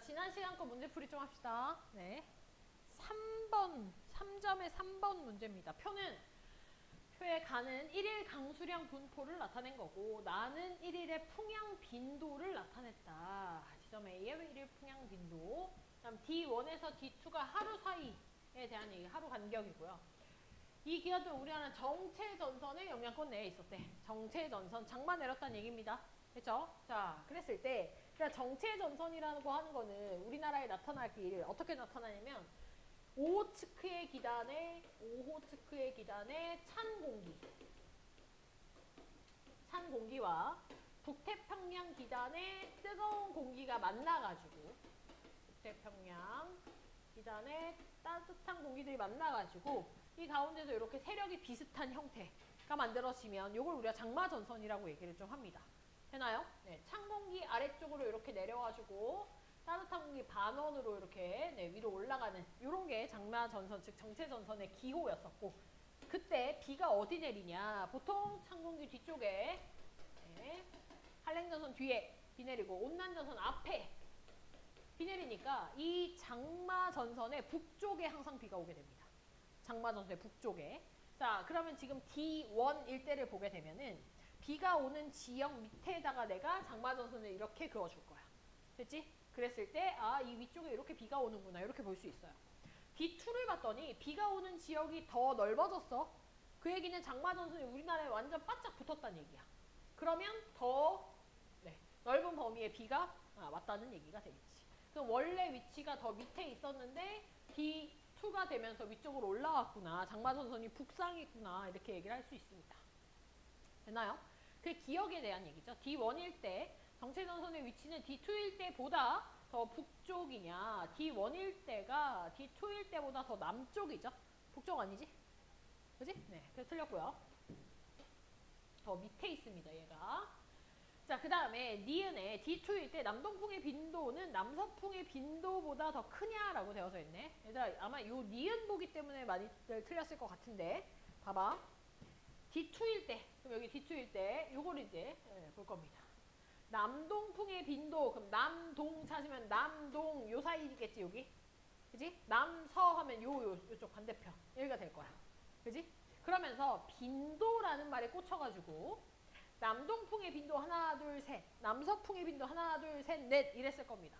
지난 시간 거 문제풀이 좀 합시다. 네. 3점의 3번 문제입니다. 표에 가는 1일 강수량 분포를 나타낸 거고, 나는 1일의 풍향 빈도를 나타냈다. 지점 A의 1일 풍향 빈도. 그다음 D1에서 D2가 하루 사이에 대한 얘기, 하루 간격이고요. 이 기간 동안 우리나라는 정체 전선의 영향권 내에 있었대. 정체 전선, 장마 내렸다는 얘기입니다. 그렇죠? 자, 그랬을 때 그러니까 정체 전선이라고 하는 거는 우리나라에 나타나길 어떻게 나타나냐면 5호츠크의 기단에 5호츠크의 기단에 찬 공기와 북태평양 기단에 뜨거운 공기가 만나가지고 북태평양 기단에 따뜻한 공기들이 만나가지고 이 가운데서 이렇게 세력이 비슷한 형태가 만들어지면 이걸 우리가 장마전선이라고 얘기를 좀 합니다. 되나요? 네, 찬 공기 아래쪽으로 이렇게 내려와주고 따뜻한 공기 반원으로 이렇게 위로 올라가는 이런 게 장마전선, 즉 정체전선의 기호였었고, 그때 비가 어디 내리냐? 보통 찬 공기 뒤쪽에 한랭전선 뒤에 비 내리고 온난전선 앞에 비 내리니까 이 장마전선의 북쪽에 항상 비가 오게 됩니다. 장마전선의 북쪽에. 자, 그러면 지금 D1 일대를 보게 되면은 비가 오는 지역 밑에다가 내가 장마전선을 이렇게 그어줄 거야. 됐지? 그랬을 때, 아, 이 위쪽에 이렇게 비가 오는구나. 이렇게 볼 수 있어요. D2를 봤더니 비가 오는 지역이 더 넓어졌어. 그 얘기는 장마전선이 우리나라에 완전 바짝 붙었다는 얘기야. 그러면 더 넓은 범위의 비가 왔다는 얘기가 되겠지. 그럼 원래 위치가 더 밑에 있었는데 D2가 되면서 위쪽으로 올라왔구나. 장마전선이 북상했구나. 이렇게 얘기를 할 수 있습니다. 됐나요? 그 기억에 대한 얘기죠. D1일 때 정체전선의 위치는 D2일 때보다 더 북쪽이냐, D1일 때가 D2일 때보다 더 남쪽이죠. 북쪽 아니지? 그지? 네, 그래서 틀렸고요. 더 밑에 있습니다, 얘가. 자, 그 다음에 니은에 D2일 때 남동풍의 빈도는 남서풍의 빈도보다 더 크냐라고 되어져 있네. 얘들아, 아마 요 니은 보기 때문에 많이들 틀렸을 것 같은데, 봐봐. D2일 때, 그럼 여기 D2일 때 요걸 이제 볼 겁니다. 남동풍의 빈도, 그럼 남동 찾으면 남동 요 사이겠지, 여기? 그지? 남서 하면 요쪽 반대편. 여기가 될 거야. 그지? 그러면서 빈도라는 말에 꽂혀가지고 남동풍의 빈도 하나, 둘, 셋. 남서풍의 빈도 하나, 둘, 셋, 넷 이랬을 겁니다.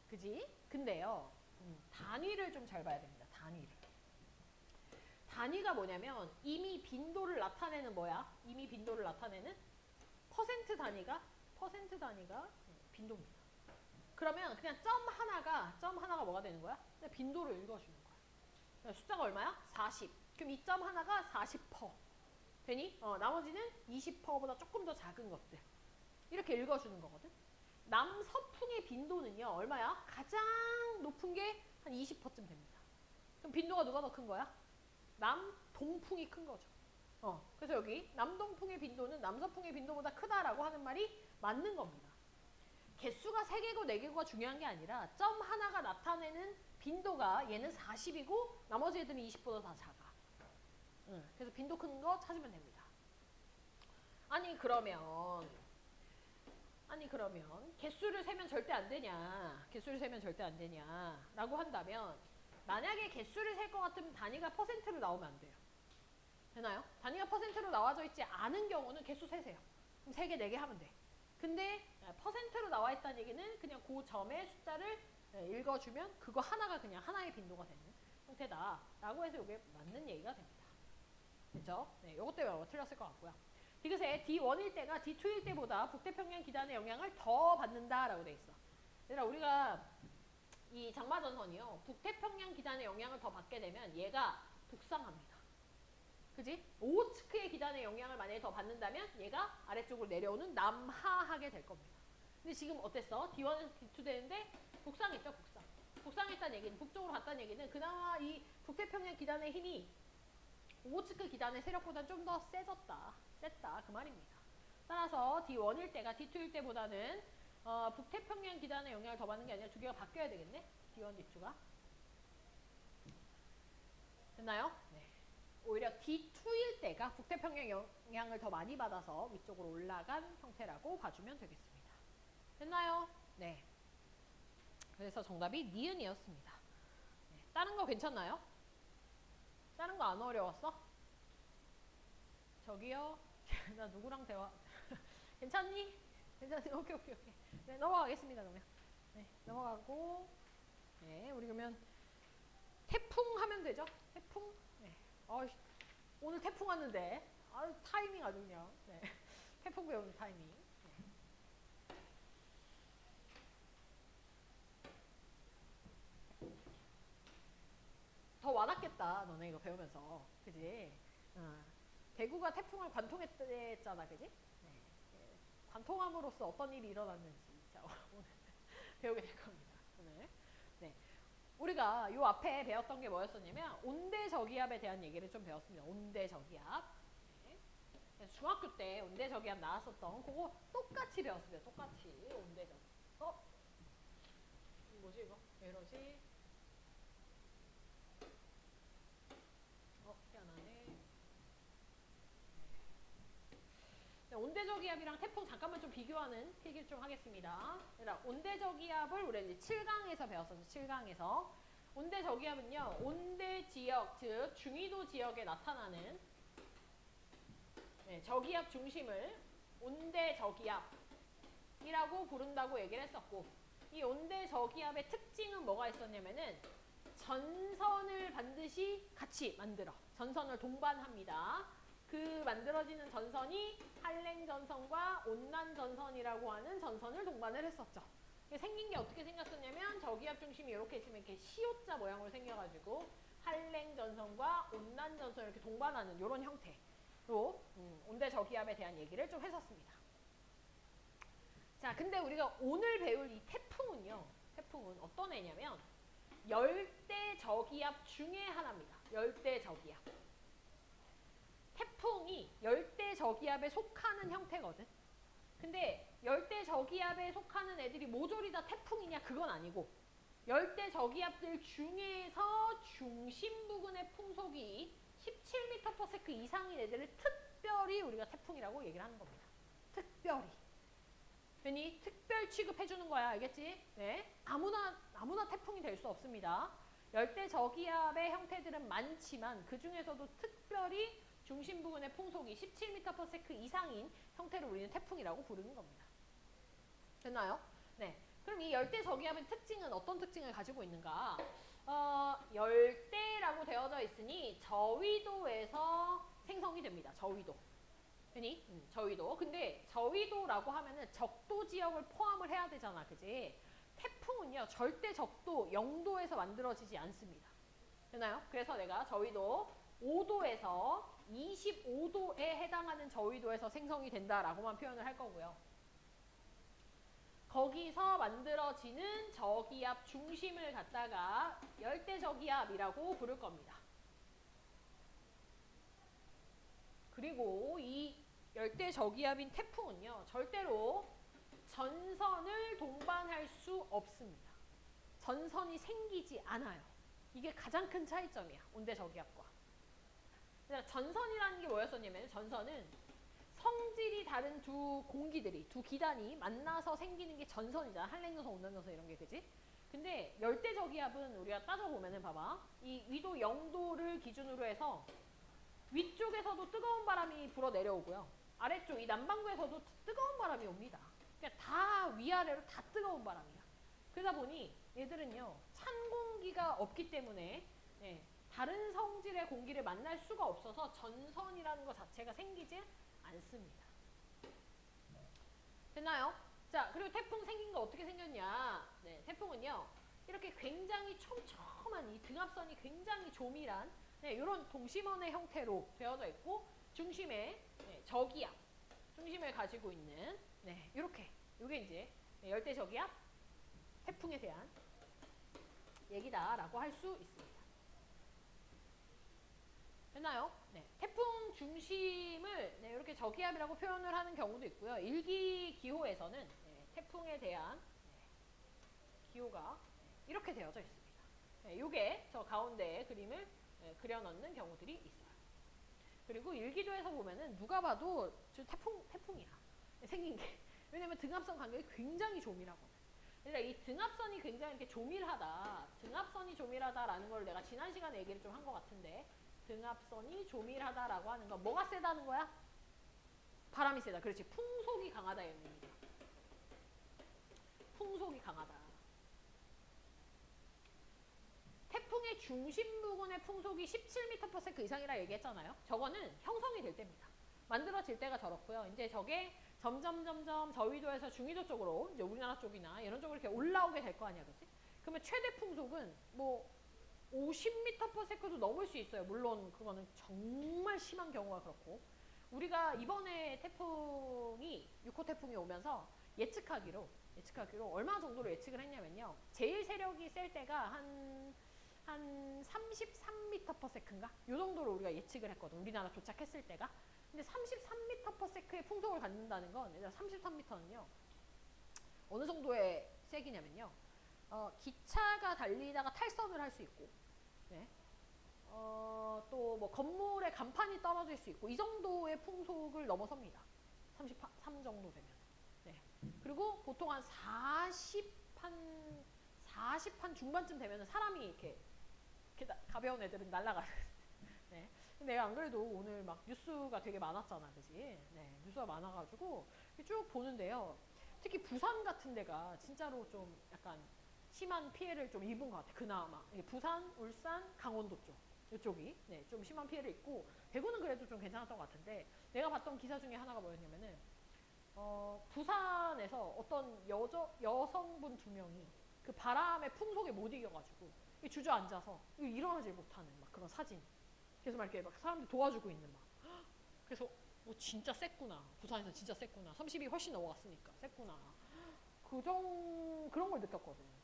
그지? 근데요. 단위를 좀 잘 봐야 됩니다. 단위를. 단위가 뭐냐면 이미 빈도를 나타내는 뭐야? 이미 빈도를 나타내는 퍼센트 단위가 빈도입니다. 그러면 그냥 점 하나가 뭐가 되는 거야? 그냥 빈도를 읽어주는 거야. 숫자가 얼마야? 40. 그럼 이 점 하나가 40%. 되니? 나머지는 20%보다 조금 더 작은 것들. 이렇게 읽어주는 거거든. 남서풍의 빈도는요, 얼마야? 가장 높은 게 한 20%쯤 됩니다. 그럼 빈도가 누가 더 큰 거야? 남동풍이 큰 거죠. 그래서 여기 남동풍의 빈도는 남서풍의 빈도보다 크다라고 하는 말이 맞는 겁니다. 개수가 3개고 4개고가 중요한 게 아니라 점 하나가 나타내는 빈도가 얘는 40이고 나머지 애들은 20보다 다 작아. 그래서 빈도 큰 거 찾으면 됩니다. 아니 그러면 개수를 세면 절대 안 되냐? 개수를 세면 절대 안 되냐? 라고 한다면 만약에 개수를 셀 것 같으면 단위가 퍼센트로 나오면 안 돼요. 되나요? 단위가 퍼센트로 나와져 있지 않은 경우는 개수 세세요. 그럼 3개, 4개 하면 돼. 근데 퍼센트로 나와 있다는 얘기는 그냥 그 점의 숫자를 읽어주면 그거 하나가 그냥 하나의 빈도가 되는 형태다. 라고 해서 이게 맞는 얘기가 됩니다. 그렇죠? 네, 요것 때문에 틀렸을 것 같고요. 디귿에 D1일 때가 D2일 때보다 북태평양 기단의 영향을 더 받는다라고 돼 있어. 얘들아, 우리가 이 장마전선이요, 북태평양 기단의 영향을 더 받게 되면 얘가 북상합니다. 그지? 오호츠크의 기단의 영향을 만약에 더 받는다면 얘가 아래쪽으로 내려오는 남하하게 될 겁니다. 근데 지금 어땠어? D1에서 D2 되는데 북상했죠, 북상. 북상했다는 얘기는, 북쪽으로 갔다는 얘기는 그나마 이 북태평양 기단의 힘이 오호츠크 기단의 세력보다는 좀 더 셌다 그 말입니다. 따라서 D1일 때가 D2일 때보다는 북태평양 기단의 영향을 더 받는 게 아니라 두 개가 바뀌어야 되겠네? D1, D2가. 됐나요? 네. 오히려 D2일 때가 북태평양 영향을 더 많이 받아서 위쪽으로 올라간 형태라고 봐주면 되겠습니다. 됐나요? 네. 그래서 정답이 니은이었습니다. 네, 다른 거 괜찮나요? 다른 거 안 어려웠어? 저기요? 나 누구랑 대화? 괜찮니? 괜찮니? 오케이, 오케이, 오케이. 네, 넘어가겠습니다, 그러면. 네, 넘어가고. 네, 우리 그러면 태풍 하면 되죠? 태풍? 네. 오늘 태풍 왔는데. 타이밍 아주 그냥. 네. 태풍 배우는 타이밍. 네. 더 와닿겠다, 너네 이거 배우면서. 그지? 대구가 태풍을 관통했잖아, 그지? 네. 네. 관통함으로써 어떤 일이 일어났는지. 자, 오늘 배우게 될 겁니다. 오늘. 네. 우리가 요 앞에 배웠던 게 뭐였었냐면 온대저기압에 대한 얘기를 좀 배웠습니다. 온대저기압. 네. 그래서 중학교 때 온대저기압 나왔었던 그거 똑같이 배웠습니다. 똑같이 온대저기압. 뭐지 이거? 왜 이러지? 희한하네. 네, 온대저기압이랑 태풍 잠깐만 좀 비교하는 필기를 좀 하겠습니다. 온대저기압을 우리 이제 7강에서 배웠었죠. 7강에서. 온대저기압은요, 온대지역, 즉 중위도 지역에 나타나는 저기압 중심을 온대저기압이라고 부른다고 얘기를 했었고, 이 온대저기압의 특징은 뭐가 있었냐면은 전선을 반드시 같이 만들어. 전선을 동반합니다. 그 만들어지는 전선이 한랭전선과 온난전선이라고 하는 전선을 동반을 했었죠. 생긴 게 어떻게 생겼었냐면 저기압 중심이 이렇게 있으면 이렇게 시옷자 모양으로 생겨가지고 한랭전선과 온난전선을 이렇게 동반하는 이런 형태로 온대저기압에 대한 얘기를 좀 했었습니다. 자, 근데 우리가 오늘 배울 이 태풍은요. 태풍은 어떤 애냐면 열대저기압 중에 하나입니다. 열대저기압. 태풍이 열대저기압에 속하는 형태거든. 근데 열대저기압에 속하는 애들이 모조리 다 태풍이냐? 그건 아니고 열대저기압들 중에서 중심 부근의 풍속이 17m/s 이상인 애들을 특별히 우리가 태풍이라고 얘기를 하는 겁니다. 특별히. 괜히 특별 취급해주는 거야. 알겠지? 네. 아무나 태풍이 될 수 없습니다. 열대저기압의 형태들은 많지만 그 중에서도 특별히 중심 부근의 풍속이 17m/s 이상인 형태를 우리는 태풍이라고 부르는 겁니다. 됐나요? 네. 그럼 이 열대저기압의 특징은 어떤 특징을 가지고 있는가? 열대라고 되어져 있으니 저위도에서 생성이 됩니다. 저위도. 되니? 저위도. 근데 저위도라고 하면은 적도 지역을 포함을 해야 되잖아. 그지? 태풍은요. 절대 적도 0도에서 만들어지지 않습니다. 되나요? 그래서 내가 저위도 5도에서 25도에 해당하는 저위도에서 생성이 된다라고만 표현을 할 거고요. 거기서 만들어지는 저기압 중심을 갖다가 열대저기압이라고 부를 겁니다. 그리고 이 열대저기압인 태풍은요. 절대로 전선을 동반할 수 없습니다. 전선이 생기지 않아요. 이게 가장 큰 차이점이야. 온대저기압과. 전선이라는 게 뭐였었냐면 전선은 성질이 다른 두 공기들이, 두 기단이 만나서 생기는 게 전선이잖아. 한랭전선, 온난전선 이런 게, 그지? 근데 열대저기압은 우리가 따져보면은 봐봐. 이 위도 0도를 기준으로 해서 위쪽에서도 뜨거운 바람이 불어 내려오고요. 아래쪽 이 남반구에서도 뜨거운 바람이 옵니다. 그러니까 다 위아래로 다 뜨거운 바람이야. 그러다 보니 얘들은요. 찬 공기가 없기 때문에 다른 성질의 공기를 만날 수가 없어서 전선이라는 것 자체가 생기지 않습니다. 됐나요? 자, 그리고 태풍 생긴 거 어떻게 생겼냐? 네, 태풍은요. 이렇게 굉장히 촘촘한 이 등압선이 굉장히 조밀한 이런 동심원의 형태로 되어져 있고 중심에 저기압 중심을 가지고 있는 이렇게 이게 이제 열대저기압 태풍에 대한 얘기다라고 할 수 있습니다. 됐나요? 네, 태풍 중심을 이렇게 저기압이라고 표현을 하는 경우도 있고요. 일기기호에서는 태풍에 대한 기호가 이렇게 되어져 있습니다. 이게 저 가운데에 그림을 그려넣는 경우들이 있어요. 그리고 일기도에서 보면은 누가 봐도 태풍이야. 생긴 게. 왜냐면 등압선 간격이 굉장히 조밀하거든. 그러니까 이 등압선이 굉장히 이렇게 조밀하다. 등압선이 조밀하다라는 걸 내가 지난 시간에 얘기를 좀 한 것 같은데, 등압선이 조밀하다라고 하는 건 뭐가 세다는 거야? 바람이 세다. 그렇지. 풍속이 강하다. 얘입니다. 풍속이 강하다. 태풍의 중심 부근의 풍속이 17m/s 이상이라 얘기했잖아요. 저거는 형성이 될 때입니다. 만들어질 때가 저렇고요. 이제 저게 점점 저위도에서 중위도 쪽으로, 이제 우리나라 쪽이나 이런 쪽으로 이렇게 올라오게 될 거 아니야, 그렇지? 그러면 최대 풍속은 뭐 50m/s도 넘을 수 있어요. 물론 그거는 정말 심한 경우가 그렇고, 우리가 이번에 태풍이 6호 태풍이 오면서 예측하기로 얼마 정도로 예측을 했냐면요. 제일 세력이 셀 때가 한 33m/s인가? 요 정도로 우리가 예측을 했거든. 우리나라 도착했을 때가. 근데 33m/s의 풍속을 갖는다는 건, 33m는요. 어느 정도의 세기냐면요. 기차가 달리다가 탈선을 할 수 있고, 네. 또 뭐 건물의 간판이 떨어질 수 있고, 이 정도의 풍속을 넘어섭니다. 33 정도 되면. 네. 그리고 보통 한 40한 중반쯤 되면 사람이 이렇게 가벼운 애들은 날아가는. 네. 근데 내가 안 그래도 오늘 막 뉴스가 되게 많았잖아, 그지? 네. 뉴스가 많아가지고 쭉 보는데요. 특히 부산 같은 데가 진짜로 좀 약간 심한 피해를 좀 입은 것 같아. 그나마 부산, 울산, 강원도 쪽 이쪽이 네, 좀 심한 피해를 입고, 대구는 그래도 좀 괜찮았던 것 같은데, 내가 봤던 기사 중에 하나가 뭐였냐면은 부산에서 어떤 여성분 2명이 그 바람의 풍속에 못 이겨가지고 주저앉아서 일어나질 못하는 막 그런 사진. 그래서 막 이렇게 막 사람들 도와주고 있는 막. 그래서 뭐 진짜 셌구나. 부산에서 진짜 셌구나. 30이 훨씬 넘어갔으니까 셌구나. 그런 걸 느꼈거든.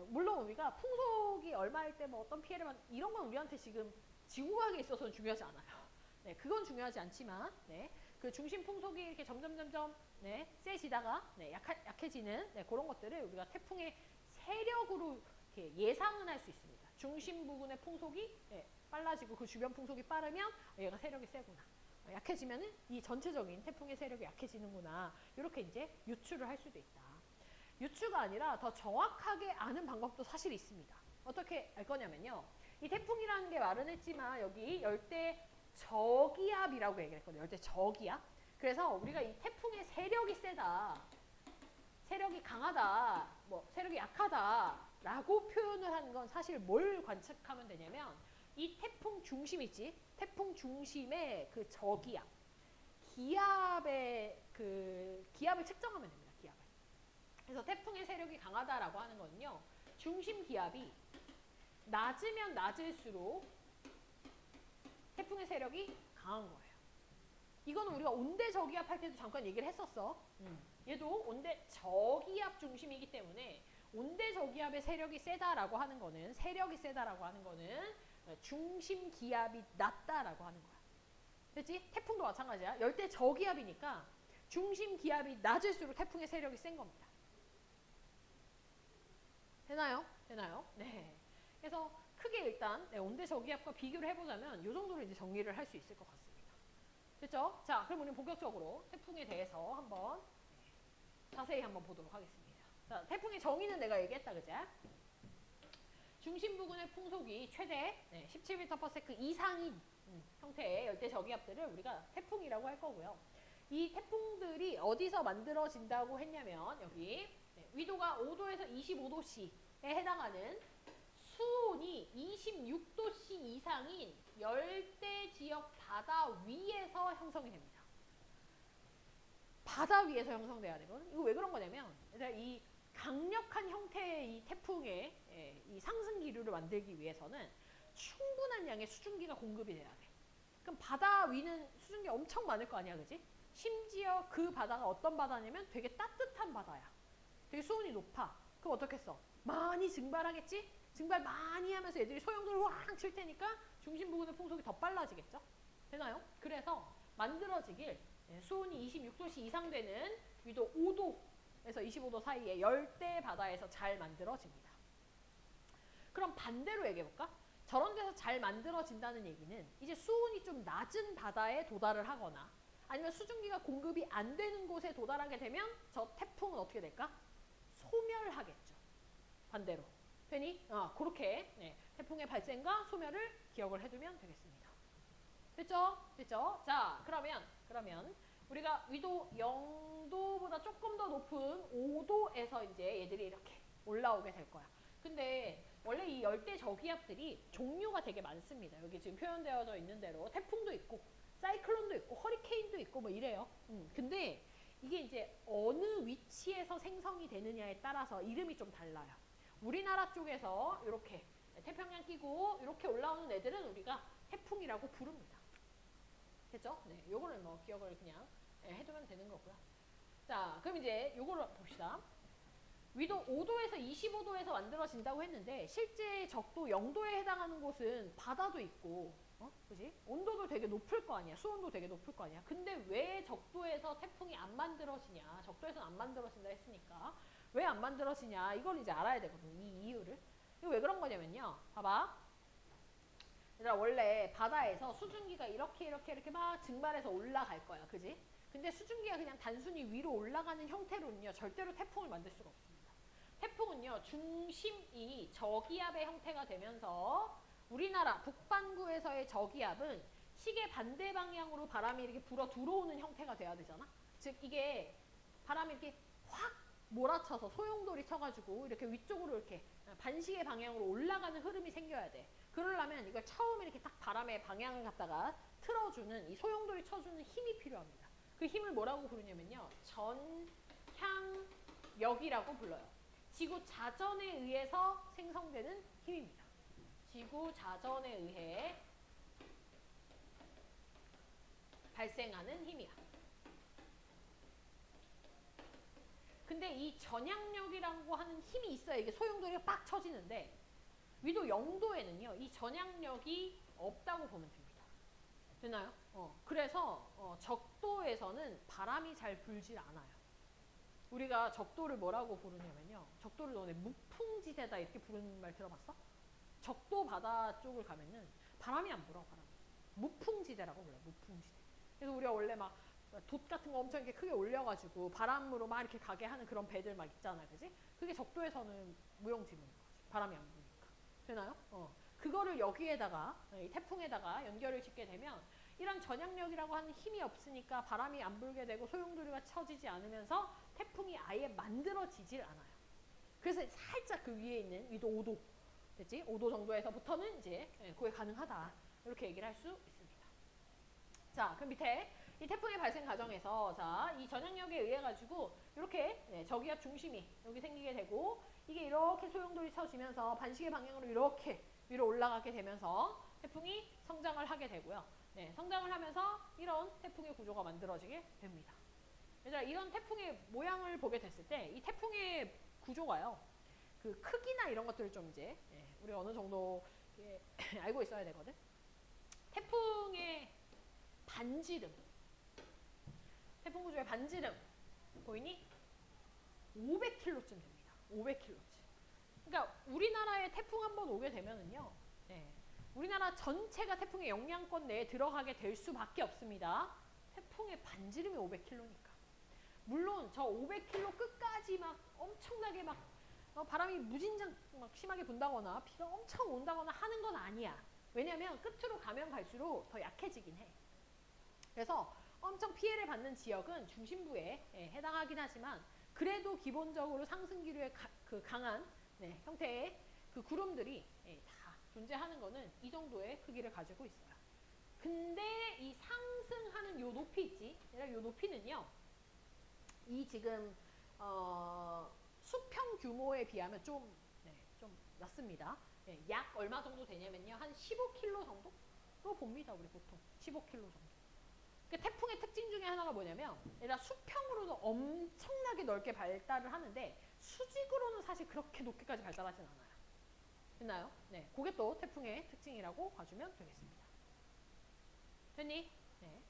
물론 우리가 풍속이 얼마일 때 뭐 어떤 피해를 이런 건 우리한테 지금 지구과학에 있어서는 중요하지 않아요. 네, 그건 중요하지 않지만, 네, 그 중심 풍속이 이렇게 점점 네, 세지다가 네, 약해지는 네, 그런 것들을 우리가 태풍의 세력으로 이렇게 예상은 할 수 있습니다. 중심 부근의 풍속이 네, 빨라지고 그 주변 풍속이 빠르면 얘가 세력이 세구나. 약해지면은 이 전체적인 태풍의 세력이 약해지는구나. 이렇게 이제 유추를 할 수도 있다. 유추가 아니라 더 정확하게 아는 방법도 사실 있습니다. 어떻게 알 거냐면요. 이 태풍이라는 게 말은 했지만 여기 열대 저기압이라고 얘기를 했거든요. 열대 저기압. 그래서 우리가 이 태풍의 세력이 세다, 세력이 강하다, 뭐 세력이 약하다라고 표현을 하는 건 사실 뭘 관측하면 되냐면, 이 태풍 중심 있지? 태풍 중심의 그 저기압, 기압의 그 기압을 측정하면 됩니다. 기압을. 그래서 태풍의 세력이 강하다라고 하는 거는요. 중심 기압이 낮으면 낮을수록 태풍의 세력이 강한 거예요. 이거는 우리가 온대 저기압 할 때도 잠깐 얘기를 했었어. 얘도 온대 저기압 중심이기 때문에 온대 저기압의 세력이 세다라고 하는 거는, 중심 기압이 낮다라고 하는 거야. 됐지? 태풍도 마찬가지야. 열대 저기압이니까 중심 기압이 낮을수록 태풍의 세력이 센 겁니다. 되나요? 네. 그래서 크게 일단 네, 온대 저기압과 비교를 해보자면 이 정도로 이제 정리를 할 수 있을 것 같습니다. 됐죠? 자, 그럼 우리는 본격적으로 태풍에 대해서 한번 자세히 한번 보도록 하겠습니다. 자, 태풍의 정의는 내가 얘기했다, 그제? 중심 부근의 풍속이 최대 17m/s 이상인 형태의 열대 저기압들을 우리가 태풍이라고 할 거고요. 이 태풍들이 어디서 만들어진다고 했냐면, 여기 위도가 5도에서 25도씨에 해당하는 수온이 26도씨 이상인 열대 지역 바다 위에서 형성이 됩니다. 바다 위에서 형성돼야 되거든. 이거 왜 그런 거냐면, 이 강력한 형태의 이 태풍의 이 상승 기류를 만들기 위해서는 충분한 양의 수증기가 공급이 돼야 돼. 그럼 바다 위는 수증기 엄청 많을 거 아니야, 그지? 심지어 그 바다가 어떤 바다냐면 되게 따뜻한 바다야. 되게 수온이 높아. 그럼 어떻겠어? 많이 증발하겠지? 증발 많이 하면서 애들이 소용돌이 왕 칠 테니까 중심 부근의 풍속이 더 빨라지겠죠? 되나요? 그래서 만들어지길 수온이 26도씨 이상 되는 위도 5도에서 25도 사이의 열대 바다에서 잘 만들어집니다. 그럼 반대로 얘기해볼까? 저런 데서 잘 만들어진다는 얘기는 이제 수온이 좀 낮은 바다에 도달을 하거나 아니면 수증기가 공급이 안 되는 곳에 도달하게 되면 저 태풍은 어떻게 될까? 소멸하겠죠. 반대로. 되니? 그렇게 네, 태풍의 발생과 소멸을 기억을 해두면 되겠습니다. 됐죠? 됐죠? 자, 그러면 우리가 위도 0도보다 조금 더 높은 5도에서 이제 얘들이 이렇게 올라오게 될 거야. 근데 원래 이 열대 저기압들이 종류가 되게 많습니다. 여기 지금 표현되어져 있는 대로 태풍도 있고 사이클론도 있고 허리케인도 있고 뭐 이래요. 근데 이게 이제 어느 위치에서 생성이 되느냐에 따라서 이름이 좀 달라요. 우리나라 쪽에서 이렇게 태평양 끼고 이렇게 올라오는 애들은 우리가 태풍이라고 부릅니다. 됐죠? 네, 요거를 뭐 기억을 그냥 해두면 되는 거고요. 자, 그럼 이제 요거를 봅시다. 위도 5도에서 25도에서 만들어진다고 했는데 실제 적도 0도에 해당하는 곳은 바다도 있고 그지? 온도도 되게 높을 거 아니야. 수온도 되게 높을 거 아니야. 근데 왜 적도에서 태풍이 안 만들어지냐? 적도에서는 안 만들어진다 했으니까 왜 안 만들어지냐? 이걸 이제 알아야 되거든. 이 이유를. 이거 왜 그런 거냐면요. 봐봐. 얘들아, 원래 바다에서 수증기가 이렇게 막 증발해서 올라갈 거야. 그지? 근데 수증기가 그냥 단순히 위로 올라가는 형태로는요. 절대로 태풍을 만들 수가 없습니다. 태풍은요. 중심이 저기압의 형태가 되면서 우리나라 북반구에서의 저기압은 시계 반대 방향으로 바람이 이렇게 불어 들어오는 형태가 돼야 되잖아. 즉 이게 바람이 이렇게 확 몰아쳐서 소용돌이 쳐가지고 이렇게 위쪽으로 이렇게 반시계 방향으로 올라가는 흐름이 생겨야 돼. 그러려면 이걸 처음에 이렇게 딱 바람의 방향을 갖다가 틀어주는 이 소용돌이 쳐주는 힘이 필요합니다. 그 힘을 뭐라고 부르냐면요. 전향력이라고 불러요. 지구 자전에 의해서 생성되는 힘입니다. 지구 자전에 의해 발생하는 힘이야. 근데 이 전향력이라고 하는 힘이 있어야 이게 소용돌이가 빡 쳐지는데 위도 0도에는요. 이 전향력이 없다고 보면 됩니다. 되나요? 그래서 적도에서는 바람이 잘 불질 않아요. 우리가 적도를 뭐라고 부르냐면요. 적도를 너네 무풍지대다 이렇게 부르는 말 들어봤어? 적도 바다 쪽을 가면은 바람이 안 불어. 바람이. 무풍지대라고 불러요. 무풍지대. 그래서 우리가 원래 막 돛 같은 거 엄청 이렇게 크게 올려가지고 바람으로 막 이렇게 가게 하는 그런 배들 막 있잖아. 그지? 그게 적도에서는 무용지물인 거지. 바람이 안 부니까. 되나요? 그거를 여기에다가 이 태풍에다가 연결을 짓게 되면 이런 전향력이라고 하는 힘이 없으니까 바람이 안 불게 되고 소용돌이가 쳐지지 않으면서 태풍이 아예 만들어지질 않아요. 그래서 살짝 그 위에 있는 위도 5도 됐지? 5도 정도에서부터는 이제 그게 가능하다. 이렇게 얘기를 할 수 있습니다. 자, 그럼 밑에 이 태풍의 발생 과정에서 자, 이 전향력에 의해 가지고 이렇게 저기압 중심이 여기 생기게 되고 이게 이렇게 소용돌이 쳐지면서 반시계 방향으로 이렇게 위로 올라가게 되면서 태풍이 성장을 하게 되고요. 네, 성장을 하면서 이런 태풍의 구조가 만들어지게 됩니다. 얘들아, 이런 태풍의 모양을 보게 됐을 때 이 태풍의 구조가요. 그 크기나 이런 것들을 좀 이제 우리가 어느 정도 알고 있어야 되거든. 태풍의 반지름. 태풍 구조의 반지름 보이니? 500km쯤 됩니다. 500km쯤. 그러니까 우리나라에 태풍 한번 오게 되면은요. 우리나라 전체가 태풍의 영향권 내에 들어가게 될 수밖에 없습니다. 태풍의 반지름이 500km니까. 물론 저 500km 끝까지 막 엄청나게 막 바람이 무진장 막 심하게 분다거나 비가 엄청 온다거나 하는 건 아니야. 왜냐면 끝으로 가면 갈수록 더 약해지긴 해. 그래서 엄청 피해를 받는 지역은 중심부에 해당하긴 하지만 그래도 기본적으로 상승 기류의 그 강한 형태의 그 구름들이 다 존재하는 거는 이 정도의 크기를 가지고 있어요. 근데 이 상승하는 요 높이 있지? 요 높이는요. 이 지금 수평 규모에 비하면 좀 낮습니다. 약 얼마 정도 되냐면요. 한 15km 정도로 봅니다. 우리 보통 15km 정도. 태풍의 특징 중에 하나가 뭐냐면 얘가 수평으로는 엄청나게 넓게 발달을 하는데 수직으로는 사실 그렇게 높게까지 발달하진 않아요. 됐나요? 네, 그게 또 태풍의 특징이라고 봐주면 되겠습니다. 됐니? 네.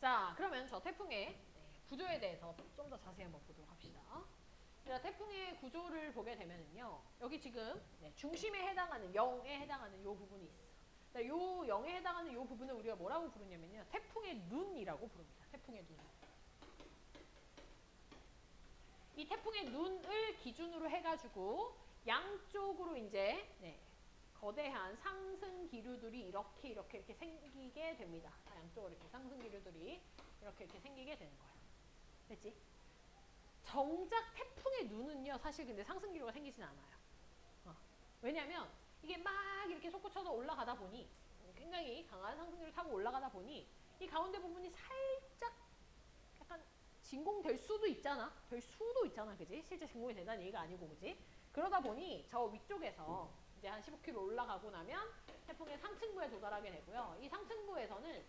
자, 그러면 저 태풍의 구조에 대해서 좀 더 자세히 한번 보도록 합시다. 자, 태풍의 구조를 보게 되면은요, 여기 지금 중심에 해당하는 0에 해당하는 요 부분이 있어. 자, 요 0에 해당하는 요 부분을 우리가 뭐라고 부르냐면요, 태풍의 눈이라고 부릅니다. 태풍의 눈. 이 태풍의 눈을 기준으로 해가지고 양쪽으로 이제 거대한 상승 기류들이 이렇게 생기게 됩니다. 양쪽으로 이렇게 상승 기류들이 이렇게 생기게 되는 거예요. 됐지? 정작 태풍의 눈은요, 사실 근데 상승 기류가 생기진 않아요. 왜냐면 이게 막 이렇게 솟구쳐서 올라가다 보니 굉장히 강한 상승기를 타고 올라가다 보니 이 가운데 부분이 살짝 약간 진공될 수도 있잖아. 될 수도 있잖아. 그지? 실제 진공이 된다는 얘기가 아니고, 그지? 그러다 보니 저 위쪽에서 이제 한 15km 올라가고 나면 태풍의 상층부에 도달하게 되고요. 이 상층부에서는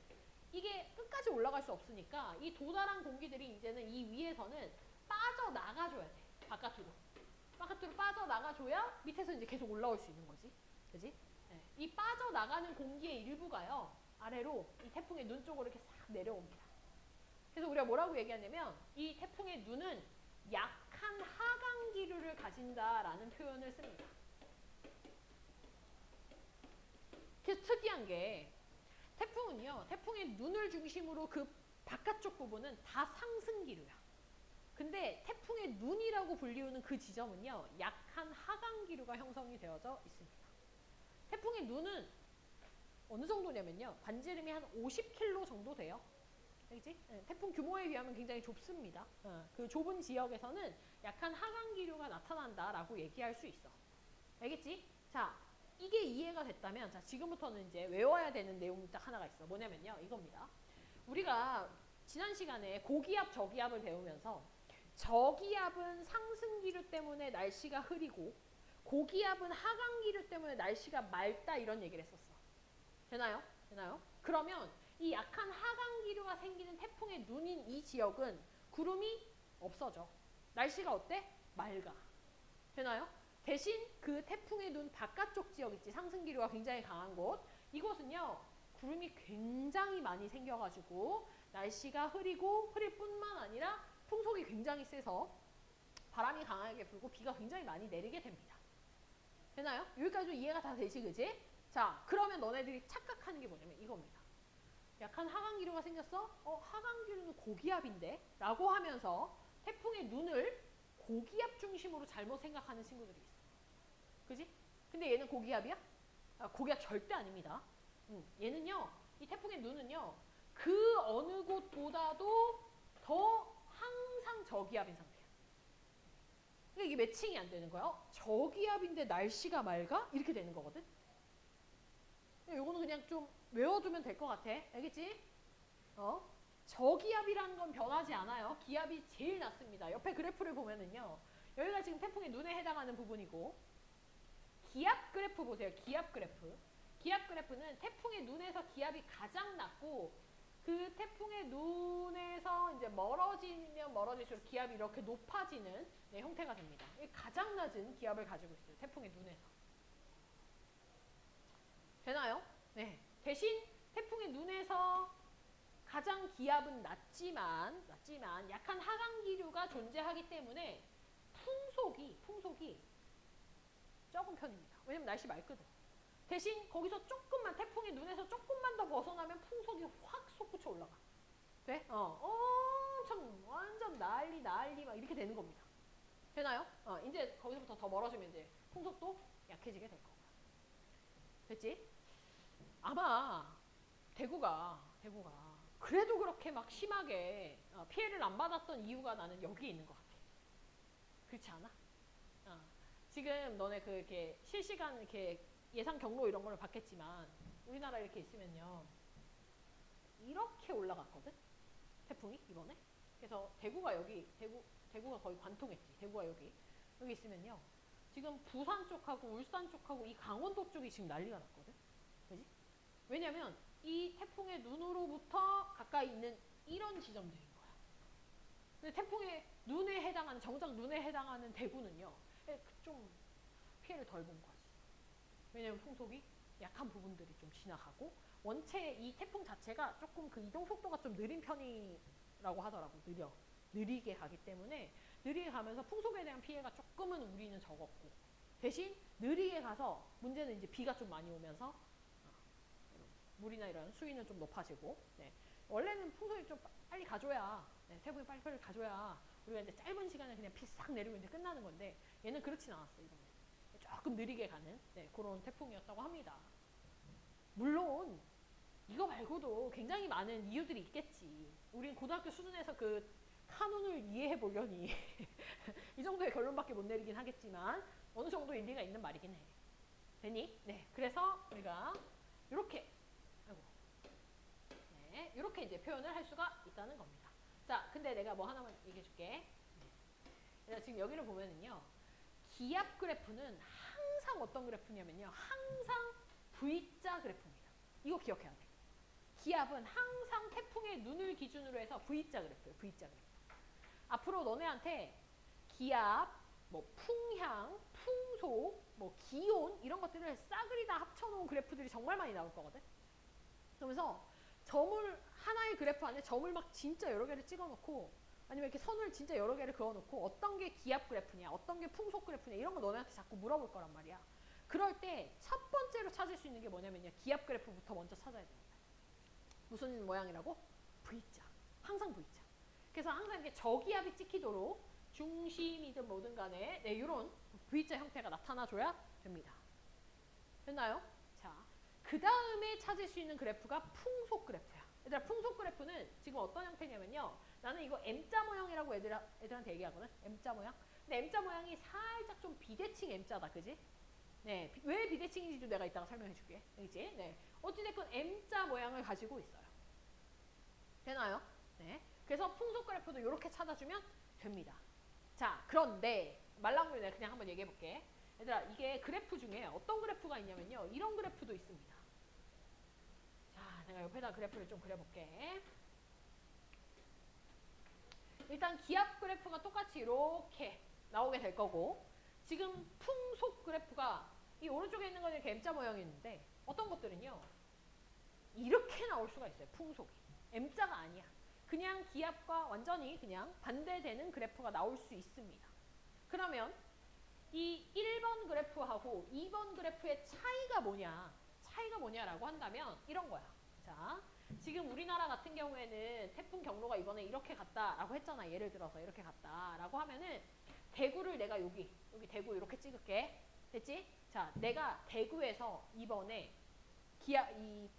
이게 끝까지 올라갈 수 없으니까 이 도달한 공기들이 이제는 이 위에서는 빠져나가줘야 돼. 바깥으로. 바깥으로 빠져나가줘야 밑에서 이제 계속 올라올 수 있는 거지. 그지? 네. 이 빠져나가는 공기의 일부가요, 아래로 이 태풍의 눈 쪽으로 이렇게 싹 내려옵니다. 그래서 우리가 뭐라고 얘기하냐면 이 태풍의 눈은 약한 하강 기류를 가진다라는 표현을 씁니다. 그래서 특이한 게 태풍은요, 태풍의 눈을 중심으로 그 바깥쪽 부분은 다 상승 기류야. 근데 태풍의 눈이라고 불리우는 그 지점은요, 약한 하강 기류가 형성이 되어져 있습니다. 태풍의 눈은 어느 정도냐면요, 반지름이 한 50km 정도 돼요. 알겠지? 태풍 규모에 비하면 굉장히 좁습니다. 그 좁은 지역에서는 약한 하강 기류가 나타난다라고 얘기할 수 있어. 알겠지? 자, 이게 이해가 됐다면, 자, 지금부터는 이제 외워야 되는 내용이 딱 하나가 있어. 뭐냐면요, 이겁니다. 우리가 지난 시간에 고기압, 저기압을 배우면서 저기압은 상승 기류 때문에 날씨가 흐리고 고기압은 하강 기류 때문에 날씨가 맑다, 이런 얘기를 했었어. 되나요? 되나요? 그러면 이 약한 하강 기류가 생기는 태풍의 눈인 이 지역은 구름이 없어져. 날씨가 어때? 맑아. 되나요? 대신 그 태풍의 눈 바깥쪽 지역 있지, 상승 기류가 굉장히 강한 곳, 이곳은요 구름이 굉장히 많이 생겨가지고 날씨가 흐리고, 흐릴 뿐만 아니라 풍속이 굉장히 세서 바람이 강하게 불고 비가 굉장히 많이 내리게 됩니다. 되나요? 여기까지 좀 이해가 다 되지, 그지? 자, 그러면 너네들이 착각하는 게 뭐냐면 이겁니다. 약한 하강 기류가 생겼어? 하강 기류는 고기압인데? 라고 하면서 태풍의 눈을 고기압 중심으로 잘못 생각하는 친구들이 있어. 그지? 근데 얘는 고기압이야? 고기압 절대 아닙니다. 얘는요, 이 태풍의 눈은요, 그 어느 곳보다도 더 항상 저기압인 상태야. 그러니까 이게 매칭이 안 되는 거야. 저기압인데 날씨가 맑아? 이렇게 되는 거거든. 요거는 그냥 좀 외워두면 될 것 같아. 알겠지? 저기압이라는 건 변하지 않아요. 기압이 제일 낮습니다. 옆에 그래프를 보면은요, 여기가 지금 태풍의 눈에 해당하는 부분이고, 기압 그래프 보세요. 기압 그래프. 기압 그래프는 태풍의 눈에서 기압이 가장 낮고, 그 태풍의 눈에서 이제 멀어지면 멀어질수록 기압이 이렇게 높아지는 형태가 됩니다. 가장 낮은 기압을 가지고 있어요. 태풍의 눈에서. 되나요? 네. 대신 태풍의 눈에서 가장 기압은 낮지만 약한 하강 기류가 존재하기 때문에 풍속이 적은 편입니다. 왜냐면 날씨 맑거든. 대신 거기서 조금만, 태풍의 눈에서 조금만 더 벗어나면 풍속이 확 솟구쳐 올라가. 돼? 엄청 완전 난리 막 이렇게 되는 겁니다. 되나요? 이제 거기서부터 더 멀어지면 이제 풍속도 약해지게 될 거고요. 됐지? 아마 대구가 그래도 그렇게 막 심하게 피해를 안 받았던 이유가 나는 여기에 있는 것 같아. 그렇지 않아? 지금 너네 그 이렇게 실시간 이렇게 예상 경로 이런 거를 봤겠지만 우리나라 이렇게 있으면요, 이렇게 올라갔거든? 태풍이 이번에. 그래서 대구가 대구가 거의 관통했지. 대구가 여기 있으면요, 지금 부산 쪽하고 울산 쪽하고 이 강원도 쪽이 지금 난리가 났거든. 그지? 왜냐면 이 태풍의 눈으로부터 가까이 있는 이런 지점들인 거야. 근데 태풍의 눈에 해당하는, 정작 눈에 해당하는 대구는요, 좀 피해를 덜 본 거지. 왜냐면 풍속이 약한 부분들이 좀 지나가고, 원체 이 태풍 자체가 조금 그 이동 속도가 좀 느린 편이라고 하더라고. 느리게 가기 때문에 느리게 가면서 풍속에 대한 피해가 조금은 우리는 적었고, 대신 느리게 가서 문제는 이제 비가 좀 많이 오면서 물이나 이런 수위는 좀 높아지고, 원래는 풍속이 좀 빨리 가줘야, 태풍이 빨리 가줘야 우리가 이제 짧은 시간에 그냥 비 싹 내리고 이제 끝나는 건데 얘는 그렇진 않았어요. 이번에 조금 느리게 가는 그런 태풍이었다고 합니다. 물론 이거 말고도 굉장히 많은 이유들이 있겠지. 우린 고등학교 수준에서 그 카논을 이해해 보려니 이 정도의 결론밖에 못 내리긴 하겠지만 어느 정도 일리가 있는 말이긴 해. 되니? 네. 그래서 우리가 이렇게 이렇게 이제 표현을 할 수가 있다는 겁니다. 자, 근데 내가 뭐 하나만 얘기해 줄게. 지금 여기를 보면은요. 기압 그래프는 항상 어떤 그래프냐면요. 항상 V자 그래프입니다. 이거 기억해야 돼. 기압은 항상 태풍의 눈을 기준으로 해서 V자 그래프예요. V자 그래프. 앞으로 너네한테 기압, 뭐 풍향, 풍속, 뭐 기온 이런 것들을 싸그리 다 합쳐놓은 그래프들이 정말 많이 나올 거거든. 그러면서 점을 하나의 그래프 안에 점을 막 진짜 여러 개를 찍어놓고 아니면 이렇게 선을 진짜 여러 개를 그어놓고 어떤 게 기압 그래프냐, 어떤 게 풍속 그래프냐 이런 거 너네한테 자꾸 물어볼 거란 말이야. 그럴 때 첫 번째로 찾을 수 있는 게 뭐냐면요. 기압 그래프부터 먼저 찾아야 됩니다. 무슨 모양이라고? V자. 항상 V자. 그래서 항상 이렇게 저기압이 찍히도록 중심이든 뭐든 간에 이런 V자 형태가 나타나줘야 됩니다. 됐나요? 자, 그 다음에 찾을 수 있는 그래프가 풍속 그래프야. 얘들아, 풍속 그래프는 지금 어떤 형태냐면요. 나는 이거 M자 모양이라고 애들한테 얘기하거든. M자 모양. 근데 M자 모양이 살짝 좀 비대칭 M자다. 그지? 네, 왜 비대칭인지도 내가 이따가 설명해 줄게. 그지? 네. 어찌됐건 M자 모양을 가지고 있어요. 되나요? 네. 그래서 풍속 그래프도 이렇게 찾아주면 됩니다. 자, 그런데 말랑물 내가 그냥 한번 얘기해 볼게. 얘들아, 이게 그래프 중에 어떤 그래프가 있냐면요. 이런 그래프도 있습니다. 자, 내가 옆에다 그래프를 좀 그려볼게. 일단 기압 그래프가 똑같이 이렇게 나오게 될 거고 지금 풍속 그래프가 이 오른쪽에 있는 건 이렇게 M자 모양이 있는데 어떤 것들은요. 이렇게 나올 수가 있어요. 풍속이. M자가 아니야. 그냥 기압과 완전히 그냥 반대되는 그래프가 나올 수 있습니다. 그러면 이 1번 그래프하고 2번 그래프의 차이가 뭐냐? 차이가 뭐냐라고 한다면 이런 거야. 자, 지금 우리나라 같은 경우에는 태풍 경로가 이번에 이렇게 갔다라고 했잖아. 예를 들어서 이렇게 갔다라고 하면은 대구를 내가 여기 대구 이렇게 찍을게. 됐지? 자, 내가 대구에서 이번에 이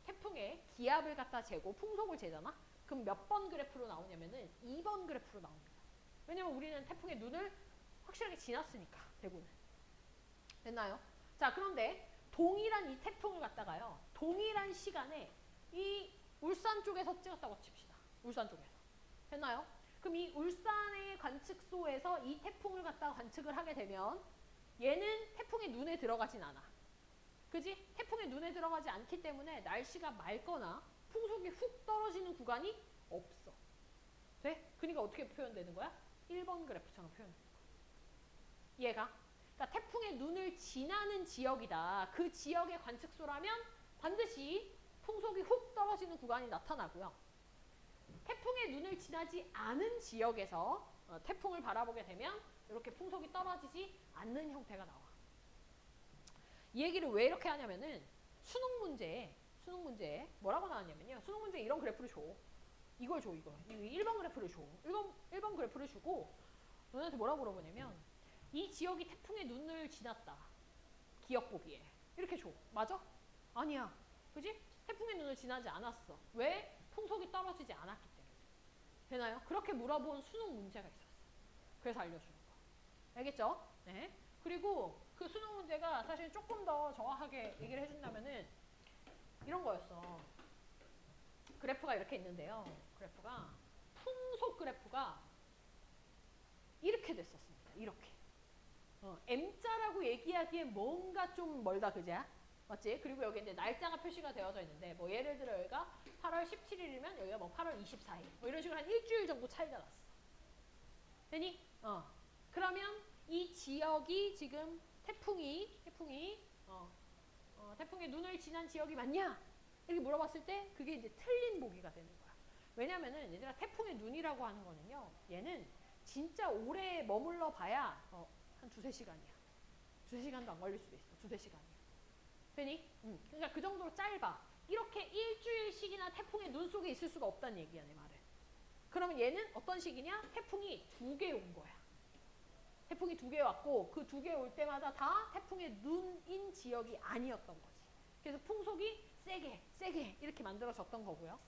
태풍의 기압을 갖다 재고 풍속을 재잖아? 그럼 몇 번 그래프로 나오냐면은 2번 그래프로 나옵니다. 왜냐면 우리는 태풍의 눈을 확실하게 지났으니까, 대구는. 됐나요? 자, 그런데 동일한 이 태풍을 갖다가요. 동일한 시간에 이 울산 쪽에서 찍었다고 칩시다. 울산 쪽에서. 됐나요? 그럼 이 울산의 관측소에서 이 태풍을 갖다가 관측을 하게 되면 얘는 태풍의 눈에 들어가진 않아. 그지? 태풍의 눈에 들어가지 않기 때문에 날씨가 맑거나 풍속이 훅 떨어지는 구간이 없어. 돼? 그러니까 어떻게 표현되는 거야? 1번 그래프처럼 표현되는 거야. 이해가? 그러니까 태풍의 눈을 지나는 지역이다. 그 지역의 관측소라면 반드시 풍속이 훅 떨어지는 구간이 나타나고요. 태풍의 눈을 지나지 않은 지역에서 태풍을 바라보게 되면 이렇게 풍속이 떨어지지 않는 형태가 나와. 이 얘기를 왜 이렇게 하냐면은 수능 문제에 뭐라고 나왔냐면요. 수능 문제에 이런 그래프를 줘. 이걸 줘, 이거. 1번 그래프를 줘. 1번 그래프를 주고 너네한테 뭐라고 물어보냐면 이 지역이 태풍의 눈을 지났다. 기억 보기에. 이렇게 줘. 맞아? 아니야. 그지? 태풍의 눈을 지나지 않았어. 왜? 풍속이 떨어지지 않았기 때문에. 되나요? 그렇게 물어본 수능 문제가 있었어. 그래서 알려주는 거. 알겠죠? 네. 그리고 그 수능 문제가 사실 조금 더 정확하게 얘기를 해준다면은 이런 거였어. 그래프가 이렇게 있는데요. 그래프가 풍속 그래프가 이렇게 됐었습니다. 이렇게. M자라고 얘기하기에 뭔가 좀 멀다, 그제야? 맞지? 그리고 여기 이제 날짜가 표시가 되어져 있는데 뭐 예를 들어 여기가 8월 17일이면 여기가 뭐 8월 24일 뭐 이런 식으로 한 일주일 정도 차이가 났어. 되니? 그러면 이 지역이 지금 태풍의 눈을 지난 지역이 맞냐? 이렇게 물어봤을 때 그게 이제 틀린 보기가 되는 거야. 왜냐면은 얘들아 태풍의 눈이라고 하는 거는요. 얘는 진짜 오래 머물러 봐야 한 2-3시간이야. 2-3시간도 안 걸릴 수도 있어. 2-3시간이야. 되니? 그러니까 그 정도로 짧아. 이렇게 일주일씩이나 태풍의 눈 속에 있을 수가 없다는 얘기야, 내 말은. 그러면 얘는 어떤 식이냐? 태풍이 2개 온 거야. 태풍이 2개 왔고 그 2개 올 때마다 다 태풍의 눈인 지역이 아니었던 거지. 그래서 풍속이 세게 이렇게 만들어졌던 거고요.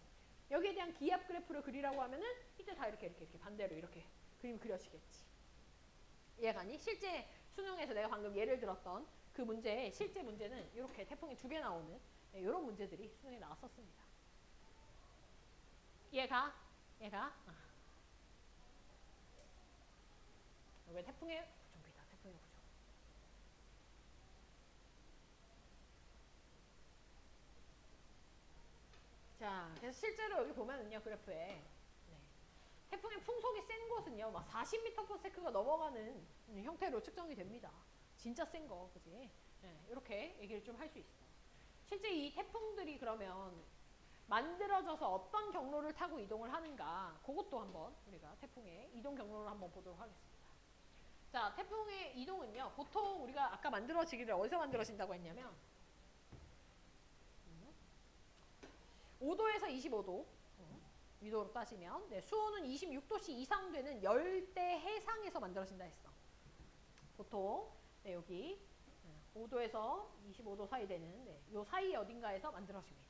여기에 대한 기압 그래프를 그리라고 하면은 이때 다 이렇게 반대로 이렇게 그림 그려지겠지. 이해가니? 실제 수능에서 내가 방금 예를 들었던 그 문제의 실제 문제는 이렇게 태풍이 2개 나오는 이런 문제들이 수능에 나왔었습니다. 이해가? 왜 태풍의 부정비다. 태풍의 부정. 자, 그래서 실제로 여기 보면은요, 그래프에. 네. 태풍의 풍속이 센 곳은요, 막 40m/s가 넘어가는 형태로 측정이 됩니다. 진짜 센 거, 그지? 네, 이렇게 얘기를 좀 할 수 있어. 실제 이 태풍들이 그러면 만들어져서 어떤 경로를 타고 이동을 하는가, 그것도 한번 우리가 태풍의 이동 경로를 한번 보도록 하겠습니다. 자, 태풍의 이동은요, 보통 우리가 아까 만들어지기를 어디서 만들어진다고 했냐면, 5도에서 25도 위도로 따지면 수온은 26도씨 이상 되는 열대 해상에서 만들어진다 했어. 보통 여기 5도에서 25도 사이 되는 요 사이 어딘가에서 만들어집니다.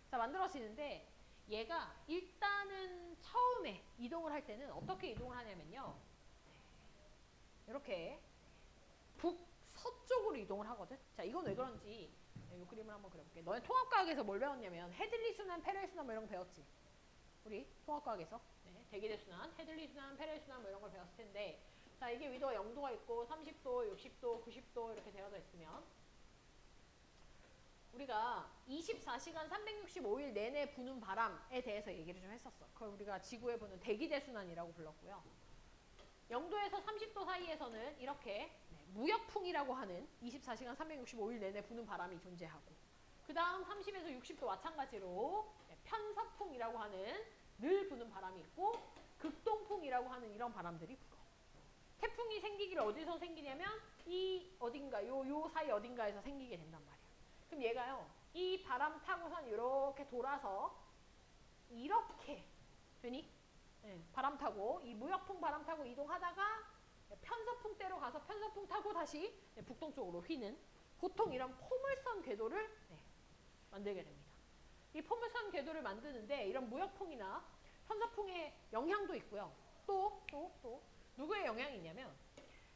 자, 만들어지는데 얘가 일단은 처음에 이동을 할 때는 어떻게 이동을 하냐면요. 이렇게 북서쪽으로 이동을 하거든. 자, 이건 왜 그런지 이 그림을 한번 그려볼게. 너네 통합과학에서 뭘 배웠냐면 헤들리 순환, 페렐 순환 뭐 이런 거 배웠지? 우리 통합과학에서 대기대 순환, 헤들리 순환, 페렐 순환 뭐 이런 걸 배웠을 텐데, 자, 이게 위도가 0도가 있고 30도, 60도, 90도 이렇게 되어져 있으면 우리가 24시간 365일 내내 부는 바람에 대해서 얘기를 좀 했었어. 그걸 우리가 지구에 부는 대기대 순환이라고 불렀고요. 0도에서 30도 사이에서는 이렇게 무역풍이라고 하는 24시간 365일 내내 부는 바람이 존재하고, 그 다음 30에서 60도 마찬가지로 편서풍이라고 하는 늘 부는 바람이 있고, 극동풍이라고 하는 이런 바람들이 불어. 태풍이 생기기를 어디서 생기냐면 이 어딘가 요 사이 어딘가에서 생기게 된단 말이야. 그럼 얘가요, 이 바람 타고선 이렇게 돌아서 이렇게 되니? 네, 바람 타고 이 무역풍 바람 타고 이동하다가 편서풍 때로 가서 편서풍 타고 다시 북동쪽으로 휘는, 보통 이런 포물선 궤도를 만들게 됩니다. 이 포물선 궤도를 만드는데 이런 무역풍이나 편서풍의 영향도 있고요. 또 누구의 영향이 있냐면,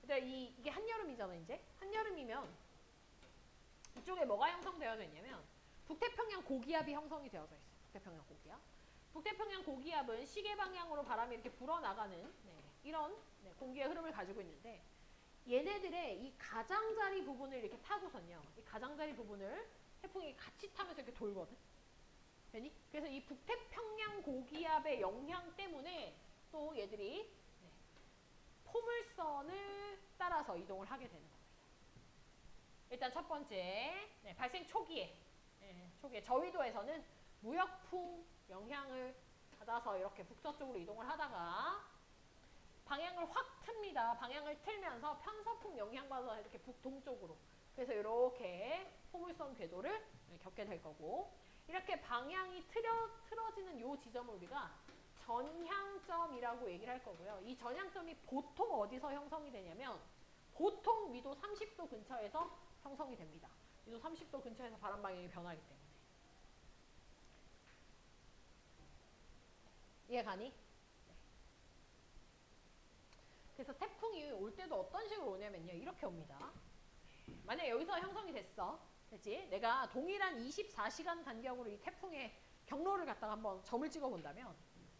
일단 이게 한여름이잖아. 이제 한여름이면 이쪽에 뭐가 형성되어져 있냐면 북태평양 고기압이 형성이 되어져 있어요. 북태평양 고기압. 북태평양 고기압은 시계 방향으로 바람이 이렇게 불어나가는 이런 공기의 흐름을 가지고 있는데, 얘네들의 이 가장자리 부분을 이렇게 타고선요, 이 가장자리 부분을 태풍이 같이 타면서 이렇게 돌거든. 되니? 그래서 이 북태평양 고기압의 영향 때문에 또 얘들이 포물선을 따라서 이동을 하게 되는 겁니다. 일단 첫 번째, 발생 초기에 저위도에서는 무역풍 영향을 받아서 이렇게 북서쪽으로 이동을 하다가 방향을 확 틉니다. 방향을 틀면서 편서풍 영향받아서 이렇게 북동쪽으로, 그래서 이렇게 포물선 궤도를 겪게 될 거고, 이렇게 방향이 틀어지는 이 지점을 우리가 전향점이라고 얘기를 할 거고요. 이 전향점이 보통 어디서 형성이 되냐면 보통 위도 30도 근처에서 형성이 됩니다. 위도 30도 근처에서 바람 방향이 변하기 때문에. 이해가니? 네. 그래서 태풍이 올 때도 어떤 식으로 오냐면요, 이렇게 옵니다. 만약에 여기서 형성이 됐어. 됐지? 내가 동일한 24시간 간격으로 이 태풍의 경로를 갖다가 한번 점을 찍어 본다면,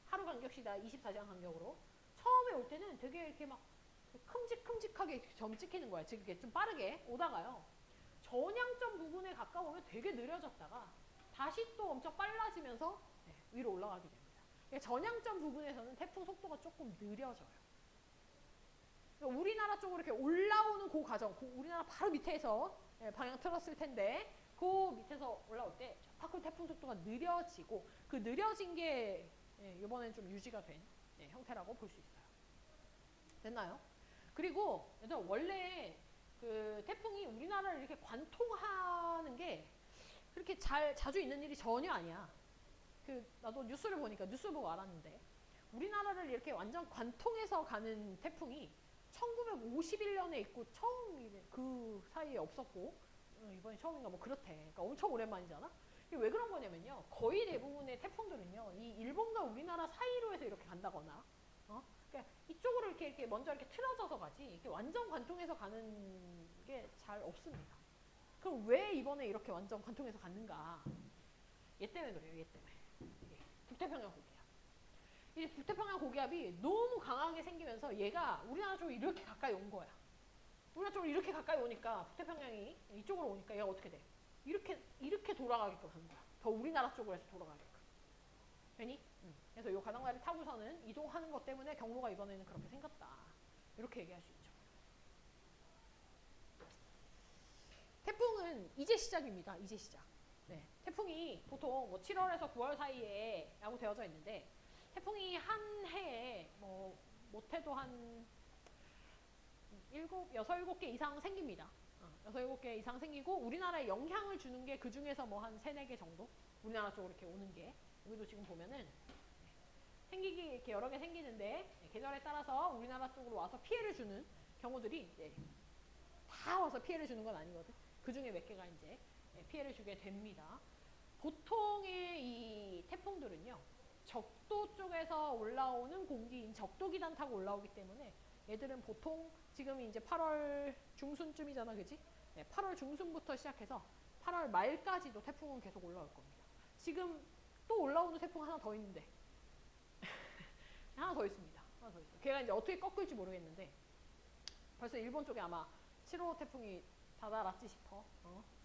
하루 간격이다 24시간 간격으로 처음에 올 때는 되게 이렇게 막 큼직큼직하게 점 찍히는 거야. 즉 이게 좀 빠르게 오다가요, 전향점 부분에 가까우면 되게 느려졌다가 다시 또 엄청 빨라지면서 위로 올라가게 됩니다. 전향점 부분에서는 태풍 속도가 조금 느려져요. 우리나라 쪽으로 이렇게 올라오는 그 과정, 우리나라 바로 밑에서 방향 틀었을 텐데 그 밑에서 올라올 때 파크 태풍 속도가 느려지고, 그 느려진 게 이번엔 좀 유지가 된 형태라고 볼 수 있어요. 됐나요? 그리고 원래 그 태풍이 우리나라를 이렇게 관통하는 게 그렇게 자주 있는 일이 전혀 아니야. 나도 뉴스를 보니까, 뉴스 보고 알았는데, 우리나라를 이렇게 완전 관통해서 가는 태풍이 1951년에 있고 처음 그 사이에 없었고 이번이 처음인가 뭐 그렇대. 그러니까 엄청 오랜만이잖아. 이게 왜 그런 거냐면요. 거의 대부분의 태풍들은요. 이 일본과 우리나라 사이로 해서 이렇게 간다거나 그러니까 이쪽으로 이렇게 먼저 이렇게 틀어져서 가지 이렇게 완전 관통해서 가는 게 잘 없습니다. 그럼 왜 이번에 이렇게 완전 관통해서 갔는가? 얘 때문에 그래요. 얘 때문에. 이게 북태평양 고기압. 이 북태평양 고기압이 너무 강하게 생기면서 얘가 우리나라 쪽으로 이렇게 가까이 온 거야. 우리나라 쪽으로 이렇게 가까이 오니까 북태평양이 이쪽으로 오니까 얘가 어떻게 돼? 이렇게 돌아가게끔 하는 거야. 더 우리나라 쪽으로 해서 돌아가게끔. 되니? 그래서 이 가장자리 타고서는 이동하는 것 때문에 경로가 이번에는 그렇게 생겼다. 이렇게 얘기할 수 있죠. 태풍은 이제 시작입니다. 이제 시작. 네, 태풍이 보통 뭐 7월에서 9월 사이에 라고 되어져 있는데 태풍이 한 해에 뭐 못해도 한 6, 7개 이상 생깁니다. 6, 7개 이상 생기고 우리나라에 영향을 주는 게 그 중에서 뭐 한 3, 4개 정도 우리나라 쪽으로 이렇게 오는 게 여기도 지금 보면은 생기기 이렇게 여러 개 생기는데 계절에 따라서 우리나라 쪽으로 와서 피해를 주는 경우들이 다 와서 피해를 주는 건 아니거든. 그 중에 몇 개가 이제 피해를 주게 됩니다. 보통의 이 태풍들은요. 적도 쪽에서 올라오는 공기인 적도기단 타고 올라오기 때문에 얘들은 보통 지금 이제 8월 중순쯤이잖아, 그지? 8월 중순부터 시작해서 8월 말까지도 태풍은 계속 올라올 겁니다. 지금 또 올라오는 태풍 하나 더 있는데 하나 더 있습니다. 하나 더 있어요. 걔가 이제 어떻게 꺾을지 모르겠는데 벌써 일본 쪽에 아마 7호 태풍이 다다랐지 싶어.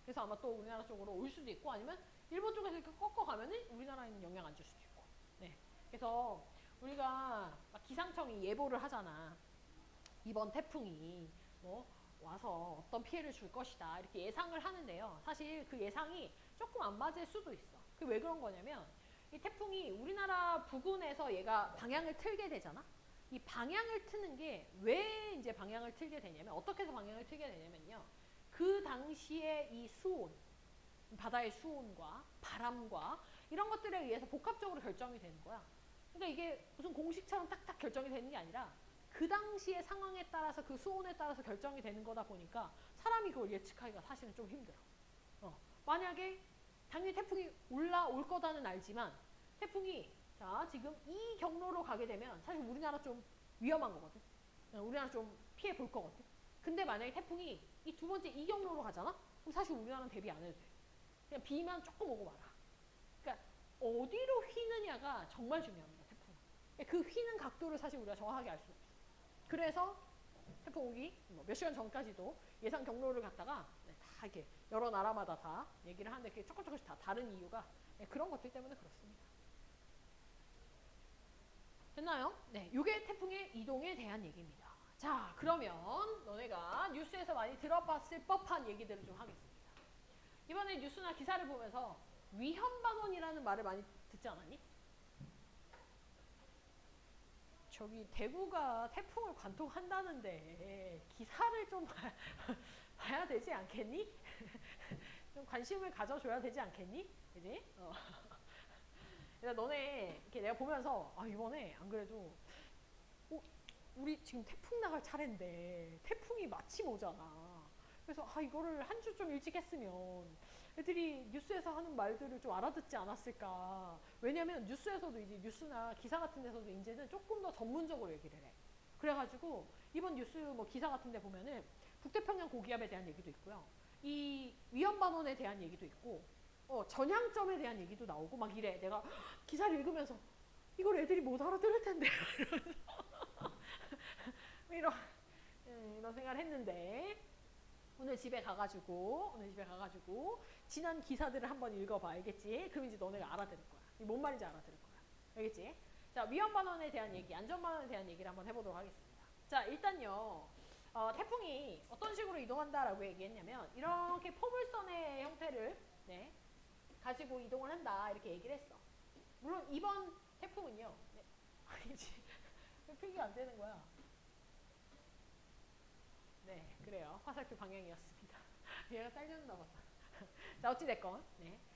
그래서 아마 또 우리나라 쪽으로 올 수도 있고 아니면 일본 쪽에서 이렇게 꺾어가면은 우리나라에는 영향 안 줄 수도 있고. 네. 그래서 우리가 기상청이 예보를 하잖아. 이번 태풍이 뭐 와서 어떤 피해를 줄 것이다 이렇게 예상을 하는데요. 사실 그 예상이 조금 안 맞을 수도 있어. 그게 왜 그런 거냐면 이 태풍이 우리나라 부근에서 얘가 방향을 틀게 되잖아. 이 방향을 트는 게 왜 이제 방향을 틀게 되냐면 어떻게 해서 방향을 틀게 되냐면요. 그 당시에 이 수온, 바다의 수온과 바람과 이런 것들에 의해서 복합적으로 결정이 되는 거야. 그러니까 이게 무슨 공식처럼 딱딱 결정이 되는 게 아니라 그 당시의 상황에 따라서 그 수온에 따라서 결정이 되는 거다 보니까 사람이 그걸 예측하기가 사실은 좀 힘들어. 만약에 당연히 태풍이 올라올 거다는 알지만 태풍이 자 지금 이 경로로 가게 되면 사실 우리나라 좀 위험한 거거든. 우리나라 좀 피해 볼 거거든. 근데 만약에 태풍이 이 두 번째 이 경로로 가잖아? 그럼 사실 우리나라는 대비 안 해도 돼. 그냥 비만 조금 오고 말아. 그러니까 어디로 휘느냐가 정말 중요합니다. 태풍은. 그 휘는 각도를 사실 우리가 정확하게 알 수는 없어. 그래서 태풍 오기 몇 시간 전까지도 예상 경로를 갖다가 다 이렇게 여러 나라마다 다 얘기를 하는데 그게 조금씩 다 다른 이유가 그런 것들 때문에 그렇습니다. 됐나요? 네, 이게 태풍의 이동에 대한 얘기입니다. 자, 그러면 너네가 뉴스에서 많이 들어봤을 법한 얘기들을 좀 하겠습니다. 이번에 뉴스나 기사를 보면서 위험반원이라는 말을 많이 듣지 않았니? 저기 대구가 태풍을 관통한다는데 기사를 좀 봐야 되지 않겠니? 좀 관심을 가져줘야 되지 않겠니? 그지? 그래서 너네 이렇게 내가 보면서 아 이번에 안 그래도 우리 지금 태풍 나갈 차례인데 태풍이 마침 오잖아. 그래서 아 이거를 한 주 좀 일찍 했으면 애들이 뉴스에서 하는 말들을 좀 알아듣지 않았을까. 왜냐면 뉴스에서도 이제 뉴스나 기사 같은 데서도 이제는 조금 더 전문적으로 얘기를 해. 그래가지고 이번 뉴스 뭐 기사 같은 데 보면은 북태평양 고기압에 대한 얘기도 있고요. 이 위험반원에 대한 얘기도 있고 전향점에 대한 얘기도 나오고 막 이래. 내가 기사를 읽으면서 이걸 애들이 못 알아들을 텐데 이런 생각을 했는데 오늘 집에 가가지고 지난 기사들을 한번 읽어봐. 알겠지? 그럼 이제 너네가 알아들을 거야. 뭔 말인지 알아들을 거야. 알겠지? 자, 위험반원에 대한 얘기, 안전반원에 대한 얘기를 한번 해보도록 하겠습니다. 자, 일단요. 태풍이 어떤 식으로 이동한다라고 얘기했냐면 이렇게 포물선의 형태를 가지고 이동을 한다 이렇게 얘기를 했어. 물론 이번 태풍은요. 아니지. 왜 필기가 안 되는 거야? 네, 그래요. 화살표 방향이었습니다. 얘가 딸려있나 보다. 자, 어찌됐건.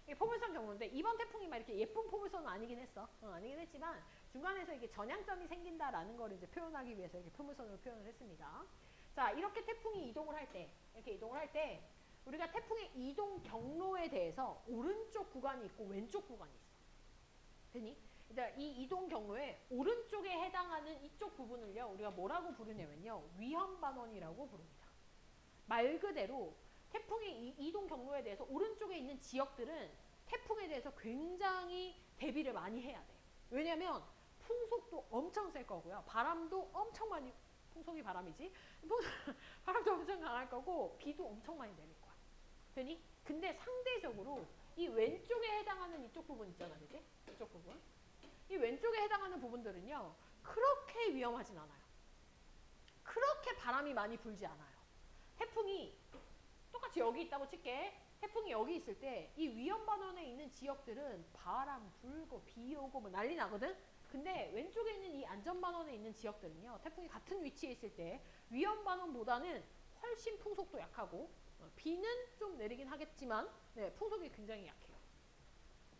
이게 포물선 경로인데, 이번 태풍이 막 이렇게 예쁜 포물선은 아니긴 했어. 아니긴 했지만, 중간에서 이게 전향점이 생긴다라는 걸 이제 표현하기 위해서 이렇게 표물선으로 표현을 했습니다. 자, 이렇게 태풍이 이동을 할 때, 이렇게 이동을 할 때 우리가 태풍의 이동 경로에 대해서 오른쪽 구간이 있고 왼쪽 구간이 있어. 되니? 일단 이 이동 경로에 오른쪽에 해당하는 이쪽 부분을요, 우리가 뭐라고 부르냐면요, 위험반원이라고 부릅니다. 말 그대로 태풍의 이동 경로에 대해서 오른쪽에 있는 지역들은 태풍에 대해서 굉장히 대비를 많이 해야 돼. 왜냐면 풍속도 엄청 셀 거고요. 바람도 엄청 많이, 풍속이 바람이지? 바람도 엄청 강할 거고 비도 엄청 많이 내릴 거야. 되니? 근데 상대적으로 이 왼쪽에 해당하는 이쪽 부분 있잖아, 그지? 이쪽 부분. 이 왼쪽에 해당하는 부분들은요, 그렇게 위험하진 않아요. 그렇게 바람이 많이 불지 않아요. 태풍이 똑같이 여기 있다고 칠게. 태풍이 여기 있을 때 이 위험반원에 있는 지역들은 바람 불고 비 오고 뭐 난리 나거든? 근데 왼쪽에 있는 이 안전반원에 있는 지역들은요, 태풍이 같은 위치에 있을 때 위험반원보다는 훨씬 풍속도 약하고 비는 좀 내리긴 하겠지만 네, 풍속이 굉장히 약해요.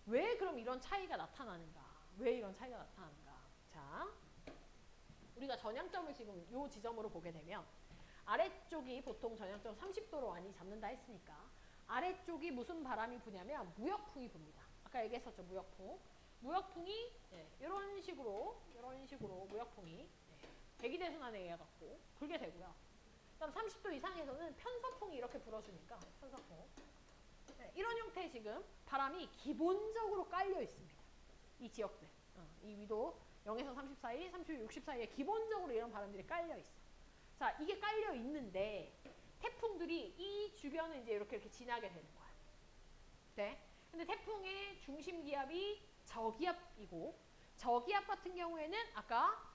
왜 그럼 이런 차이가 나타나는가? 왜 이런 차이가 나타나는가? 자, 우리가 전향점을 지금 요 지점으로 보게 되면 아래쪽이 보통 전향점 30도로 많이 잡는다 했으니까 아래쪽이 무슨 바람이 부냐면 무역풍이 붑니다. 아까 얘기했었죠, 무역풍. 무역풍이 이런 식으로 무역풍이 대기대순환에 의해 갖고 불게 되고요. 그다음 30도 이상에서는 편서풍이 이렇게 불어주니까 편서풍. 이런 형태의 지금 바람이 기본적으로 깔려 있습니다. 이 지역들, 이 위도 0에서 30 사이, 30에서 60 사이에 기본적으로 이런 바람들이 깔려 있어. 자, 이게 깔려 있는데 태풍들이 이 주변을 이제 이렇게 지나게 되는 거야. 네. 근데 태풍의 중심 기압이 저기압이고 저기압 같은 경우에는 아까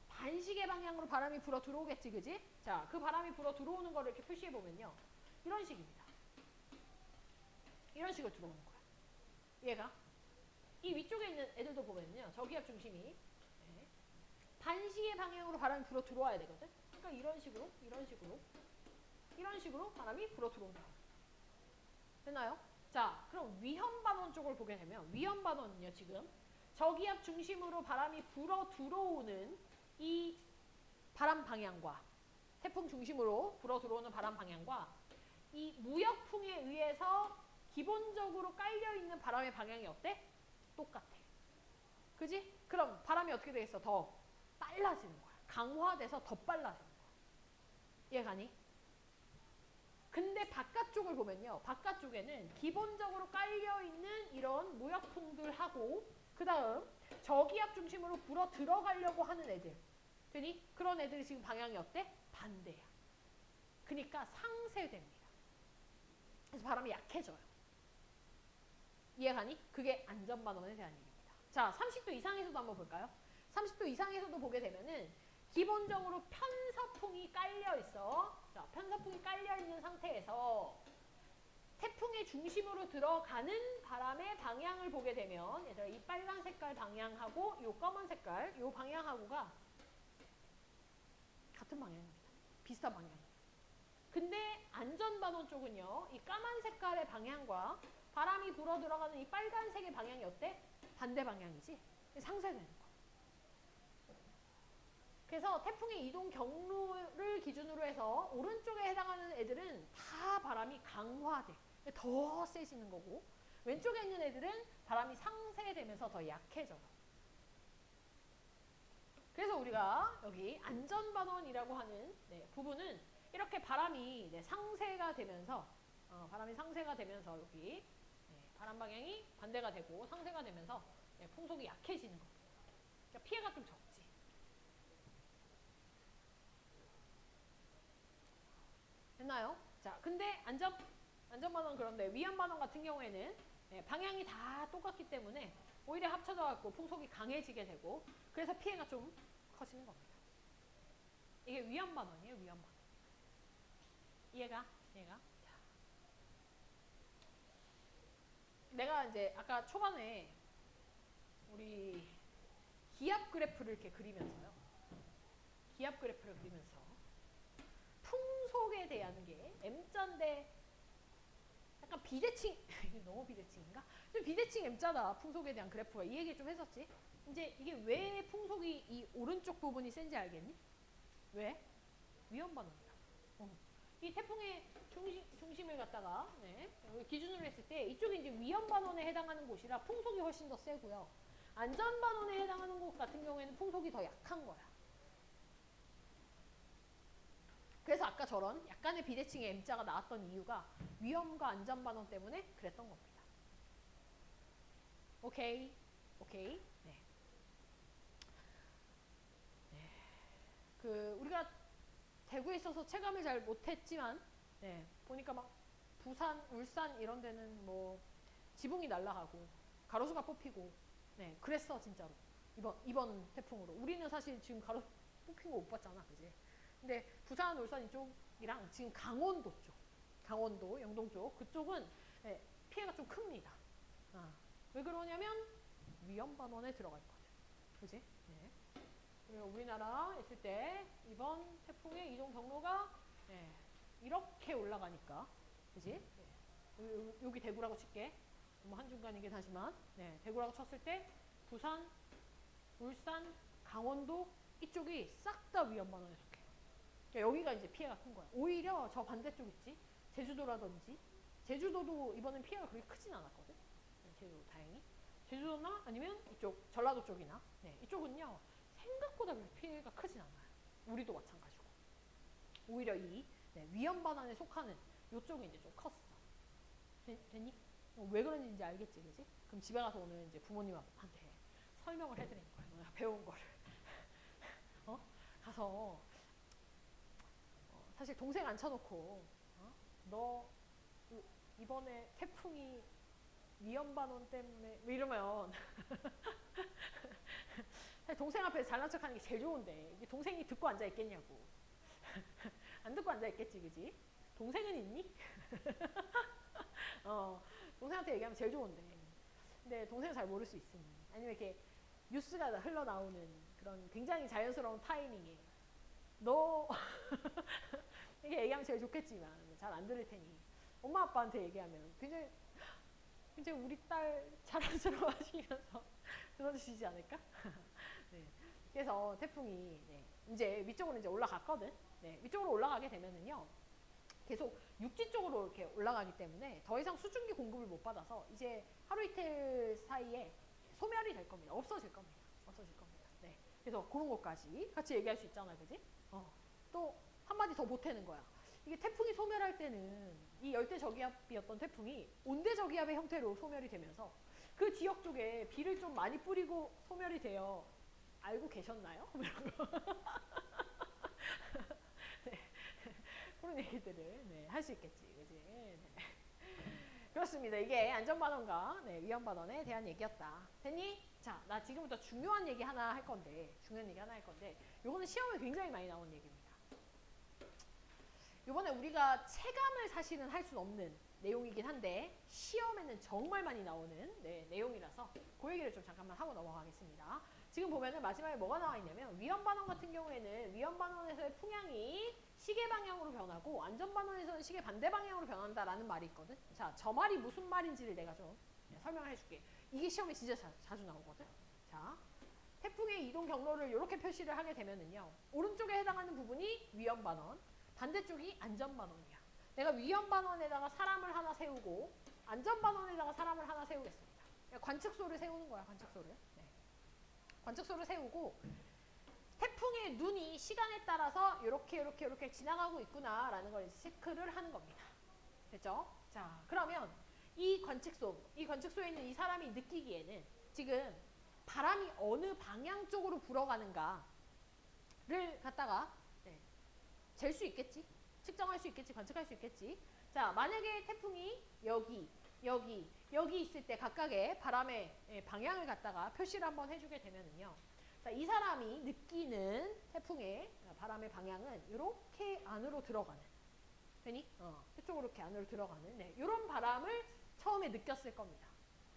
반시계 방향으로 바람이 불어 들어오겠지, 그지? 자, 그 바람이 불어 들어오는 거를 이렇게 표시해 보면요, 이런 식입니다. 이런 식으로 들어오는 거야. 얘가 이 위쪽에 있는 애들도 보면요, 저기압 중심이 반시계 방향으로 바람이 불어 들어와야 되거든. 그러니까 이런 식으로 바람이 불어 들어온다. 됐나요? 자, 그럼 위험반원 쪽을 보게 되면 위험반원은요, 지금 저기압 중심으로 바람이 불어 들어오는 이 바람 방향과 태풍 중심으로 불어 들어오는 바람 방향과 이 무역풍에 의해서 기본적으로 깔려 있는 바람의 방향이 어때? 똑같아. 그지? 그럼 바람이 어떻게 되겠어? 더 빨라지는 거야. 강화돼서 더 빨라지는 거야. 이해가니? 근데 바깥쪽을 보면요, 바깥쪽에는 기본적으로 깔려있는 이런 무역풍들하고 그 다음 저기압 중심으로 불어 들어가려고 하는 애들, 되니? 그런 애들이 지금 방향이 어때? 반대야. 그러니까 상쇄됩니다. 그래서 바람이 약해져요. 이해가니? 그게 안전반원에 대한 얘기입니다. 자, 30도 이상에서도 한번 볼까요? 30도 이상에서도 보게 되면은 기본적으로 편서풍이 깔려 있어. 자, 편서풍이 깔려 있는 상태에서 태풍의 중심으로 들어가는 바람의 방향을 보게 되면, 얘들아, 이 빨간 색깔 방향하고 이 검은 색깔, 이 방향하고가 같은 방향입니다. 비슷한 방향이에요. 근데 안전반원 쪽은요, 이 까만 색깔의 방향과 바람이 불어 들어가는 이 빨간색의 방향이 어때? 반대 방향이지? 상쇄되는 거야. 그래서 태풍의 이동 경로를 기준으로 해서 오른쪽에 해당하는 애들은 다 바람이 강화돼. 더 세지는 거고, 왼쪽에 있는 애들은 바람이 상쇄되면서 더 약해져요. 그래서 우리가 여기 안전반원이라고 하는 부분은 이렇게 바람이 상쇄가 되면서 여기 바람 방향이 반대가 되고 상쇄가 되면서 풍속이 약해지는 겁니다. 그러니까 피해가 좀 적지. 됐나요? 자, 근데 안전반원, 그런데 위험반원 같은 경우에는 방향이 다 똑같기 때문에 오히려 합쳐져 갖고 풍속이 강해지게 되고, 그래서 피해가 좀 커지는 겁니다. 이게 위험반원이에요, 위험반원. 이해가? 자. 내가 이제 아까 초반에 우리 기압 그래프를 이렇게 그리면서요. 기압 그래프를 그리면서 풍속에 대한 게 M자인데 약간 비대칭, 너무 비대칭인가? 좀 비대칭 M자다. 풍속에 대한 그래프가. 이 얘기 좀 했었지. 이제 이게 왜 풍속이 이 오른쪽 부분이 센지 알겠니? 왜? 위험 반원이야. 이 태풍의 중심을 갖다가 기준으로 했을 때 이쪽이 이제 위험 반원에 해당하는 곳이라 풍속이 훨씬 더 세고요. 안전 반원에 해당하는 곳 같은 경우에는 풍속이 더 약한 거야. 그래서 아까 저런 약간의 비대칭의 M자가 나왔던 이유가 위험과 안전 반원 때문에 그랬던 겁니다. 오케이. 오케이. 네. 우리가 대구에 있어서 체감을 잘 못했지만, 보니까 막 부산, 울산 이런 데는 뭐 지붕이 날아가고 가로수가 뽑히고, 그랬어 진짜로. 이번 태풍으로. 우리는 사실 지금 가로수 뽑힌 거 못 봤잖아, 그지? 근데 부산, 울산 이쪽이랑 지금 강원도 쪽, 강원도, 영동 쪽 그쪽은 피해가 좀 큽니다. 왜 그러냐면 위험 반원에 들어가 있거든, 그지? 우리나라 있을 때 이번 태풍의 이동 경로가 이렇게 올라가니까, 그지? 여기 대구라고 칠게. 뭐 한중간이긴 하지만 대구라고 쳤을 때 부산, 울산, 강원도 이쪽이 싹 다 위험 반원에 속해. 그러니까 여기가 이제 피해가 큰 거야. 오히려 저 반대쪽 있지? 제주도라든지. 제주도도 이번엔 피해가 그렇게 크진 않았거든. 제주도 다행히. 제주도나 아니면 이쪽 전라도 쪽이나 이쪽은요 생각보다 피해가 크진 않아요. 우리도 마찬가지고. 오히려 이 위험 반환에 속하는 이쪽이 이제 좀 컸어. 됐니? 왜 그런지 이제 알겠지, 그지? 그럼 집에 가서 오늘 이제 부모님한테 설명을 해드리는 거야. 너가 배운 거를. 가서 사실 동생 앉혀놓고 너 이번에 태풍이 위험 반원 때문에 뭐 이러면 동생 앞에서 잘난 척하는 게 제일 좋은데 이게 동생이 듣고 앉아 있겠냐고. 안 듣고 앉아 있겠지, 그지? 동생은 있니? 동생한테 얘기하면 제일 좋은데. 근데 동생은 잘 모를 수 있으니. 아니면 이렇게 뉴스가 흘러나오는 그런 굉장히 자연스러운 타이밍에 너 이렇게 얘기하면 제일 좋겠지만 잘 안 들을 테니 엄마 아빠한테 얘기하면 굉장히 우리 딸 자랑스러워 하시면서 들어주시지 않을까? 그래서 태풍이 이제 위쪽으로 이제 올라갔거든. 위쪽으로 올라가게 되면은요 계속 육지 쪽으로 이렇게 올라가기 때문에 더 이상 수증기 공급을 못 받아서 이제 하루 이틀 사이에 소멸이 될 겁니다. 없어질 겁니다. 그래서 그런 것까지 같이 얘기할 수 있잖아, 그지? 또 한마디 더 보태는 거야. 이게 태풍이 소멸할 때는 이 열대 저기압이었던 태풍이 온대 저기압의 형태로 소멸이 되면서 그 지역 쪽에 비를 좀 많이 뿌리고 소멸이 돼요. 알고 계셨나요? 그런 얘기들을 할 수 있겠지, 그지? 그렇습니다. 이게 안전반원과 위험반원에 대한 얘기였다. 됐니? 자, 나 지금부터 중요한 얘기 하나 할 건데, 요거는 시험에 굉장히 많이 나오는 얘기입니다. 요번에 우리가 체감을 사실은 할 수 없는 내용이긴 한데 시험에는 정말 많이 나오는 내용이라서 그 얘기를 좀 잠깐만 하고 넘어가겠습니다. 지금 보면은 마지막에 뭐가 나와 있냐면 위험반원 같은 경우에는 위험반원에서의 풍향이 시계 방향으로 변하고 안전반원에서는 시계 반대 방향으로 변한다라는 말이 있거든. 자, 저 말이 무슨 말인지를 내가 좀 설명을 해줄게. 이게 시험에 진짜 자주 나오거든. 자, 태풍의 이동 경로를 이렇게 표시를 하게 되면은요 오른쪽에 해당하는 부분이 위험반원, 반대쪽이 안전반원이야. 내가 위험반원에다가 사람을 하나 세우고 안전반원에다가 사람을 하나 세우겠습니다. 관측소를 세우는 거야, 관측소를. 관측소를 세우고 태풍의 눈이 시간에 따라서 이렇게 지나가고 있구나라는 걸 체크를 하는 겁니다. 됐죠? 자, 그러면 이 관측소에 있는 이 사람이 느끼기에는 지금 바람이 어느 방향 쪽으로 불어가는가를 갖다가 잴 수 있겠지? 측정할 수 있겠지? 관측할 수 있겠지? 자, 만약에 태풍이 여기 있을 때 각각의 바람의 방향을 갖다가 표시를 한번 해주게 되면은요. 자, 이 사람이 느끼는 태풍의 바람의 방향은 이렇게 안으로 들어가는. 되니? 이쪽으로 이렇게 안으로 들어가는. 이런 바람을 처음에 느꼈을 겁니다.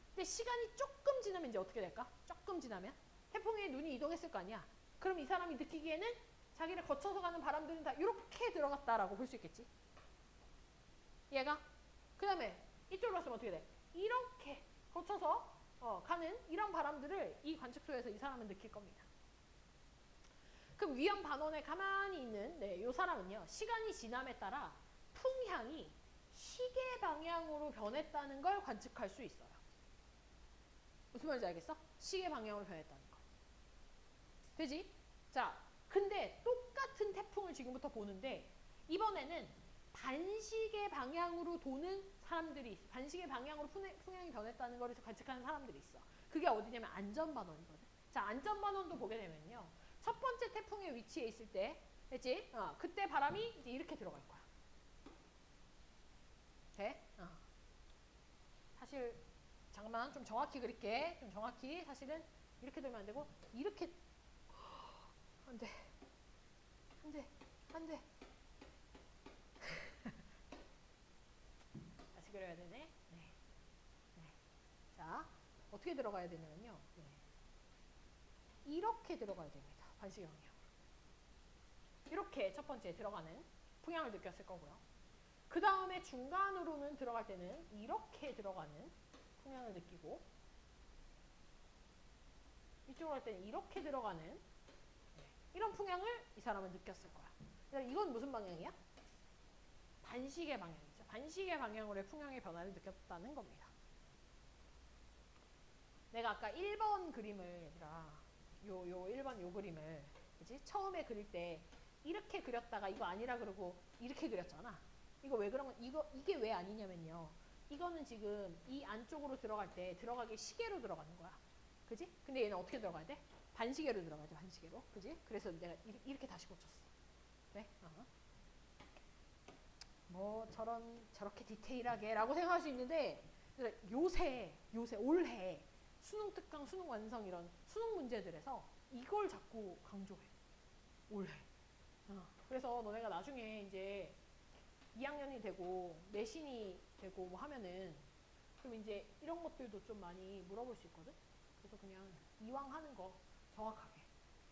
근데 시간이 조금 지나면 이제 어떻게 될까? 조금 지나면 태풍의 눈이 이동했을 거 아니야. 그럼 이 사람이 느끼기에는 자기를 거쳐서 가는 바람들은 다 이렇게 들어갔다라고 볼 수 있겠지. 얘가? 그 다음에 이쪽으로 왔으면 어떻게 돼? 이렇게 거쳐서 가는 이런 바람들을 이 관측소에서 이 사람은 느낄 겁니다. 그럼 위험 반원에 가만히 있는 이 사람은요. 시간이 지남에 따라 풍향이 시계 방향으로 변했다는 걸 관측할 수 있어요. 무슨 말인지 알겠어? 시계 방향으로 변했다는 거. 되지? 자, 근데 똑같은 태풍을 지금부터 보는데 이번에는 반시계 방향으로 도는 사람들이 있어. 반시계 방향으로 풍향이 변했다는 걸 관측하는 사람들이 있어. 그게 어디냐면 안전반원이거든. 자, 안전반원도 보게 되면요. 첫 번째 태풍의 위치에 있을 때, 했지? 그때 바람이 이제 이렇게 들어갈 거야. 돼? 사실 잠깐만 좀 정확히 그릴게. 좀 정확히 사실은 이렇게 들면 안 되고 이렇게 안 돼. 안 돼. 안 돼. 다시 그려야 되네. 네. 네. 자, 어떻게 들어가야 되냐면요. 네. 이렇게 들어가야 됩니다. 반시계 방향으로. 이렇게 첫 번째 들어가는 풍향을 느꼈을 거고요. 그 다음에 중간으로는 들어갈 때는 이렇게 들어가는 풍향을 느끼고 이쪽으로 할 때는 이렇게 들어가는 이런 풍향을 이 사람은 느꼈을 거야. 그러니까 이건 무슨 방향이야? 반시계 방향이죠. 반시계 방향으로의 풍향의 변화를 느꼈다는 겁니다. 내가 아까 1번 그림을 얘들아 요 1번 요 그림을 그치? 처음에 그릴 때 이렇게 그렸다가 이거 아니라 그러고 이렇게 그렸잖아. 이거 왜 그런 건 이게 왜 아니냐면요. 이거는 지금 이 안쪽으로 들어갈 때 들어가기 시계로 들어가는 거야. 그지? 근데 얘는 어떻게 들어가야 돼? 반시계로 들어가야 돼. 반시계로. 그지? 그래서 내가 이렇게 다시 고쳤어. 네? 뭐 저렇게 디테일하게 라고 생각할 수 있는데 요새 올해 수능 특강, 수능 완성 이런 수능 문제들에서 이걸 자꾸 강조해. 올해. 그래서 너네가 나중에 이제 2학년이 되고 내신이 되고 뭐 하면은 그럼 이제 이런 것들도 좀 많이 물어볼 수 있거든. 그래서 그냥 이왕 하는 거 정확하게.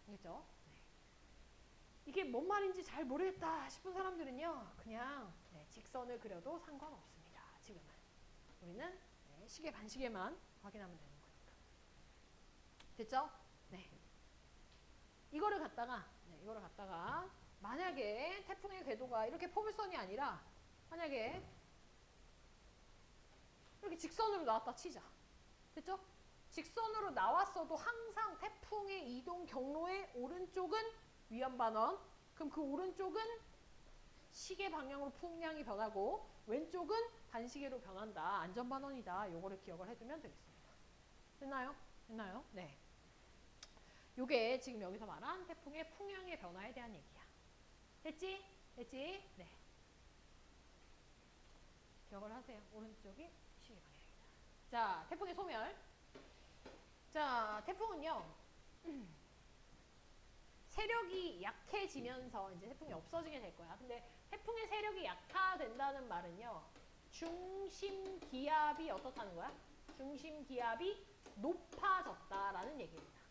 알겠죠? 네. 이게 뭔 말인지 잘 모르겠다 싶은 사람들은요. 그냥 직선을 그려도 상관없습니다. 지금은. 우리는 시계 반시계만 확인하면 되는 거니까. 됐죠? 네. 이거를 갖다가 만약에 태풍의 궤도가 이렇게 포물선이 아니라 만약에 이렇게 직선으로 나왔다 치자. 됐죠? 직선으로 나왔어도 항상 태풍의 이동 경로의 오른쪽은 위험반원. 그럼 그 오른쪽은 시계 방향으로 풍향이 변하고 왼쪽은 반시계로 변한다. 안전반원이다. 요거를 기억을 해두면 되겠습니다. 됐나요? 됐나요? 네. 요게 지금 여기서 말한 태풍의 풍향의 변화에 대한 얘기야. 됐지? 됐지? 네. 기억을 하세요. 오른쪽이 시계 방향이다. 자, 태풍의 소멸. 자, 태풍은요. 세력이 약해지면서 이제 태풍이 없어지게 될 거야. 근데 태풍의 세력이 약화된다는 말은요. 중심 기압이 어떻다는 거야? 중심 기압이 높아졌다라는 얘기입니다.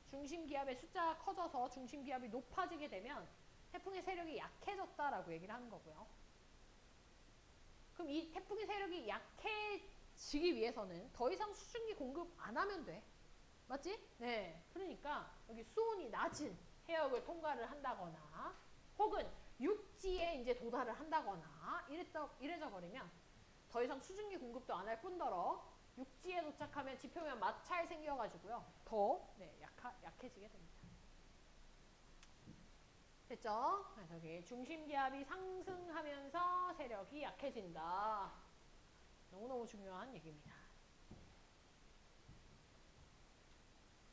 중심 기압의 숫자가 커져서 중심 기압이 높아지게 되면 태풍의 세력이 약해졌다라고 얘기를 하는 거고요. 그럼 이 태풍의 세력이 약해지기 위해서는 더 이상 수증기 공급 안 하면 돼. 맞지? 네. 그러니까 여기 수온이 낮은 해역을 통과를 한다거나 혹은 육지에 이제 도달을 한다거나 이래져 버리면 더 이상 수증기 공급도 안 할 뿐더러 육지에 도착하면 지표면 마찰 생겨가지고요. 더 약해지게 됩니다. 됐죠? 그래서 여기 중심기압이 상승하면서 세력이 약해진다. 너무너무 중요한 얘기입니다.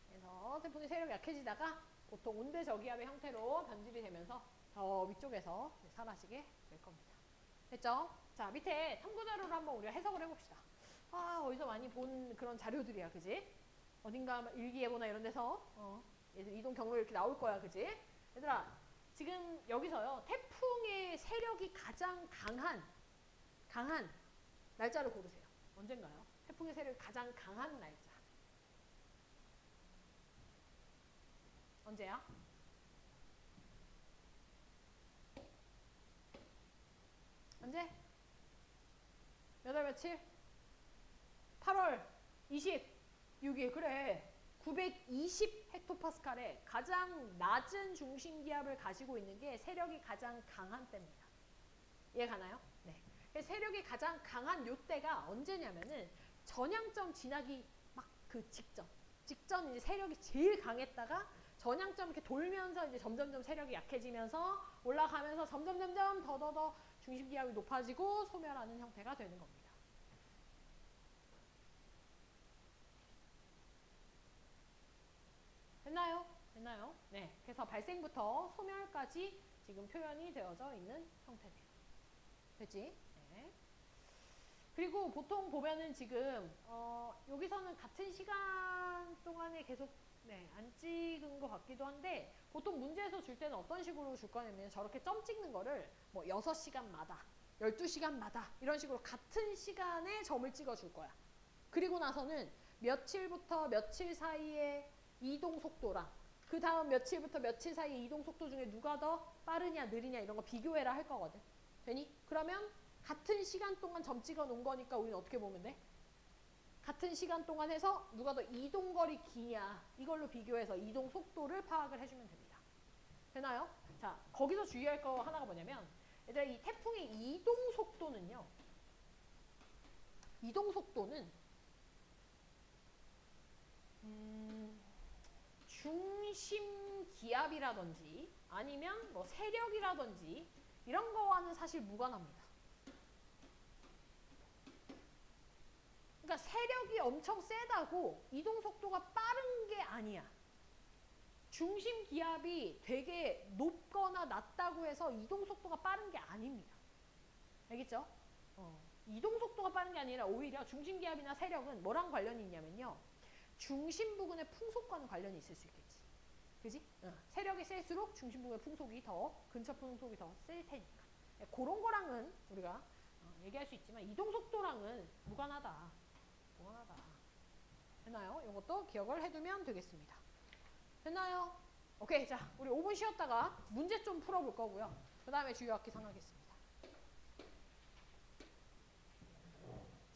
그래서 태풍이 세력이 약해지다가 보통 온대저기압의 형태로 변질이 되면서 저 위쪽에서 사라지게 될 겁니다. 됐죠? 자, 밑에 탐구자료를 한번 우리가 해석을 해봅시다. 어디서 많이 본 그런 자료들이야, 그지? 어딘가 일기예보나 이런 데서 이동 경로 이렇게 나올 거야, 그지? 얘들아, 지금 여기서요, 태풍의 세력이 가장 강한 날짜를 고르세요. 언젠가요? 태풍의 세력이 가장 강한 날짜. 언제야? 언제? 몇 월 며칠? 8월 26일 그래 920 헥토파스칼의 가장 낮은 중심 기압을 가지고 있는 게 세력이 가장 강한 때입니다. 이해 가나요? 네. 세력이 가장 강한 요 때가 언제냐면은 전향점 지나기 막 그 직전 이제 세력이 제일 강했다가 전향점 이렇게 돌면서 이제 점점점 세력이 약해지면서 올라가면서 점점점점 더더더 중심 기압이 높아지고 소멸하는 형태가 되는 겁니다. 됐나요? 됐나요? 네. 그래서 발생부터 소멸까지 지금 표현이 되어져 있는 형태네요. 됐지? 네. 그리고 보통 보면은 지금 여기서는 같은 시간 동안에 계속 안 찍은 것 같기도 한데 보통 문제에서 줄 때는 어떤 식으로 줄 거냐면 저렇게 점 찍는 거를 뭐 6시간마다 12시간마다 이런 식으로 같은 시간에 점을 찍어 줄 거야. 그리고 나서는 며칠부터 며칠 사이의 이동 속도랑 그 다음 며칠부터 며칠 사이의 이동 속도 중에 누가 더 빠르냐 느리냐 이런 거 비교해라 할 거거든. 되니? 그러면 같은 시간 동안 점 찍어 놓은 거니까 우리는 어떻게 보면 돼? 같은 시간 동안 해서 누가 더 이동거리 기냐 이걸로 비교해서 이동 속도를 파악을 해주면 됩니다. 되나요? 자, 거기서 주의할 거 하나가 뭐냐면 얘들아 이 태풍의 이동 속도는요. 이동 속도는 중심 기압이라든지 아니면 뭐 세력이라든지 이런 거와는 사실 무관합니다. 그러니까 세력이 엄청 세다고 이동 속도가 빠른 게 아니야. 중심 기압이 되게 높거나 낮다고 해서 이동 속도가 빠른 게 아닙니다. 알겠죠? 이동 속도가 빠른 게 아니라 오히려 중심 기압이나 세력은 뭐랑 관련이 있냐면요. 중심 부근의 풍속과는 관련이 있을 수 있겠지. 그지? 세력이 셀수록 중심 부근의 풍속이 더 근처 풍속이 더 셀 테니까. 그런 거랑은 우리가 얘기할 수 있지만 이동 속도랑은 무관하다. 무관하다. 됐나요? 이것도 기억을 해두면 되겠습니다. 됐나요? 오케이. 자, 우리 5분 쉬었다가 문제 좀 풀어볼 거고요. 그 다음에 주요 악기 상하겠습니다.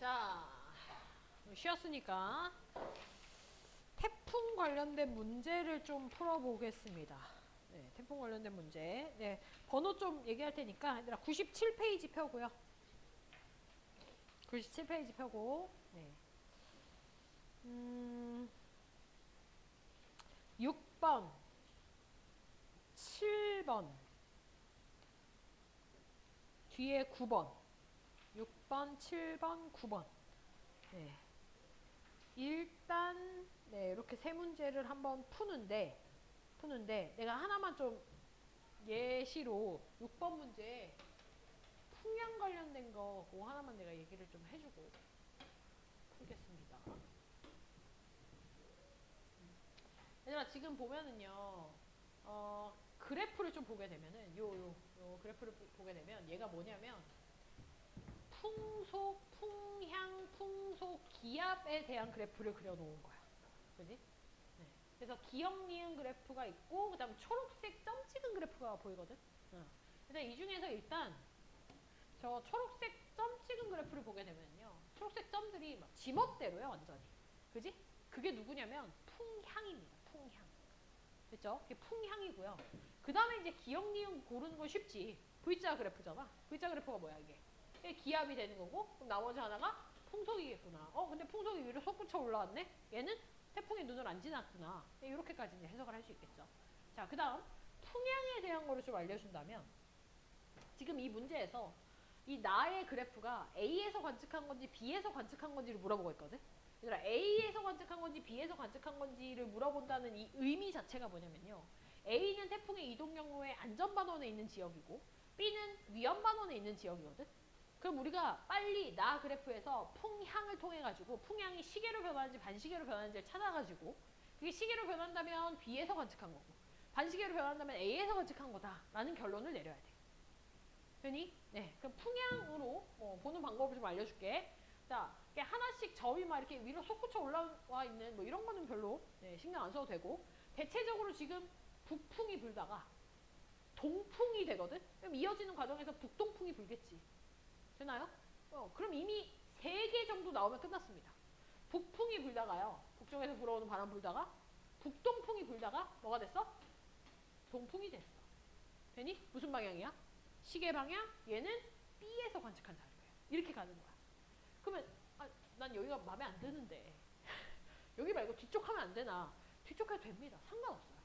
자, 쉬었으니까 태풍 관련된 문제를 좀 풀어보겠습니다. 네, 태풍 관련된 문제. 네, 번호 좀 얘기할 테니까 얘들아 97페이지 펴고요. 97페이지 펴고. 네. 6번, 7번, 뒤에 9번. 6번, 7번, 9번. 네. 일단 이렇게 세 문제를 한번 푸는데 내가 하나만 좀 예시로 6번 문제 풍량 관련된 거 그거 하나만 내가 얘기를 좀 해주고 풀겠습니다. 얘들아 지금 보면은요 그래프를 좀 보게 되면은 요 그래프를 보게 되면 얘가 뭐냐면 풍속, 풍향, 풍속, 기압에 대한 그래프를 그려놓은 거야. 그지? 네. 그래서 기역, 니은 그래프가 있고 그 다음 초록색 점 찍은 그래프가 보이거든? 근데 이 중에서 일단 저 초록색 점 찍은 그래프를 보게 되면요. 초록색 점들이 막 지멋대로야 완전히. 그지? 그게 누구냐면 풍향입니다. 풍향. 됐죠? 그게 풍향이고요. 그 다음에 이제 기역, 니은 고르는 건 쉽지. V자 그래프잖아. V자 그래프가 뭐야 이게? 기압이 되는 거고 그럼 나머지 하나가 풍속이겠구나. 근데 풍속이 위로 솟구쳐 올라왔네? 얘는 태풍이 눈을 안 지났구나. 이렇게까지 이제 해석을 할 수 있겠죠. 자, 그 다음 풍향에 대한 거를 좀 알려준다면 지금 이 문제에서 이 나의 그래프가 A에서 관측한 건지 B에서 관측한 건지를 물어보고 있거든. 얘들아 A에서 관측한 건지 B에서 관측한 건지를 물어본다는 이 의미 자체가 뭐냐면요. A는 태풍의 이동 경로의 안전반원에 있는 지역이고 B는 위험반원에 있는 지역이거든. 그럼 우리가 빨리 나 그래프에서 풍향을 통해 가지고 풍향이 시계로 변하는지 반시계로 변하는지를 찾아가지고 그게 시계로 변한다면 B에서 관측한 거고 반시계로 변한다면 A에서 관측한 거다라는 결론을 내려야 돼. 되니? 네. 그럼 풍향으로 보는 방법을 좀 알려줄게. 자, 하나씩 점이 막 이렇게 위로 솟구쳐 올라와 있는 뭐 이런 거는 별로 신경 안 써도 되고 대체적으로 지금 북풍이 불다가 동풍이 되거든? 그럼 이어지는 과정에서 북동풍이 불겠지. 되나요? 그럼 이미 3개 정도 나오면 끝났습니다. 북풍이 불다가요. 북쪽에서 불어오는 바람 불다가 북동풍이 불다가 뭐가 됐어? 동풍이 됐어. 되니? 무슨 방향이야? 시계 방향? 얘는 B에서 관측한다는 거예요. 이렇게 가는 거야. 그러면 난 여기가 마음에 안 드는데 여기 말고 뒤쪽 하면 안 되나? 뒤쪽 해도 됩니다. 상관없어요.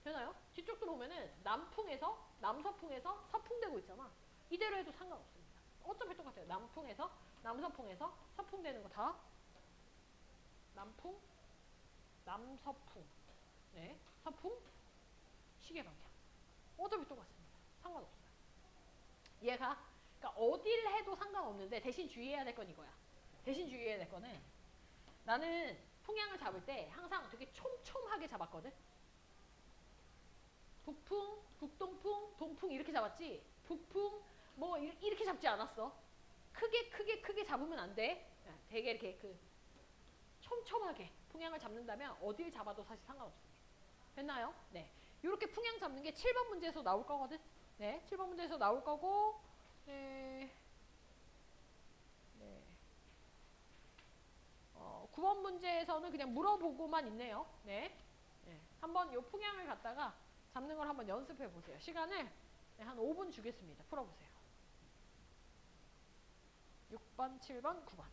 되나요? 뒤쪽도 보면은 남서풍에서 서풍되고 있잖아. 이대로 해도 상관없습니다. 어차피 똑같아요. 남서풍에서 서풍되는 거 다 남풍, 남서풍, 네, 서풍, 시계 방향. 어차피 똑같습니다. 상관없어요. 얘가 그러니까 어딜 해도 상관없는데 대신 주의해야 될 건 이거야. 대신 주의해야 될 거는 나는 풍향을 잡을 때 항상 되게 촘촘하게 잡았거든. 북풍, 북동풍, 동풍 이렇게 잡았지. 북풍 뭐 이렇게 잡지 않았어. 크게 잡으면 안 돼. 되게 이렇게 촘촘하게 풍향을 잡는다면 어딜 잡아도 사실 상관없습니다. 됐나요? 네. 이렇게 풍향 잡는 게 7번 문제에서 나올 거거든. 네. 7번 문제에서 나올 거고 네. 9번 문제에서는 그냥 물어보고만 있네요. 네. 네. 한번 요 풍향을 갖다가 잡는 걸 한번 연습해 보세요. 시간을 한 5분 주겠습니다. 풀어보세요. 6번, 7번, 9번.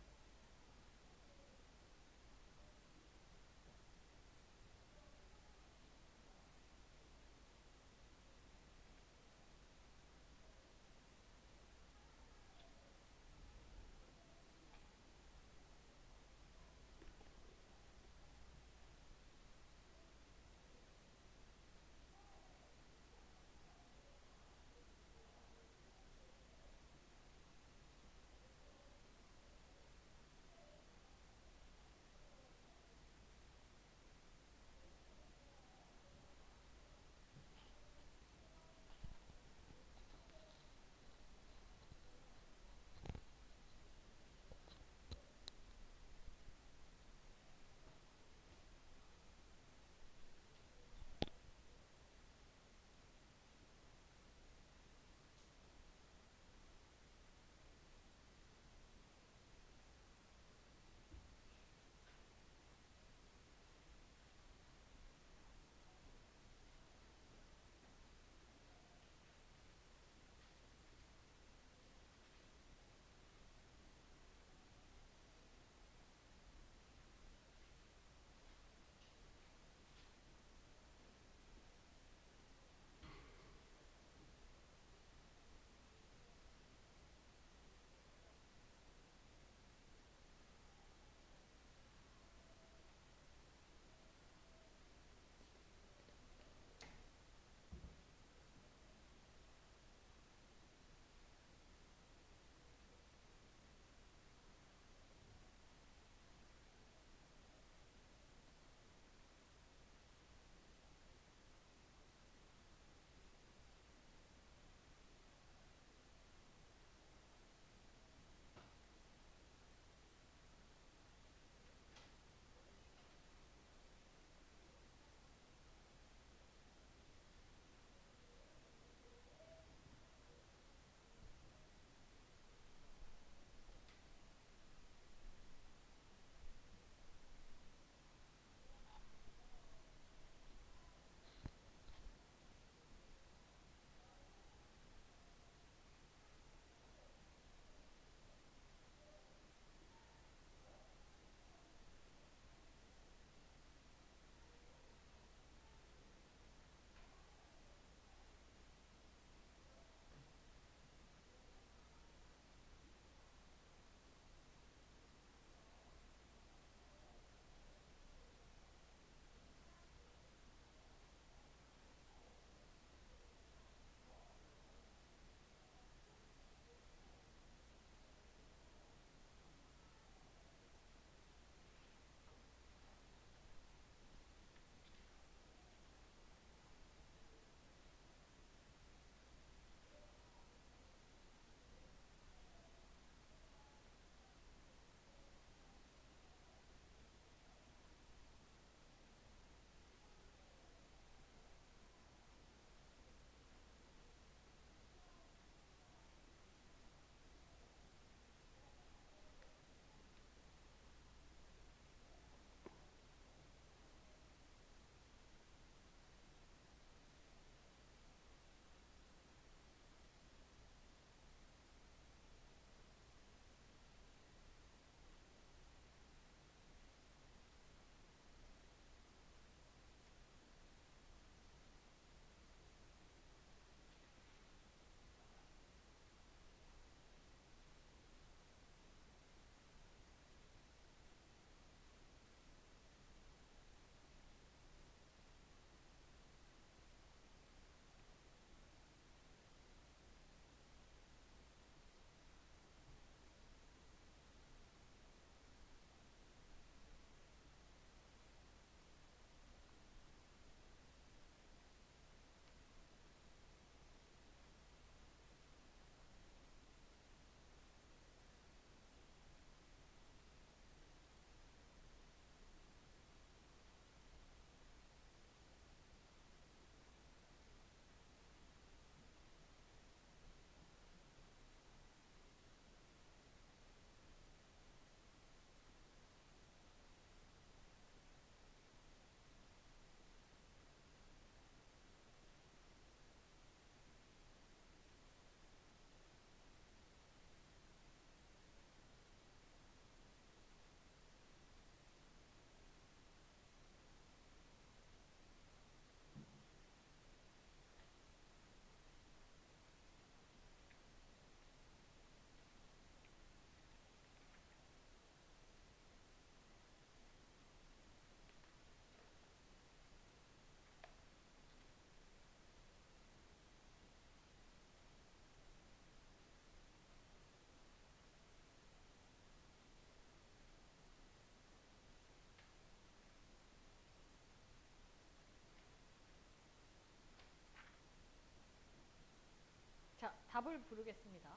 답을 부르겠습니다.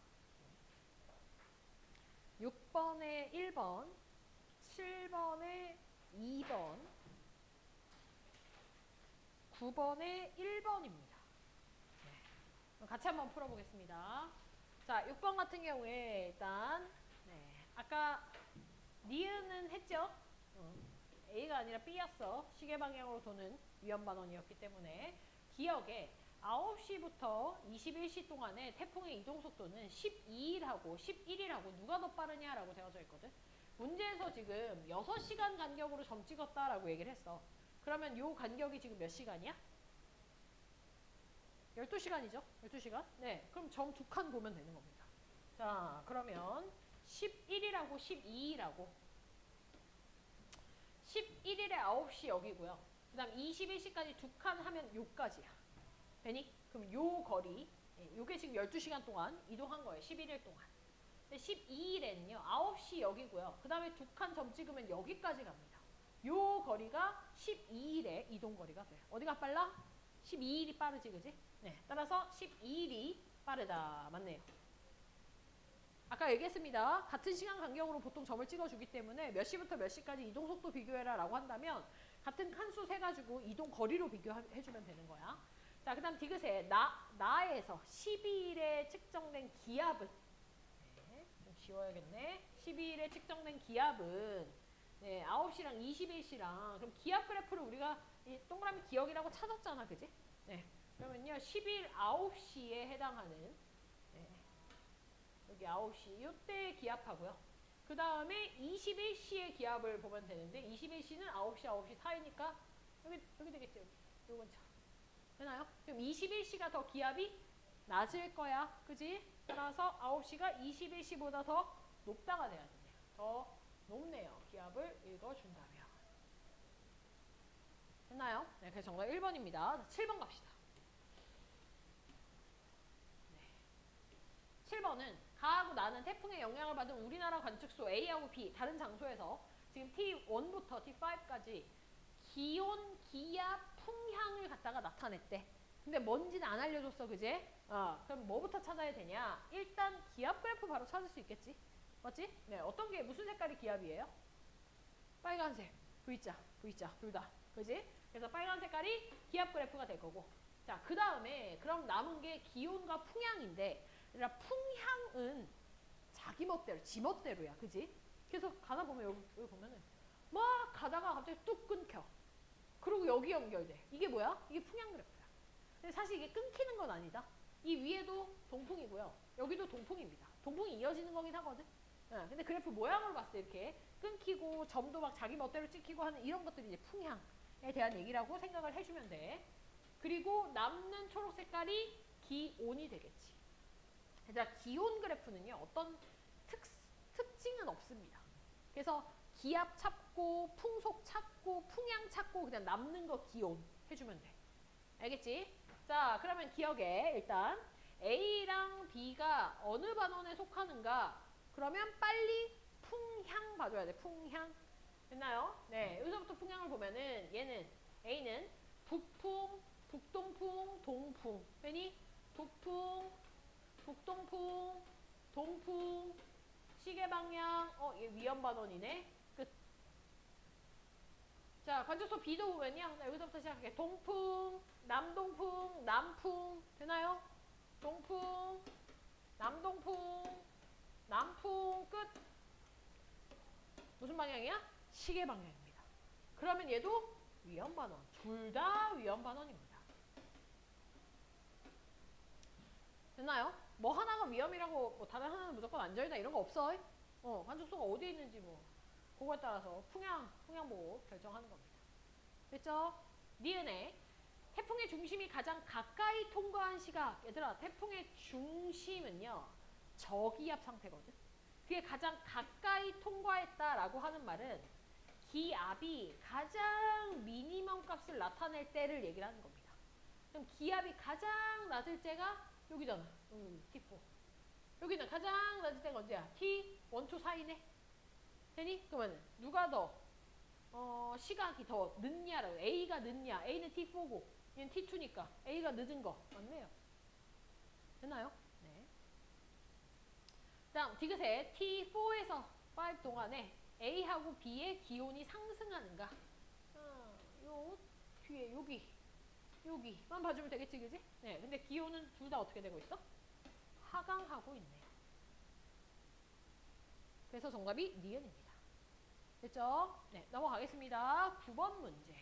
6번에 1번, 7번에 2번, 9번에 1번입니다. 같이 한번 풀어보겠습니다. 자, 6번 같은 경우에 일단 아까 니은은 했죠? A가 아니라 B였어. 시계 방향으로 도는 위험반원이었기 때문에 기억에 9시부터 21시 동안에 태풍의 이동 속도는 12일하고 11일하고 누가 더 빠르냐라고 되어져 있거든. 문제에서 지금 6시간 간격으로 점 찍었다라고 얘기를 했어. 그러면 요 간격이 지금 몇 시간이야? 12시간이죠? 12시간? 네. 그럼 점 2칸 보면 되는 겁니다. 자, 그러면 11일하고 12일하고 11일에 9시 여기고요. 그 다음 21시까지 2칸 하면 요까지야. 되니? 그럼 요 거리, 요게 지금 12시간 동안 이동한 거예요. 11일 동안. 근데 12일에는요. 9시 여기고요. 그 다음에 2칸 점 찍으면 여기까지 갑니다. 요 거리가 12일의 이동 거리가 돼요. 어디가 빨라? 12일이 빠르지, 그지? 네. 따라서 12일이 빠르다. 맞네요. 아까 얘기했습니다. 같은 시간 간격으로 보통 점을 찍어주기 때문에 몇 시부터 몇 시까지 이동 속도 비교해라 라고 한다면 같은 칸수 세가지고 이동 거리로 비교해주면 되는 거야. 자, 그 다음 디귿에 나에서 12일에 측정된 기압은 좀 지워야겠네. 12일에 측정된 기압은 9시랑 21시랑 그럼 기압 그래프를 우리가 이 동그라미 기억이라고 찾았잖아. 그지? 네. 그러면요. 10일 9시에 해당하는 여기 9시 이때 기압하고요. 그 다음에 21시의 기압을 보면 되는데 21시는 9시 사이니까 여기 되겠죠. 여기 요 근처. 되나요? 그럼 21시가 더 기압이 낮을 거야. 그지? 따라서 9시가 21시보다 더 높다가 돼야 되네요. 더 높네요. 기압을 읽어준다면. 됐나요? 네, 그래서 정답 1번입니다. 7번 갑시다. 7번은 가하고 나는 태풍의 영향을 받은 우리나라 관측소 A하고 B 다른 장소에서 지금 T1부터 T5까지 기온, 기압, 풍향을 갖다가 나타냈대. 근데 뭔지는 안 알려줬어, 그지? 그럼 뭐부터 찾아야 되냐? 일단 기압 그래프 바로 찾을 수 있겠지? 맞지? 네, 어떤 게 무슨 색깔이 기압이에요? 빨간색, V자 둘 다, 그지? 그래서 빨간 색깔이 기압 그래프가 될 거고. 자, 그 다음에 그럼 남은 게 기온과 풍향인데, 그러니까 풍향은 자기 멋대로, 지 멋대로야, 그지? 그래서 가다 보면 여기 보면은 막 가다가 갑자기 뚝 끊겨. 그리고 여기 연결돼. 이게 뭐야? 이게 풍향 그래프야. 근데 사실 이게 끊기는 건 아니다. 이 위에도 동풍이고요. 여기도 동풍입니다. 동풍이 이어지는 거긴 하거든. 근데 그래프 모양으로 봤을 때 이렇게 끊기고 점도 막 자기 멋대로 찍히고 하는 이런 것들이 이제 풍향에 대한 얘기라고 생각을 해주면 돼. 그리고 남는 초록 색깔이 기온이 되겠지. 자, 기온 그래프는요. 어떤 특징은 없습니다. 그래서 기압 찾고 풍속 찾고 풍향 찾고 그냥 남는 거 기온 해주면 돼. 알겠지? 자, 그러면 기억에 일단 A랑 B가 어느 반원에 속하는가? 그러면 빨리 풍향 봐줘야 돼. 풍향. 됐나요? 네, 여기서부터 풍향을 보면은 얘는 A는 북풍, 북동풍, 동풍. 괜히 북풍, 북동풍, 동풍, 시계 방향. 얘 위험 반원이네. 끝. 자, 관측소 B도 보면요. 자, 여기서부터 시작할게. 동풍, 남동풍, 남풍. 되나요? 동풍, 남동풍, 남풍. 끝. 무슨 방향이야? 시계 방향입니다. 그러면 얘도 위험 반원. 둘 다 위험 반원입니다. 됐나요? 뭐 하나가 위험이라고 뭐 다른 하나는 무조건 안전이다 이런 거 없어. 관측소가 어디에 있는지 뭐 그거에 따라서 풍향 보고 결정하는 겁니다. 됐죠? 니은에 태풍의 중심이 가장 가까이 통과한 시각. 얘들아, 태풍의 중심은요 저기압 상태거든. 그게 가장 가까이 통과했다라고 하는 말은 기압이 가장 미니멈 값을 나타낼 때를 얘기를 하는 겁니다. 그럼 기압이 가장 낮을 때가 여기잖아. T4. 여기는 가장 낮을 때가 언제야? T1, 2 사이네. 되니? 그러면 누가 더 시각이 더 늦냐라고. A가 늦냐? A는 T4고 얘는 T2니까 A가 늦은 거 맞네요. 됐나요? 네. 디귿에 T4에서 5 동안에 A하고 B의 기온이 상승하는가? 요 뒤에 여기만 봐주면 되겠지, 그지? 네, 근데 기온은 둘 다 어떻게 되고 있어? 하강하고 있네요. 그래서 정답이 니은입니다. 됐죠? 네, 넘어가겠습니다. 9번 문제.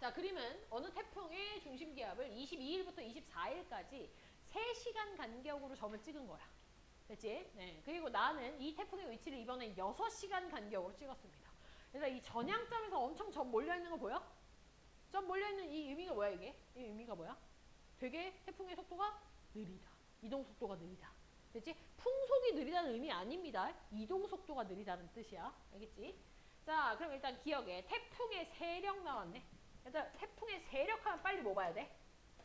자, 그림은 어느 태풍의 중심기압을 22일부터 24일까지 3시간 간격으로 점을 찍은 거야. 됐지? 네. 그리고 나는 이 태풍의 위치를 이번에 6시간 간격으로 찍었습니다. 그래서 이 전향점에서 엄청 점 몰려있는 거 보여? 점 몰려있는 이 의미가 뭐야, 이게? 이 의미가 뭐야? 되게 태풍의 속도가 느리다. 이동 속도가 느리다. 됐지? 풍속이 느리다는 의미 아닙니다. 이동 속도가 느리다는 뜻이야. 알겠지? 자, 그럼 일단 기억해. 태풍의 세력 나왔네. 일단 태풍의 세력하면 빨리 뭐 봐야 돼?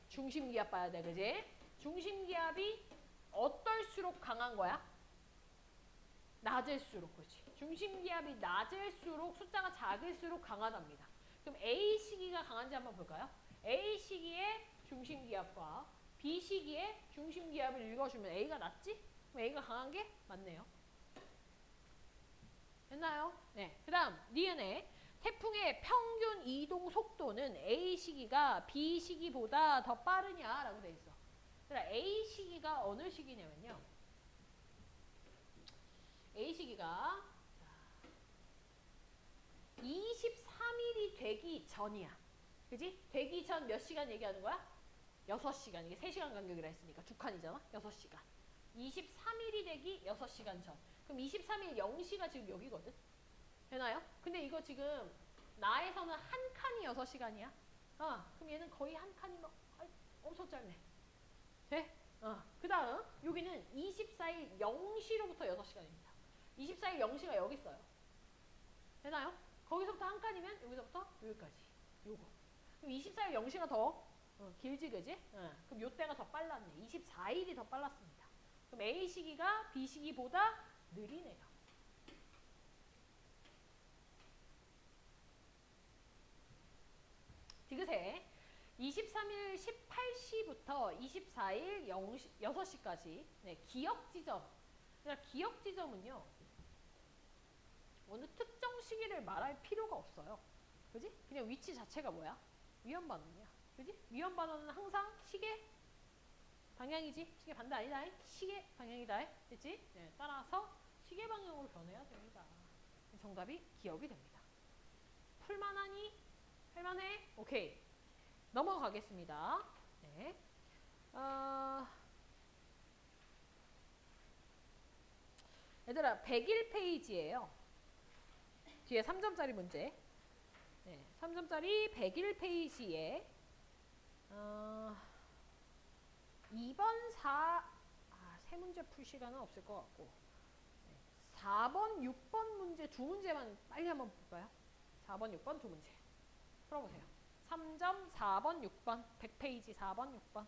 중심기압 봐야 돼, 그지? 중심기압이 어떨수록 강한 거야? 낮을수록, 그렇지. 중심기압이 낮을수록 숫자가 작을수록 강하답니다. 그럼 A 시기가 강한지 한번 볼까요? A 시기의 중심기압과 B 시기의 중심기압을 읽어주면 A가 낮지? 그럼 A가 강한 게 맞네요. 됐나요? 네. 그 다음 니은의 태풍의 평균 이동 속도는 A 시기가 B 시기보다 더 빠르냐라고 돼 있어. 그러니까 A 시기가 어느 시기냐면요. A 시기가 23일이 되기 전이야. 그지? 되기 전 몇 시간 얘기하는 거야? 6시간. 이게 3시간 간격이라 했으니까 두 칸이잖아. 6시간. 23일이 되기 6시간 전. 그럼 23일 0시가 지금 여기거든. 되나요? 근데 이거 지금 나에서는 한 칸이 6시간이야. 그럼 얘는 거의 한 칸이면 엄청 짧네. 돼? 그 다음 여기는 24일 0시로부터 6시간입니다. 24일 0시가 여기 있어요. 되나요? 거기서부터 한 칸이면 여기서부터 여기까지. 요거. 그럼 24일 0시가 더 길지, 그지? 그럼 요때가 더 빨랐네. 24일이 더 빨랐습니다. 그럼 A 시기가 B 시기보다 느리네요. 디귿에 23일 18시부터 24일 6시까지 네, 기억 지점. 그러니까 기억 지점은요. 어느 특정 시기를 말할 필요가 없어요. 그지? 그냥 위치 자체가 뭐야? 위험반원이야. 그지? 위험반원은 항상 시계 방향이지. 시계 반대 아니다. 시계 방향이다. 됐지? 네, 따라서 시계 방향으로 변해야 됩니다. 정답이 기억이 됩니다. 풀만하니? 할만해? 오케이. 넘어가겠습니다. 네. 얘들아, 101페이지예요. 뒤에 3점짜리 문제. 네, 3점짜리 101페이지에 2번, 3문제 풀 시간은 없을 것 같고 4번, 6번 문제 두 문제만 빨리 한번 볼까요? 4번, 6번 두 문제. 풀어보세요. 3점, 4번, 6번. 100페이지 4번, 6번.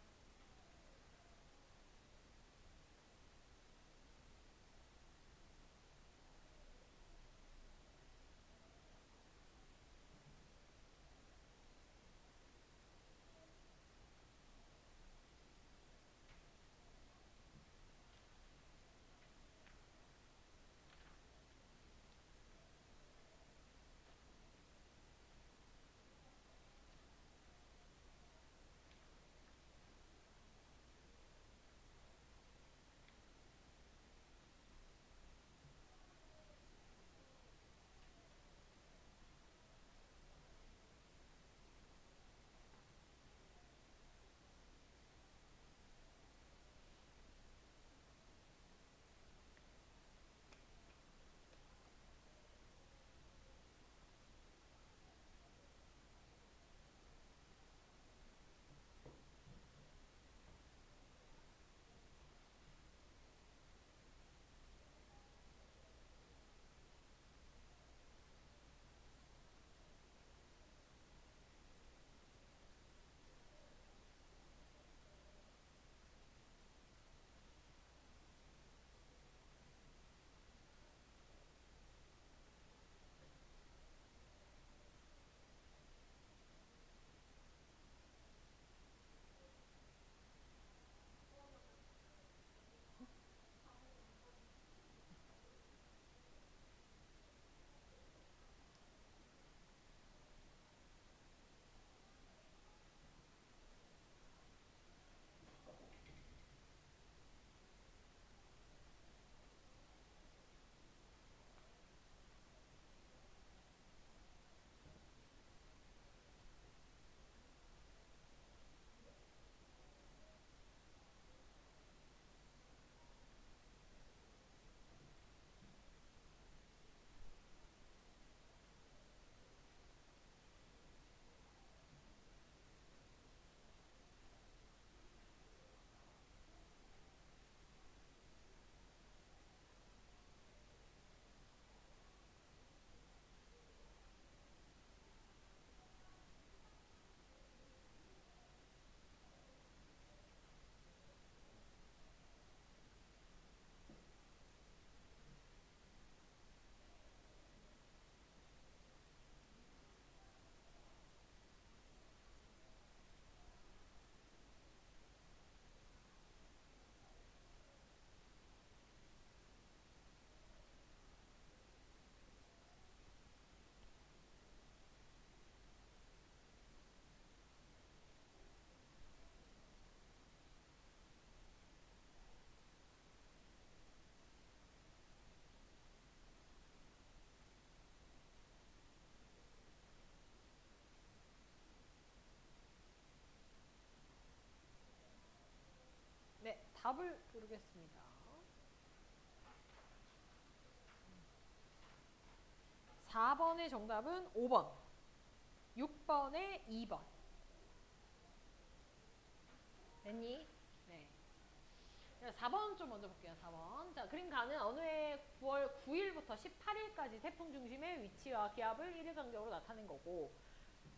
답을 고르겠습니다. 4번의 정답은 5번, 6번의 2번. 됐니? 네. 4번 좀 먼저 볼게요. 4번. 자, 그림가는 어느 해 9월 9일부터 18일까지 태풍 중심의 위치와 기압을 일일간격으로 나타낸 거고,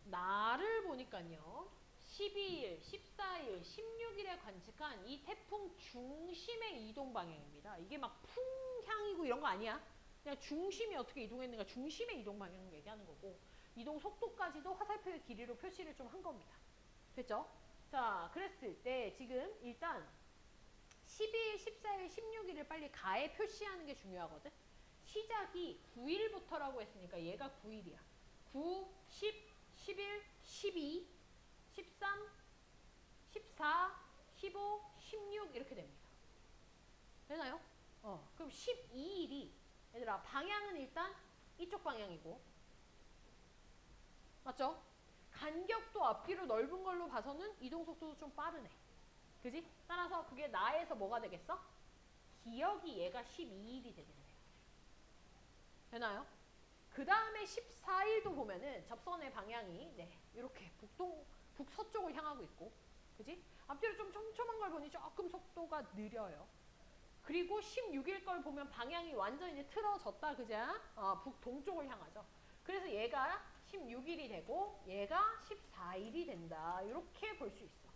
날을 보니까요. 12일, 14일, 16일에 관측한 이 태풍 중심의 이동 방향입니다. 이게 막 풍향이고 이런 거 아니야. 그냥 중심이 어떻게 이동했는가, 중심의 이동 방향을 얘기하는 거고, 이동 속도까지도 화살표의 길이로 표시를 좀 한 겁니다. 됐죠? 자, 그랬을 때 지금 일단 12일, 14일, 16일을 빨리 가에 표시하는 게 중요하거든. 시작이 9일부터라고 했으니까 얘가 9일이야. 9, 10, 11, 12, 13, 14, 15, 16 이렇게 됩니다. 되나요? 그럼 12일이 얘들아 방향은 일단 이쪽 방향이고, 맞죠? 간격도 앞뒤로 넓은 걸로 봐서는 이동 속도도 좀 빠르네. 그지? 따라서 그게 나에서 뭐가 되겠어? 기억이 얘가 12일이 되겠네요. 되나요? 그 다음에 14일도 보면은 접선의 방향이 이렇게 북서쪽을 향하고 있고, 그지? 앞뒤로 좀 촘촘한 걸 보니 조금 속도가 느려요. 그리고 16일 걸 보면 방향이 완전히 틀어졌다, 그죠? 북동쪽을 향하죠. 그래서 얘가 16일이 되고 얘가 14일이 된다. 이렇게 볼 수 있어.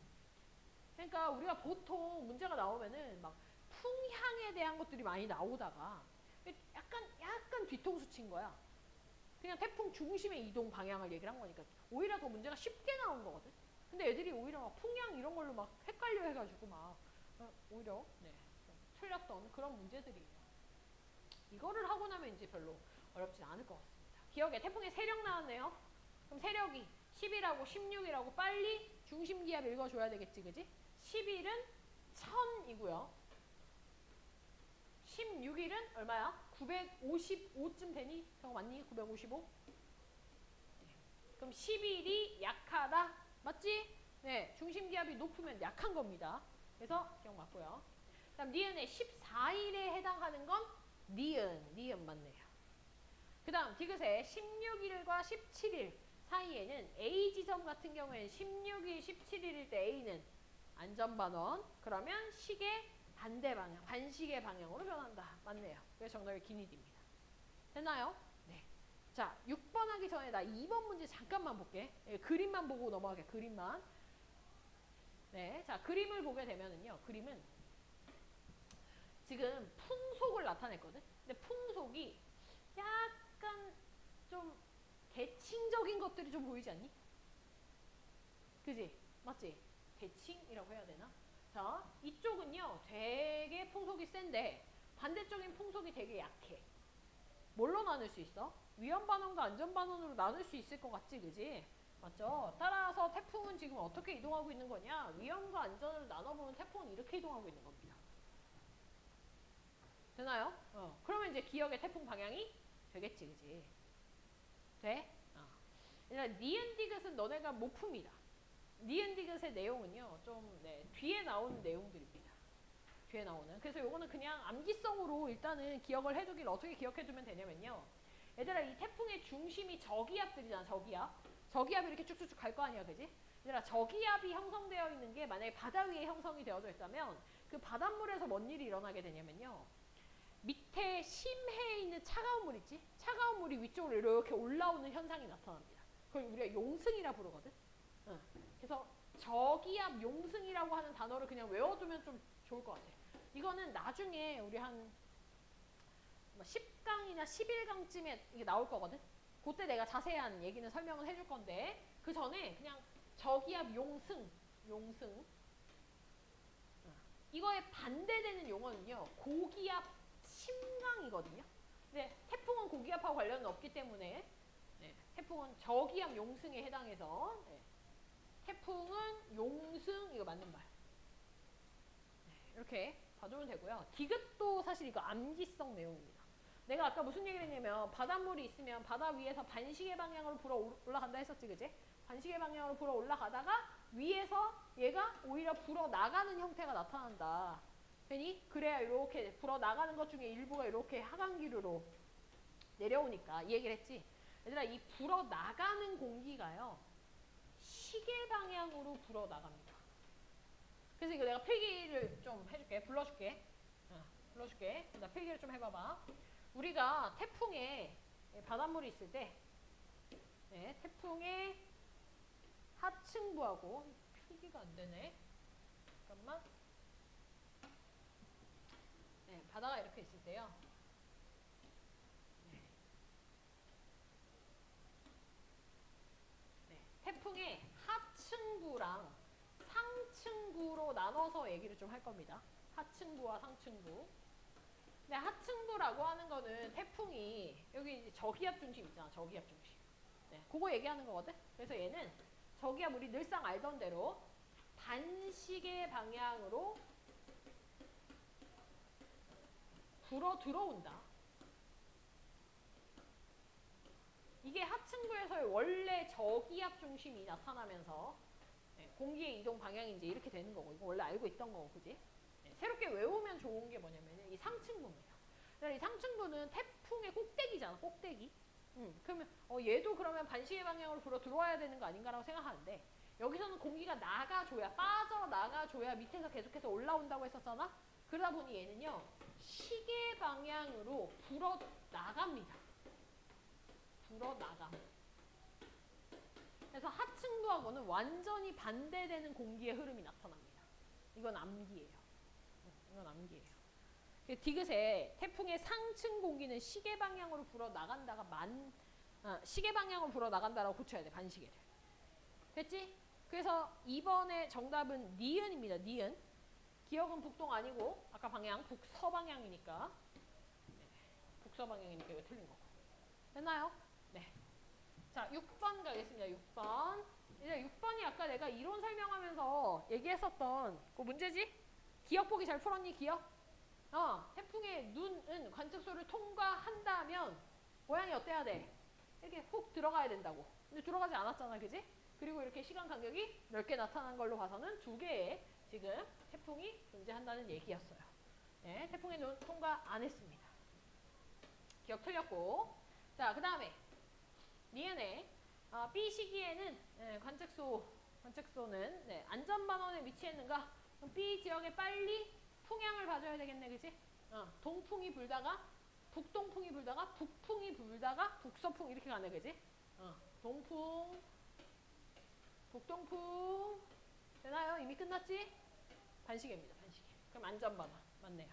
그러니까 우리가 보통 문제가 나오면은 막 풍향에 대한 것들이 많이 나오다가 약간 뒤통수 친 거야. 그냥 태풍 중심의 이동 방향을 얘기를 한 거니까 오히려 더 문제가 쉽게 나온 거거든. 근데 애들이 오히려 막 풍향 이런 걸로 막 헷갈려 해가지고 막 오히려 좀 틀렸던 그런 문제들이에요. 이거를 하고 나면 이제 별로 어렵진 않을 것 같습니다. 기억에 태풍의 세력 나왔네요. 그럼 세력이 10이라고 16이라고 빨리 중심기압 읽어줘야 되겠지, 그지? 11은 1000이고요. 16일은 얼마야? 955쯤 되니? 저거 맞니? 955? 그럼 11이 약하다? 맞지? 네, 중심기압이 높으면 약한 겁니다. 그래서 기억 맞고요. 그다음 니은의 14일에 해당하는 건 니은 맞네요. 그 다음 디귿의 16일과 17일 사이에는 A 지점 같은 경우에는 16일, 17일일 때 A는 안전반원, 그러면 시계 반대 방향, 반시계 방향으로 변한다. 맞네요. 그래서 정답이 기니디입니다. 됐나요? 네. 자, 6번 하기 전에 나 2번 문제 잠깐만 볼게. 그림만 보고 넘어가게, 그림만. 네. 자, 그림을 보게 되면은요, 그림은 지금 풍속을 나타냈거든? 근데 풍속이 약간 좀 대칭적인 것들이 좀 보이지 않니? 그지? 맞지? 대칭이라고 해야 되나? 자, 이쪽은요 되게 풍속이 센데 반대쪽인 풍속이 되게 약해. 뭘로 나눌 수 있어? 위험반원과 안전반원으로 나눌 수 있을 것 같지, 그지? 맞죠? 따라서 태풍은 지금 어떻게 이동하고 있는 거냐? 위험과 안전을 나눠보면 태풍은 이렇게 이동하고 있는 겁니다. 되나요? 그러면 이제 기억의 태풍 방향이 되겠지, 그지? 돼? 일단 니은 디귿은 너네가 못 풉니다. 니은 디귿의 내용은요, 좀 뒤에 나오는 내용들입니다. 뒤에 나오는. 그래서 요거는 그냥 암기성으로 일단은 기억을 해두길 어떻게 기억해두면 되냐면요. 얘들아, 이 태풍의 중심이 저기압들이잖아, 저기압. 저기압이 이렇게 쭉쭉쭉 갈 거 아니야, 그지? 얘들아, 저기압이 형성되어 있는 게 만약에 바다 위에 형성이 되어져 있다면 그 바닷물에서 뭔 일이 일어나게 되냐면요. 밑에 심해에 있는 차가운 물 있지? 차가운 물이 위쪽으로 이렇게 올라오는 현상이 나타납니다. 그걸 우리가 용승이라 부르거든? 그래서 저기압 용승이라고 하는 단어를 그냥 외워두면 좀 좋을 것 같아. 이거는 나중에 우리 한 10강이나 11강쯤에 이게 나올 거거든? 그때 내가 자세한 얘기는 설명을 해줄 건데 그 전에 그냥 저기압 용승 이거에 반대되는 용어는요. 고기압 침강이거든요. 근데 태풍은 고기압하고 관련은 없기 때문에 태풍은 저기압 용승에 해당해서 태풍은 용승 이거 맞는 말. 이렇게 봐주면 되고요. 디귿도 사실 이거 암기성 내용입니다. 내가 아까 무슨 얘기를 했냐면 바닷물이 있으면 바다 위에서 반시계 방향으로 불어 올라간다 했었지, 그지? 반시계 방향으로 불어 올라가다가 위에서 얘가 오히려 불어 나가는 형태가 나타난다. 되니? 그래야 이렇게 불어 나가는 것 중에 일부가 이렇게 하강기류로 내려오니까 이 얘기를 했지. 얘들아, 이 불어 나가는 공기가요, 시계 방향으로 불어 나갑니다. 그래서 이거 내가 필기를 좀 해줄게. 불러줄게. 불러줄게. 나 필기를 좀 해봐봐. 우리가 태풍에 바닷물이 있을 때, 태풍의 하층부하고 필기가 안 되네. 잠깐만. 바다가 이렇게 있을 때요. 태풍의 하층부랑 상층부로 나눠서 얘기를 좀 할 겁니다. 하층부와 상층부. 근데 하층부라고 하는 거는 태풍이 여기 이제 저기압 중심 있잖아. 저기압 중심. 그거 얘기하는 거거든. 그래서 얘는 저기압 우리 늘상 알던 대로 반시계 방향으로 불어 들어온다. 이게 하층부에서의 원래 저기압 중심이 나타나면서 공기의 이동 방향이 이제 이렇게 되는 거고, 이거 원래 알고 있던 거고, 그지? 새롭게 외우면 좋은 게 뭐냐면 이 상층부입니다. 이 상층부는 태풍의 꼭대기잖아, 꼭대기. 그러면 얘도 그러면 반시계 방향으로 불어 들어와야 되는 거 아닌가라고 생각하는데, 여기서는 공기가 나가줘야, 빠져나가줘야 밑에서 계속해서 올라온다고 했었잖아? 그러다 보니 얘는요, 시계 방향으로 불어 나갑니다. 불어 나감. 그래서 하층부하고는 완전히 반대되는 공기의 흐름이 나타납니다. 이건 암기예요. 이건 암기예요. 디귿에 태풍의 상층 공기는 시계 방향으로 불어 나간다가 시계 방향으로 불어 나간다라고 고쳐야 돼, 반시계를. 됐지? 그래서 2번의 정답은 니은입니다. 니은. 기억은 북동 아니고 아까 방향 북서 방향이니까. 북서 방향이니까 이거 틀린 거고. 됐나요? 네. 자, 6번 가겠습니다. 6번. 이제 6번이 아까 내가 이론 설명하면서 얘기했었던 그 문제지? 기억 보기 잘 풀었니? 기억? 태풍의 눈은 관측소를 통과한다면 모양이 어때야 돼? 이렇게 훅 들어가야 된다고. 근데 들어가지 않았잖아, 그지? 그리고 이렇게 시간 간격이 넓게 나타난 걸로 봐서는 2개의 지금 태풍이 존재한다는 얘기였어요. 태풍의 눈 통과 안 했습니다. 기억 틀렸고. 자, 그 다음에 니은에 B 시기에는 관측소는 안전반원에 위치했는가? 그럼 B 지역에 빨리 풍향을 봐줘야 되겠네, 그치? 동풍이 불다가 북동풍이 불다가 북풍이 불다가 북서풍 이렇게 가네, 그치? 동풍, 북동풍 되나요? 이미 끝났지? 반시계입니다, 반시계. 그럼 안전반원 맞네요.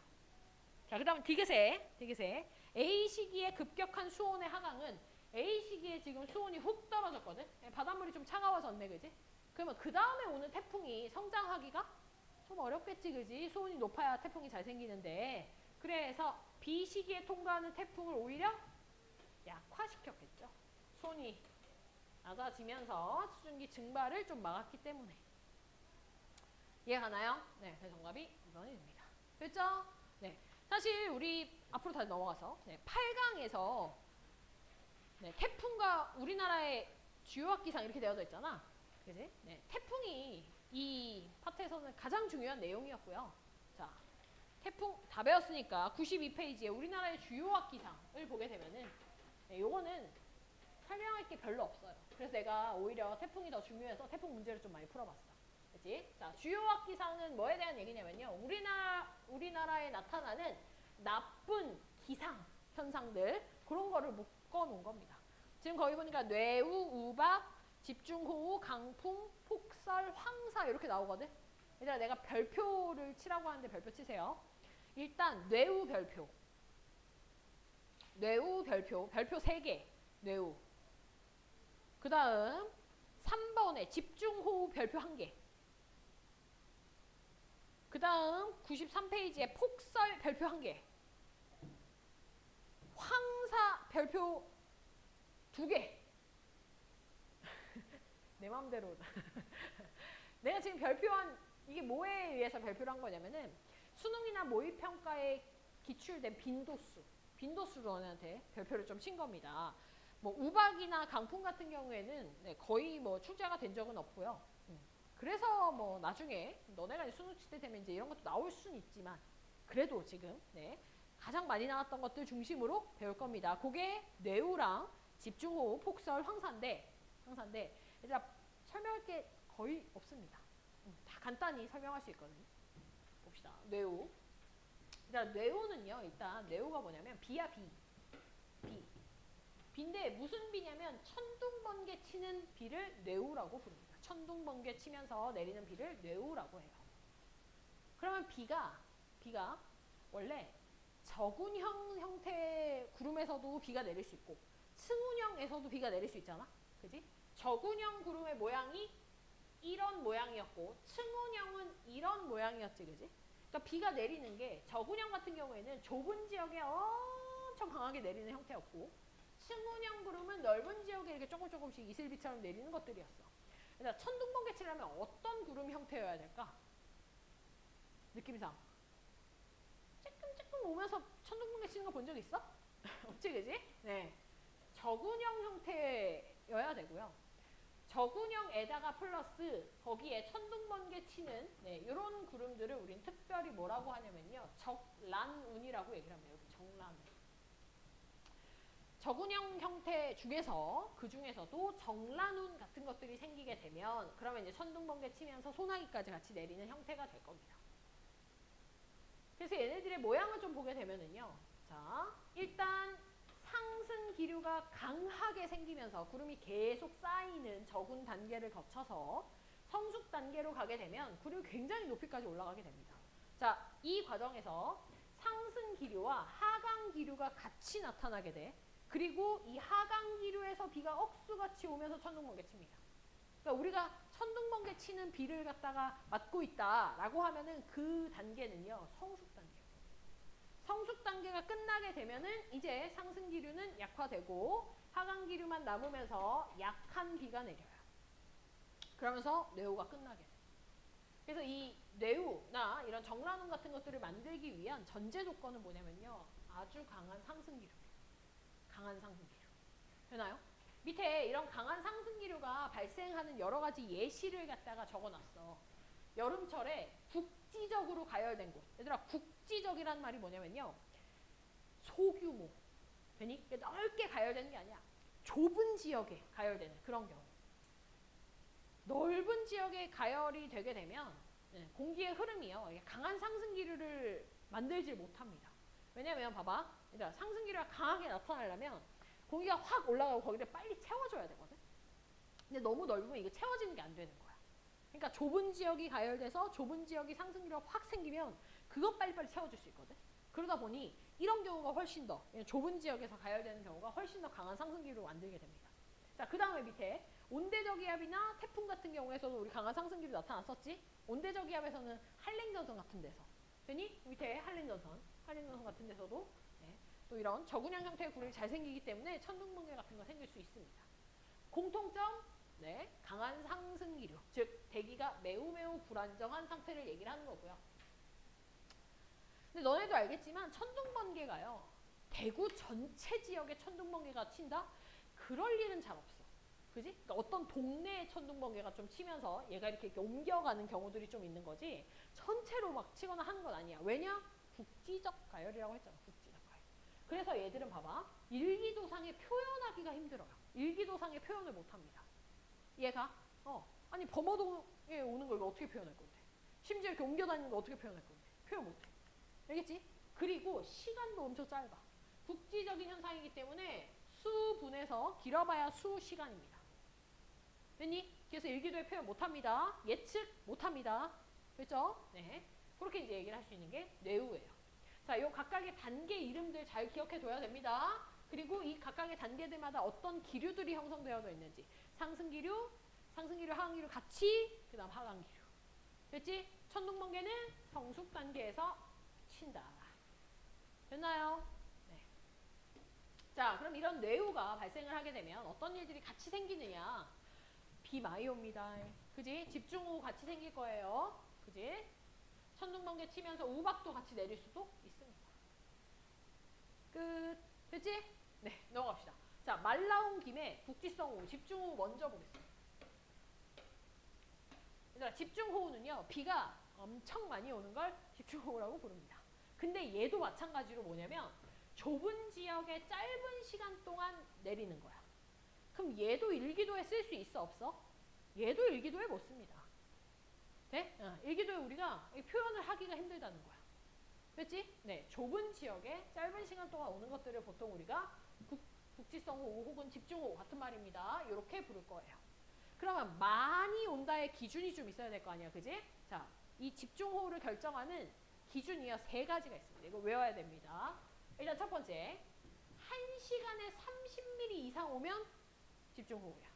자, 그 다음 디귿에 A 시기에 급격한 수온의 하강은 A 시기에 지금 수온이 훅 떨어졌거든? 바닷물이 좀 차가워졌네, 그지? 그러면 그 다음에 오는 태풍이 성장하기가 좀 어렵겠지, 그지? 수온이 높아야 태풍이 잘 생기는데. 그래서 B 시기에 통과하는 태풍을 오히려 약화시켰겠죠. 수온이 낮아지면서 수증기 증발을 좀 막았기 때문에. 이해가나요? 네, 그 정답이 2번이 됩니다. 됐죠? 네. 사실 우리 앞으로 다시 넘어가서 8강에서 태풍과 우리나라의 주요 악기상 이렇게 되어져 있잖아. 그지? 태풍이 이 파트에서는 가장 중요한 내용이었고요. 자, 태풍 다 배웠으니까 92페이지에 우리나라의 주요 악기상을 보게 되면은 요거는 설명할 게 별로 없어요. 그래서 내가 오히려 태풍이 더 중요해서 태풍 문제를 좀 많이 풀어봤어. 그치? 자, 주요 악기상은 뭐에 대한 얘기냐면요. 우리나라에 나타나는 나쁜 기상 현상들, 그런 거를 묶어놓은 겁니다. 지금 거기 보니까 뇌우, 우박, 집중호우, 강풍, 폭설, 황사 이렇게 나오거든. 얘들아, 내가 별표를 치라고 하는데 별표 치세요. 일단 뇌우 별표. 별표 3개. 뇌우. 그 다음 3번에 집중호우 별표 1개. 그 다음 93페이지에 폭설 별표 1개. 황사 별표 2개. 내 맘대로. 내가 지금 별표한 이게 뭐에 의해서 별표를 한 거냐면은 수능이나 모의평가에 기출된 빈도수로 너네한테 별표를 좀 친 겁니다. 뭐 우박이나 강풍 같은 경우에는 거의 뭐 출제가 된 적은 없고요. 그래서 뭐 나중에 너네가 수능 칠 때 되면 이제 이런 것도 나올 수는 있지만 그래도 지금 가장 많이 나왔던 것들 중심으로 배울 겁니다. 그게 뇌우랑 집중호흡, 폭설, 황사인데 얘들아 설명할 게 거의 없습니다. 다 간단히 설명할 수 있거든요. 봅시다. 뇌우. 뇌우는요. 일단 뇌우가 뭐냐면 비야 비. 비인데 무슨 비냐면 천둥번개 치는 비를 뇌우라고 부릅니다. 천둥번개 치면서 내리는 비를 뇌우라고 해요. 그러면 비가 원래 저군형 형태의 구름에서도 비가 내릴 수 있고 승운형에서도 비가 내릴 수 있잖아. 그지? 저군형 구름의 모양이 이런 모양이었고 승운형은 이런 모양이었지. 그지? 그러니까 비가 내리는 게 저군형 같은 경우에는 좁은 지역에 엄청 강하게 내리는 형태였고 승운형 구름은 넓은 지역에 이렇게 조금씩 이슬비처럼 내리는 것들이었어. 그래서 천둥번개 치려면 어떤 구름 형태여야 될까? 느낌상 쬐끔 오면서 천둥번개 치는 거 본 적 있어? 없지, 그지? 네. 저군형 형태여야 되고요. 저군형에다가 플러스 거기에 천둥번개 치는 이런 구름들을 우린 특별히 뭐라고 하냐면요. 적란운이라고 얘기를 합니다. 여기 적란운. 저군형 형태 중에서 그 중에서도 정란운 같은 것들이 생기게 되면 그러면 이제 천둥번개 치면서 소나기까지 같이 내리는 형태가 될 겁니다. 그래서 얘네들의 모양을 좀 보게 되면은요. 자, 일단 상승 기류가 강하게 생기면서 구름이 계속 쌓이는 저군 단계를 거쳐서 성숙 단계로 가게 되면 구름이 굉장히 높이까지 올라가게 됩니다. 자, 이 과정에서 상승 기류와 하강 기류가 같이 나타나게 돼. 그리고 이 하강 기류에서 비가 억수같이 오면서 천둥번개 칩니다. 그러니까 우리가 천둥번개 치는 비를 갖다가 맞고 있다라고 하면은 그 단계는요. 성숙 단계예요. 성숙 단계가 끝나게 되면은 이제 상승 기류는 약화되고 하강 기류만 남으면서 약한 비가 내려요. 그러면서 뇌우가 끝나게 돼요. 그래서 이 뇌우나 이런 정란운 같은 것들을 만들기 위한 전제 조건은 뭐냐면요. 아주 강한 상승 기류. 강한 상승 기류. 되나요? 밑에 이런 강한 상승 기류가 발생하는 여러 가지 예시를 갖다가 적어놨어. 여름철에 국지적으로 가열된 곳. 얘들아, 국지적이란 말이 뭐냐면요. 소규모. 되니? 넓게 가열되는 게 아니야. 좁은 지역에 가열되는 그런 경우. 넓은 지역에 가열이 되게 되면 공기의 흐름이요. 강한 상승 기류를 만들질 못합니다. 왜냐면 봐봐. 얘들아, 상승 기류가 강하게 나타나려면 공기가 확 올라가고 거기를 빨리 채워줘야 되거든. 근데 너무 넓으면 이게 채워지는 게 안 되는 거야. 그러니까 좁은 지역이 가열돼서 좁은 지역이 상승 기류가 확 생기면 그것 빨리빨리 채워줄 수 있거든. 그러다 보니 이런 경우가 훨씬 더 좁은 지역에서 가열되는 경우가 훨씬 더 강한 상승 기류를 만들게 됩니다. 자, 그 다음에 밑에 온대저기압이나 태풍 같은 경우에서도 우리 강한 상승 기류 나타났었지. 온대저기압에서는 한랭전선 같은 데서 되니 밑에 한랭전선 같은 데서도 또 이런 저군형 형태의 구름이 잘 생기기 때문에 천둥번개 같은 거 생길 수 있습니다. 공통점, 강한 상승 기류, 즉 대기가 매우 불안정한 상태를 얘기를 하는 거고요. 근데 너네도 알겠지만 천둥번개가요. 대구 전체 지역에 천둥번개가 친다? 그럴 일은 잘 없어. 그지? 그러니까 어떤 동네에 천둥번개가 좀 치면서 얘가 이렇게 옮겨가는 경우들이 좀 있는 거지 전체로 막 치거나 하는 건 아니야. 왜냐? 국지적 가열이라고 했잖아. 국지적 가열. 그래서 얘들은 봐봐. 일기도상에 표현하기가 힘들어요. 일기도상에 표현을 못합니다. 얘가 아니 범어동에 오는 걸 어떻게 표현할 건데. 심지어 이렇게 옮겨다니는 걸 어떻게 표현할 건데. 표현 못해. 알겠지? 그리고 시간도 엄청 짧아. 국지적인 현상이기 때문에 수분에서 길어봐야 수시간입니다. 됐니? 그래서 일기도에 표현 못합니다. 예측 못합니다. 그렇죠? 네. 그렇게 이제 얘기를 할 수 있는 게 뇌우예요. 자, 요 각각의 단계 이름들 잘 기억해둬야 됩니다. 그리고 이 각각의 단계들마다 어떤 기류들이 형성되어져 있는지 상승기류, 하강기류 같이 그 다음 하강기류. 됐지? 천둥번개는 성숙 단계에서 친다. 됐나요? 네. 자, 그럼 이런 뇌우가 발생을 하게 되면 어떤 일들이 같이 생기느냐. 비 많이 옵니다. 그지? 집중호우 같이 생길 거예요. 그지? 천둥번개 치면서 우박도 같이 내릴 수도 있습니다. 끝. 됐지? 네, 넘어갑시다. 자, 말 나온 김에 국지성호우, 집중호우 먼저 보겠습니다. 얘들아, 집중호우는요, 비가 엄청 많이 오는 걸 집중호우라고 부릅니다. 근데 얘도 마찬가지로 뭐냐면 좁은 지역에 짧은 시간 동안 내리는 거야. 그럼 얘도 일기도에 쓸 수 있어 없어? 얘도 일기도에 못 씁니다. 돼? 일기도에 우리가 표현을 하기가 힘들다는 거야. 그렇지? 네, 좁은 지역에 짧은 시간 동안 오는 것들을 보통 우리가 국지성호우 혹은 집중호우 같은 말입니다. 이렇게 부를 거예요. 그러면 많이 온다의 기준이 좀 있어야 될 거 아니야, 그지? 자, 이 집중호우를 결정하는 기준이요 3가지가 있습니다. 이거 외워야 됩니다. 일단 첫 번째, 1시간에 30mm 이상 오면 집중호우야.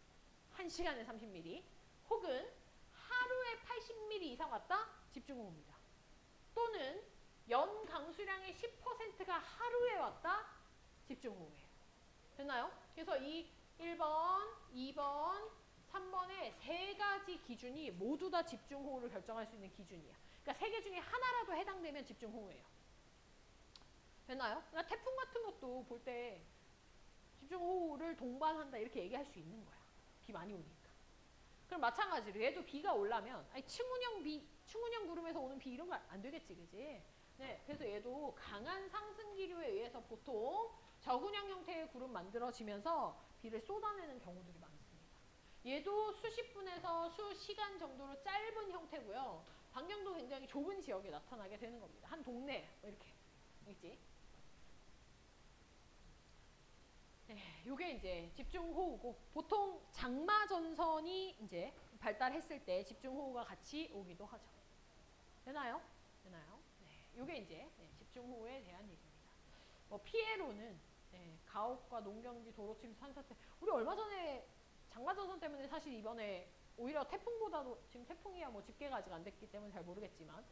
1시간에 30mm. 혹은 하루에 80mm 이상 왔다? 집중호우입니다. 또는 연 강수량의 10%가 하루에 왔다? 집중호우예요. 됐나요? 그래서 이 1번, 2번, 3번의 3가지 기준이 모두 다 집중호우를 결정할 수 있는 기준이야. 그러니까 3개 중에 하나라도 해당되면 집중호우예요. 됐나요? 그러니까 태풍 같은 것도 볼 때 집중호우를 동반한다 이렇게 얘기할 수 있는 거야. 비 많이 오니까. 그럼 마찬가지로 얘도 비가 올라면 아니 충운형 구름에서 오는 비 이런 거 안 되겠지, 그지? 네, 그래서 얘도 강한 상승 기류에 의해서 보통 저군형 형태의 구름 만들어지면서 비를 쏟아내는 경우들이 많습니다. 얘도 수십 분에서 수시간 정도로 짧은 형태고요. 반경도 굉장히 좁은 지역에 나타나게 되는 겁니다. 한 동네 이렇게 있지. 네, 요게 이제 집중호우고 보통 장마 전선이 이제 발달했을 때 집중호우가 같이 오기도 하죠. 되나요? 되나요? 네, 요게 이제 집중호우에 대한 얘기입니다. 뭐 피해로는 가옥과 농경지, 도로침수, 산사태. 우리 얼마 전에 장마 전선 때문에 사실 이번에 오히려 태풍보다도 지금 태풍이야 뭐 집계가 아직 안 됐기 때문에 잘 모르겠지만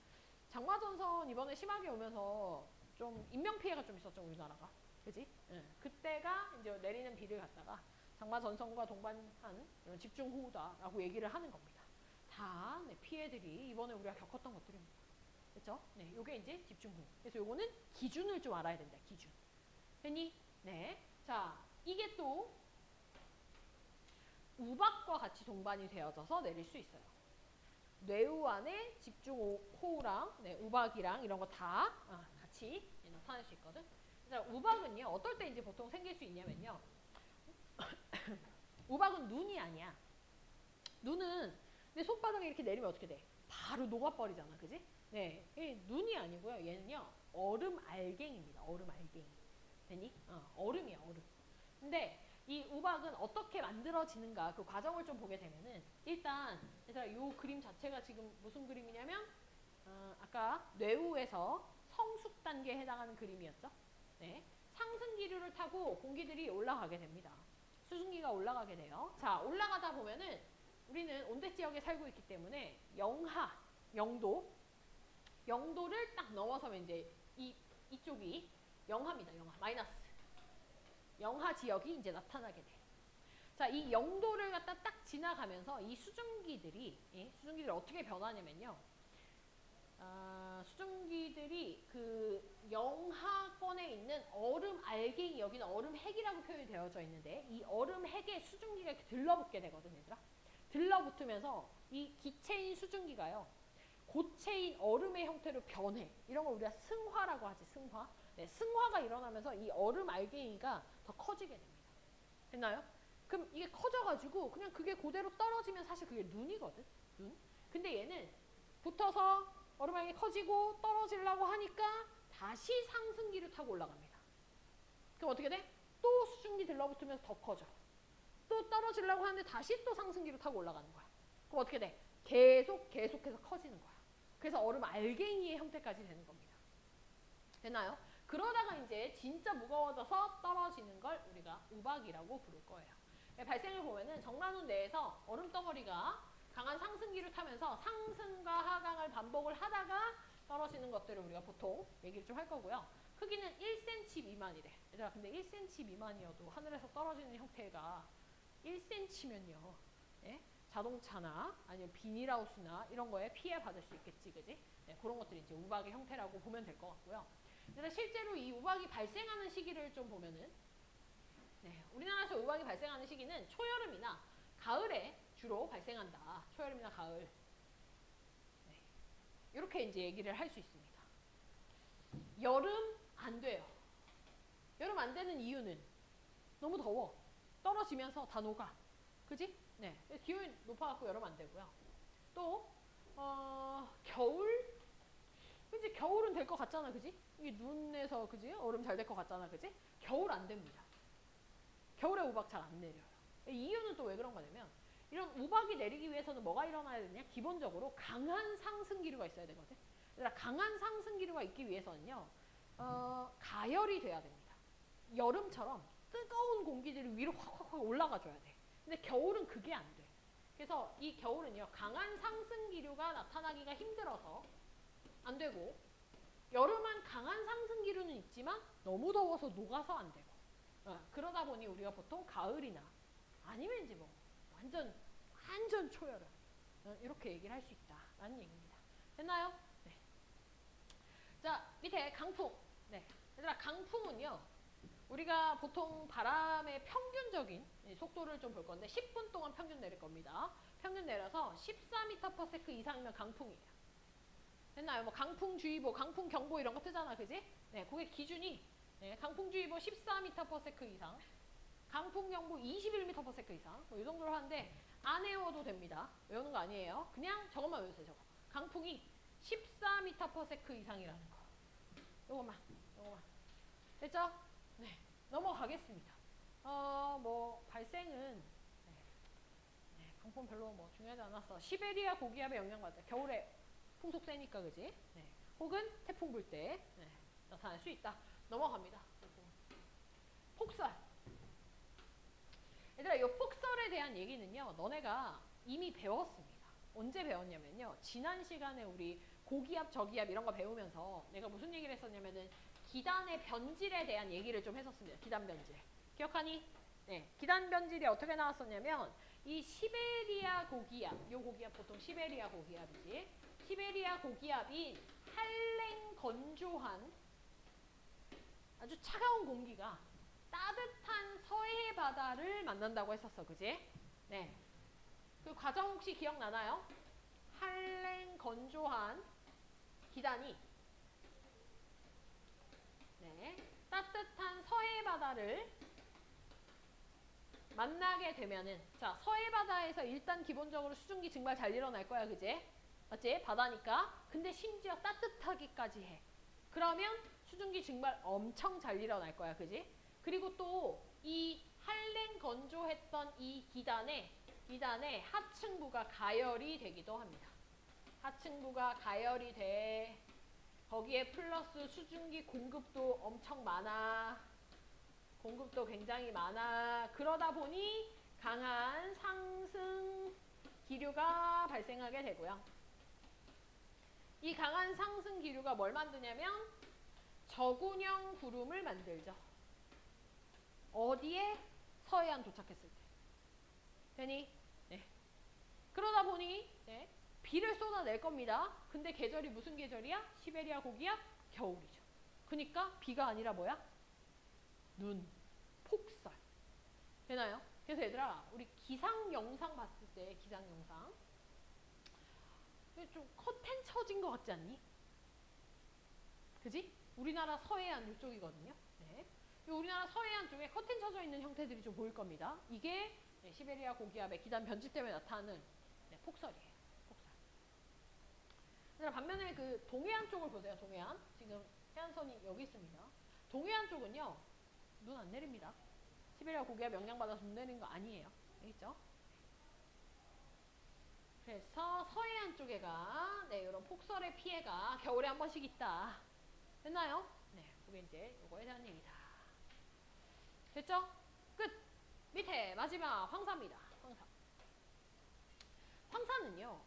장마 전선 이번에 심하게 오면서 좀 인명 피해가 좀 있었죠, 우리나라가. 그지? 그때가 이제 내리는 비를 갖다가 장마 전선과 동반한 이런 집중호우다라고 얘기를 하는 겁니다. 다 피해들이 이번에 우리가 겪었던 것들입니다. 그렇죠? 네, 요게 이제 집중호우. 그래서 요거는 기준을 좀 알아야 된다. 기준. 됐니? 네. 자, 이게 또 우박과 같이 동반이 되어져서 내릴 수 있어요. 뇌우 안에 집중호우랑 우박이랑 이런 거 다 같이 나타날 수 있거든. 자, 우박은요 어떨 때 이제 보통 생길 수 있냐면요. 우박은 눈이 아니야. 눈은 내 손바닥에 이렇게 내리면 어떻게 돼? 바로 녹아버리잖아, 그지? 네, 눈이 아니고요. 얘는요 얼음 알갱입니다. 얼음 알갱이. 되니? 얼음이야, 얼음. 근데 이 우박은 어떻게 만들어지는가 그 과정을 좀 보게 되면은 일단 얘들아 이 그림 자체가 지금 무슨 그림이냐면 아까 뇌우에서 성숙 단계에 해당하는 그림이었죠. 네, 상승 기류를 타고 공기들이 올라가게 됩니다. 수증기가 올라가게 돼요. 자, 올라가다 보면은 우리는 온대 지역에 살고 있기 때문에 영하, 0도를 딱 넘어서면 이제 이쪽이 영하입니다. 영하, 마이너스. 영하 지역이 이제 나타나게 돼. 자, 이 0도를 갖다 딱 지나가면서 이 수증기들이 어떻게 변하냐면요. 수증기들이 그 영하권에 있는 얼음 알갱이, 여기는 얼음 핵이라고 표현이 되어져 있는데 이 얼음 핵에 수증기가 이렇게 들러붙게 되거든, 얘들아. 들러붙으면서 이 기체인 수증기가요. 고체인 얼음의 형태로 변해. 이런 걸 우리가 승화라고 하지, 승화. 네, 승화가 일어나면서 이 얼음 알갱이가 더 커지게 됩니다. 됐나요? 그럼 이게 커져가지고 그냥 그게 그대로 떨어지면 사실 그게 눈이거든, 눈. 근데 얘는 붙어서 얼음 알갱이 커지고 떨어지려고 하니까 다시 상승기를 타고 올라갑니다. 그럼 어떻게 돼? 또 수증기 들러붙으면서 더 커져. 또 떨어지려고 하는데 다시 또 상승기를 타고 올라가는 거야. 그럼 어떻게 돼? 계속해서 커지는 거야. 그래서 얼음 알갱이의 형태까지 되는 겁니다. 됐나요? 그러다가 이제 진짜 무거워져서 떨어지는 걸 우리가 우박이라고 부를 거예요. 발생을 보면은 정란운 내에서 얼음덩어리가 강한 상승기를 타면서 상승과 하강을 반복을 하다가 떨어지는 것들을 우리가 보통 얘기를 좀 할 거고요. 크기는 1cm 미만이래. 얘들아, 근데 1cm 미만이어도 하늘에서 떨어지는 형태가 1cm면요. 예? 자동차나 아니면 비닐하우스나 이런 거에 피해 받을 수 있겠지, 그지? 네, 그런 것들이 이제 우박의 형태라고 보면 될 것 같고요. 그래서 실제로 이 우박이 발생하는 시기를 좀 보면은 우리나라에서 우박이 발생하는 시기는 초여름이나 가을에 주로 발생한다. 초여름이나 가을. 이렇게 이제 얘기를 할 수 있습니다. 여름 안 돼요. 여름 안 되는 이유는 너무 더워. 떨어지면서 다 녹아. 그지? 네. 기온이 높아갖고 여름 안 되고요. 또 겨울? 왠지 겨울은 될 것 같잖아. 그지? 이게 눈에서 그지? 얼음 잘 될 것 같잖아. 그지? 겨울 안 됩니다. 겨울에 우박 잘 안 내려요. 이유는 또 왜 그런 거냐면 이런 우박이 내리기 위해서는 뭐가 일어나야 되냐? 기본적으로 강한 상승 기류가 있어야 되거든. 그러니까 강한 상승 기류가 있기 위해서는요. 가열이 돼야 됩니다. 여름처럼 뜨거운 공기들이 위로 확 올라가줘야 돼. 근데 겨울은 그게 안 돼. 그래서 이 겨울은요. 강한 상승 기류가 나타나기가 힘들어서 안 되고 여름은 강한 상승 기류는 있지만 너무 더워서 녹아서 안 되고 그러다 보니 우리가 보통 가을이나 아니면 이제 뭐 완전 초여름 이렇게 얘기를 할 수 있다라는 얘기입니다. 됐나요? 네. 자 밑에 강풍. 네. 얘들아 강풍은요. 우리가 보통 바람의 평균적인 속도를 좀 볼 건데 10분 동안 평균 내릴 겁니다. 평균 내려서 14m/s 이상이면 강풍이에요. 됐나요? 뭐 강풍주의보, 강풍경보 이런 거 뜨잖아. 그지? 네, 그게 기준이 강풍주의보 14m/s 이상, 강풍경보 21m/s 이상 뭐 이 정도로 하는데 안 외워도 됩니다. 외우는 거 아니에요. 그냥 저것만 외우세요. 저거. 강풍이 14m/s 이상이라는 거. 요것만. 됐죠? 네, 넘어가겠습니다. 뭐 발생은 강풍 별로 뭐 중요하지 않았어. 시베리아 고기압의 영향받아. 겨울에 풍속 세니까 그지? 네. 혹은 태풍 불 때 나타날 수 있다. 넘어갑니다. 폭설. 얘들아, 이 폭설에 대한 얘기는요. 너네가 이미 배웠습니다. 언제 배웠냐면요. 지난 시간에 우리 고기압, 저기압 이런 거 배우면서 내가 무슨 얘기를 했었냐면은 기단의 변질에 대한 얘기를 좀 했었습니다. 기단 변질. 기억하니? 네. 기단 변질이 어떻게 나왔었냐면 이 시베리아 고기압, 요 고기압 보통 시베리아 고기압이지. 시베리아 고기압이 한랭 건조한 아주 차가운 공기가 따뜻한 서해 바다를 만난다고 했었어. 그지? 네. 그 과정 혹시 기억나나요? 한랭 건조한 기단이 따뜻한 서해 바다를 만나게 되면은 자, 서해 바다에서 일단 기본적으로 수증기 증발 잘 일어날 거야. 그지? 맞지? 바다니까. 근데 심지어 따뜻하기까지 해. 그러면 수증기 증발 엄청 잘 일어날 거야. 그지? 그리고 또 이 한랭 건조했던 이 기단의 하층부가 가열이 되기도 합니다. 하층부가 가열이 돼. 거기에 플러스 수증기 공급도 엄청 많아. 공급도 굉장히 많아. 그러다 보니 강한 상승 기류가 발생하게 되고요. 이 강한 상승 기류가 뭘 만드냐면 저군형 구름을 만들죠. 어디에? 서해안 도착했을 때. 되니? 네. 그러다 보니 비를 쏟아낼 겁니다. 근데 계절이 무슨 계절이야? 시베리아 고기압? 겨울이죠. 그러니까 비가 아니라 뭐야? 눈, 폭설. 되나요? 그래서 얘들아, 우리 기상 영상 봤을 때 기상 영상 좀 커튼 쳐진 것 같지 않니? 그지? 우리나라 서해안 이쪽이거든요. 네. 우리나라 서해안 쪽에 커튼 쳐져 있는 형태들이 좀 보일 겁니다. 이게 시베리아 고기압의 기단 변질 때문에 나타나는 폭설이에요. 폭설. 반면에 그 동해안 쪽을 보세요. 동해안. 지금 해안선이 여기 있습니다. 동해안 쪽은요. 눈 안 내립니다. 시베리아 고기압 영향받아서 눈 내리는 거 아니에요. 알겠죠? 그래서 서해안 쪽에가 이런 폭설의 피해가 겨울에 한 번씩 있다. 됐나요? 네, 그게 이제 요거에 대한 얘기다. 됐죠? 끝! 밑에 마지막 황사입니다. 황사. 황사는요,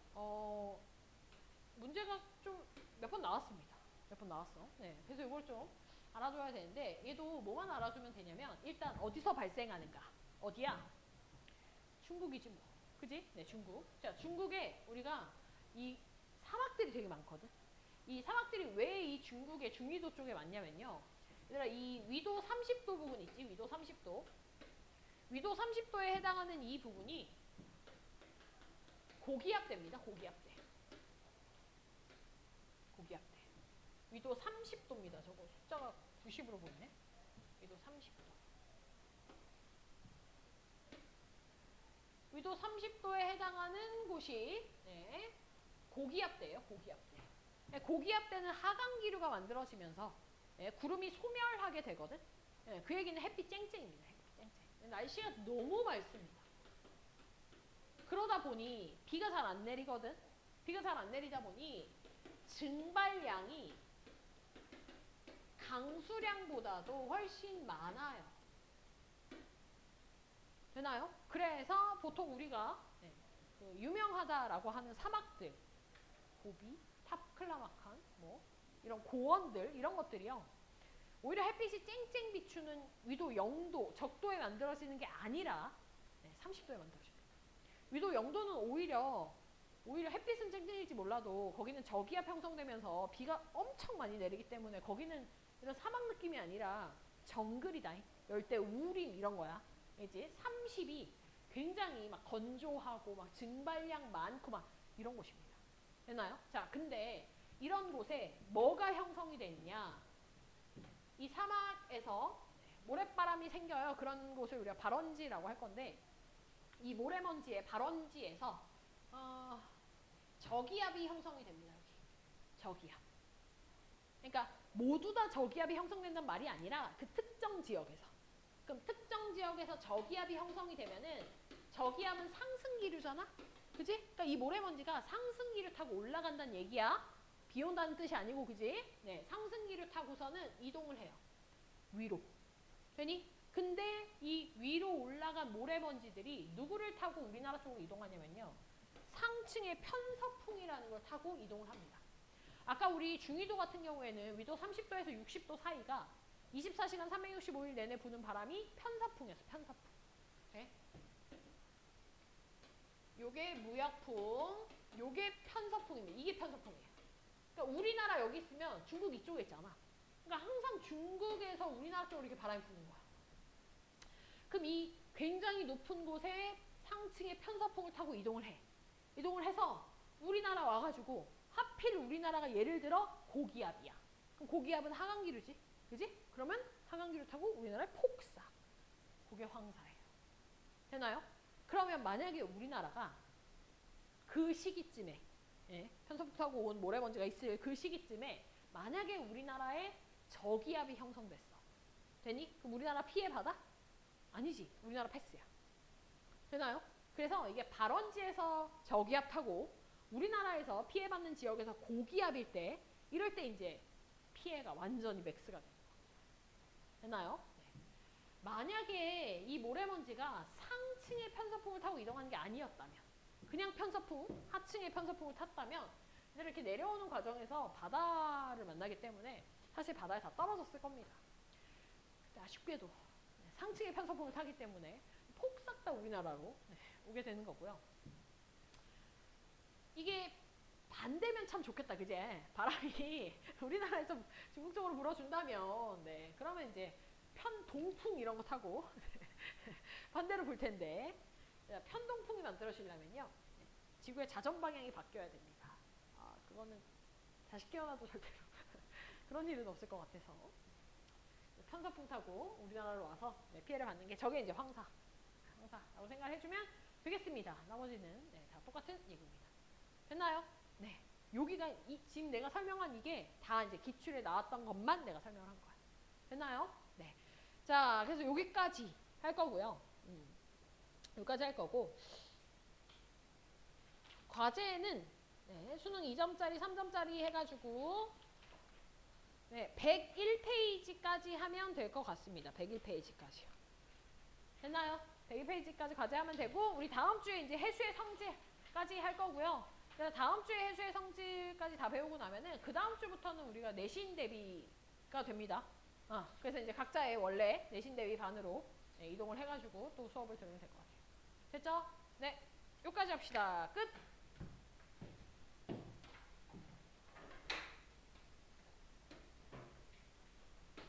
문제가 좀 몇 번 나왔습니다. 몇 번 나왔어. 네, 그래서 이걸 좀 알아줘야 되는데 얘도 뭐만 알아주면 되냐면 일단 어디서 발생하는가? 어디야? 중국이지 뭐. 그지? 네, 중국. 자, 중국에 우리가 이 사막들이 되게 많거든. 이 사막들이 왜 이 중국의 중위도 쪽에 많냐면요. 얘들아, 이 위도 30도 부분 있지? 위도 30도. 위도 30도에 해당하는 이 부분이 고기압대입니다. 고기압대. 고기압대. 위도 30도입니다. 저거 숫자가 90으로 보이네. 위도 30도. 위도 30도에 해당하는 곳이 네, 고기압대예요. 고기압대. 네, 고기압대는 하강기류가 만들어지면서 네, 구름이 소멸하게 되거든. 네, 그 얘기는 햇빛 쨍쨍입니다. 햇빛 쨍쨍. 날씨가 너무 맑습니다. 그러다 보니 비가 잘 안 내리거든. 비가 잘 안 내리다 보니 증발량이 강수량보다도 훨씬 많아요. 되나요? 그래서 보통 우리가 네, 그 유명하다라고 하는 사막들, 고비, 탑클라마칸, 뭐 이런 고원들 이런 것들이요. 오히려 햇빛이 쨍쨍 비추는 위도 0도, 적도에 만들어지는 게 아니라 네, 30도에 만들어집니다. 위도 0도는 오히려 햇빛은 쨍쨍일지 몰라도 거기는 저기압 형성되면서 비가 엄청 많이 내리기 때문에 거기는 이런 사막 느낌이 아니라 정글이다. 열대 우림 이런 거야. 이제 30이 굉장히 막 건조하고 막 증발량 많고 막 이런 곳입니다. 됐나요? 자, 근데 이런 곳에 뭐가 형성이 됐냐? 이 사막에서 모래바람이 생겨요. 그런 곳을 우리가 발원지라고 할 건데 이 모래먼지의 발원지에서 저기압이 형성이 됩니다. 여기. 저기압. 그러니까 모두 다 저기압이 형성된다는 말이 아니라 그 특정 지역에서. 그럼 특정 지역에서 저기압이 형성이 되면은 저기압은 상승기류잖아? 그지? 그러니까 이 모래먼지가 상승기류 타고 올라간다는 얘기야. 비 온다는 뜻이 아니고, 그지? 네, 상승기류 타고서는 이동을 해요. 위로. 되니? 근데 이 위로 올라간 모래먼지들이 누구를 타고 우리나라 쪽으로 이동하냐면요. 상층의 편서풍이라는 걸 타고 이동을 합니다. 아까 우리 중위도 같은 경우에는 위도 30도에서 60도 사이가 24시간 365일 내내 부는 바람이 편서풍이었어. 편서풍. 네? 요게 무역풍, 요게 편서풍입니다. 이게 편서풍이에요. 그러니까 우리나라 여기 있으면 중국 이쪽에 있잖아. 그러니까 항상 중국에서 우리나라 쪽으로 이렇게 바람이 부는 거야. 그럼 이 굉장히 높은 곳에 상층의 편서풍을 타고 이동을 해. 이동을 해서 우리나라 와가지고 하필 우리나라가 예를 들어 고기압이야. 그럼 고기압은 하강기류지. 그지? 그러면 하강기류 타고 우리나라에 폭삭. 그게 황사예요. 되나요? 그러면 만약에 우리나라가 그 시기쯤에 예, 편서풍 타고 온 모래먼지가 있을 그 시기쯤에 만약에 우리나라에 저기압이 형성됐어. 되니? 그럼 우리나라 피해받아? 아니지. 우리나라 패스야. 되나요? 그래서 이게 발원지에서 저기압 타고 우리나라에서 피해받는 지역에서 고기압일 때 이럴 때 이제 피해가 완전히 맥스가 되는 겁니다. 되나요? 네. 만약에 이 모래먼지가 상층의 편서풍을 타고 이동하는 게 아니었다면 그냥 편서풍, 하층의 편서풍을 탔다면 이렇게 내려오는 과정에서 바다를 만나기 때문에 사실 바다에 다 떨어졌을 겁니다. 근데 아쉽게도 상층의 편서풍을 타기 때문에 폭삭 다 우리나라로 오게 되는 거고요. 이게 반대면 참 좋겠다, 그제? 바람이 우리나라에서 중국 쪽으로 불어준다면, 네, 그러면 이제 편동풍 이런 거 타고 반대로 불 텐데, 편동풍이 만들어지려면요, 지구의 자전 방향이 바뀌어야 됩니다. 그거는 다시 깨어나도 절대로 그런 일은 없을 것 같아서 편서풍 타고 우리나라로 와서 피해를 받는 게 저게 이제 황사라고 생각을 해주면 되겠습니다. 나머지는 다 똑같은 얘기입니다. 됐나요? 네. 여기가 지금 내가 설명한 이게 다 이제 기출에 나왔던 것만 내가 설명을 한 거야. 됐나요? 네. 자, 그래서 여기까지 할 거고요. 여기까지 할 거고 과제는 수능 2점짜리, 3점짜리 해가지고 101페이지까지 하면 될 것 같습니다. 101페이지까지요. 됐나요? 101페이지까지 과제하면 되고 우리 다음 주에 이제 해수의 성질까지 할 거고요. 그래서 다음 주에 해수의 성질까지 다 배우고 나면은 그 다음 주부터는 우리가 내신 대비가 됩니다. 그래서 이제 각자의 원래 내신 대비 반으로 이동을 해가지고 또 수업을 들으면 될 것 같아요. 됐죠? 네, 여기까지 합시다. 끝!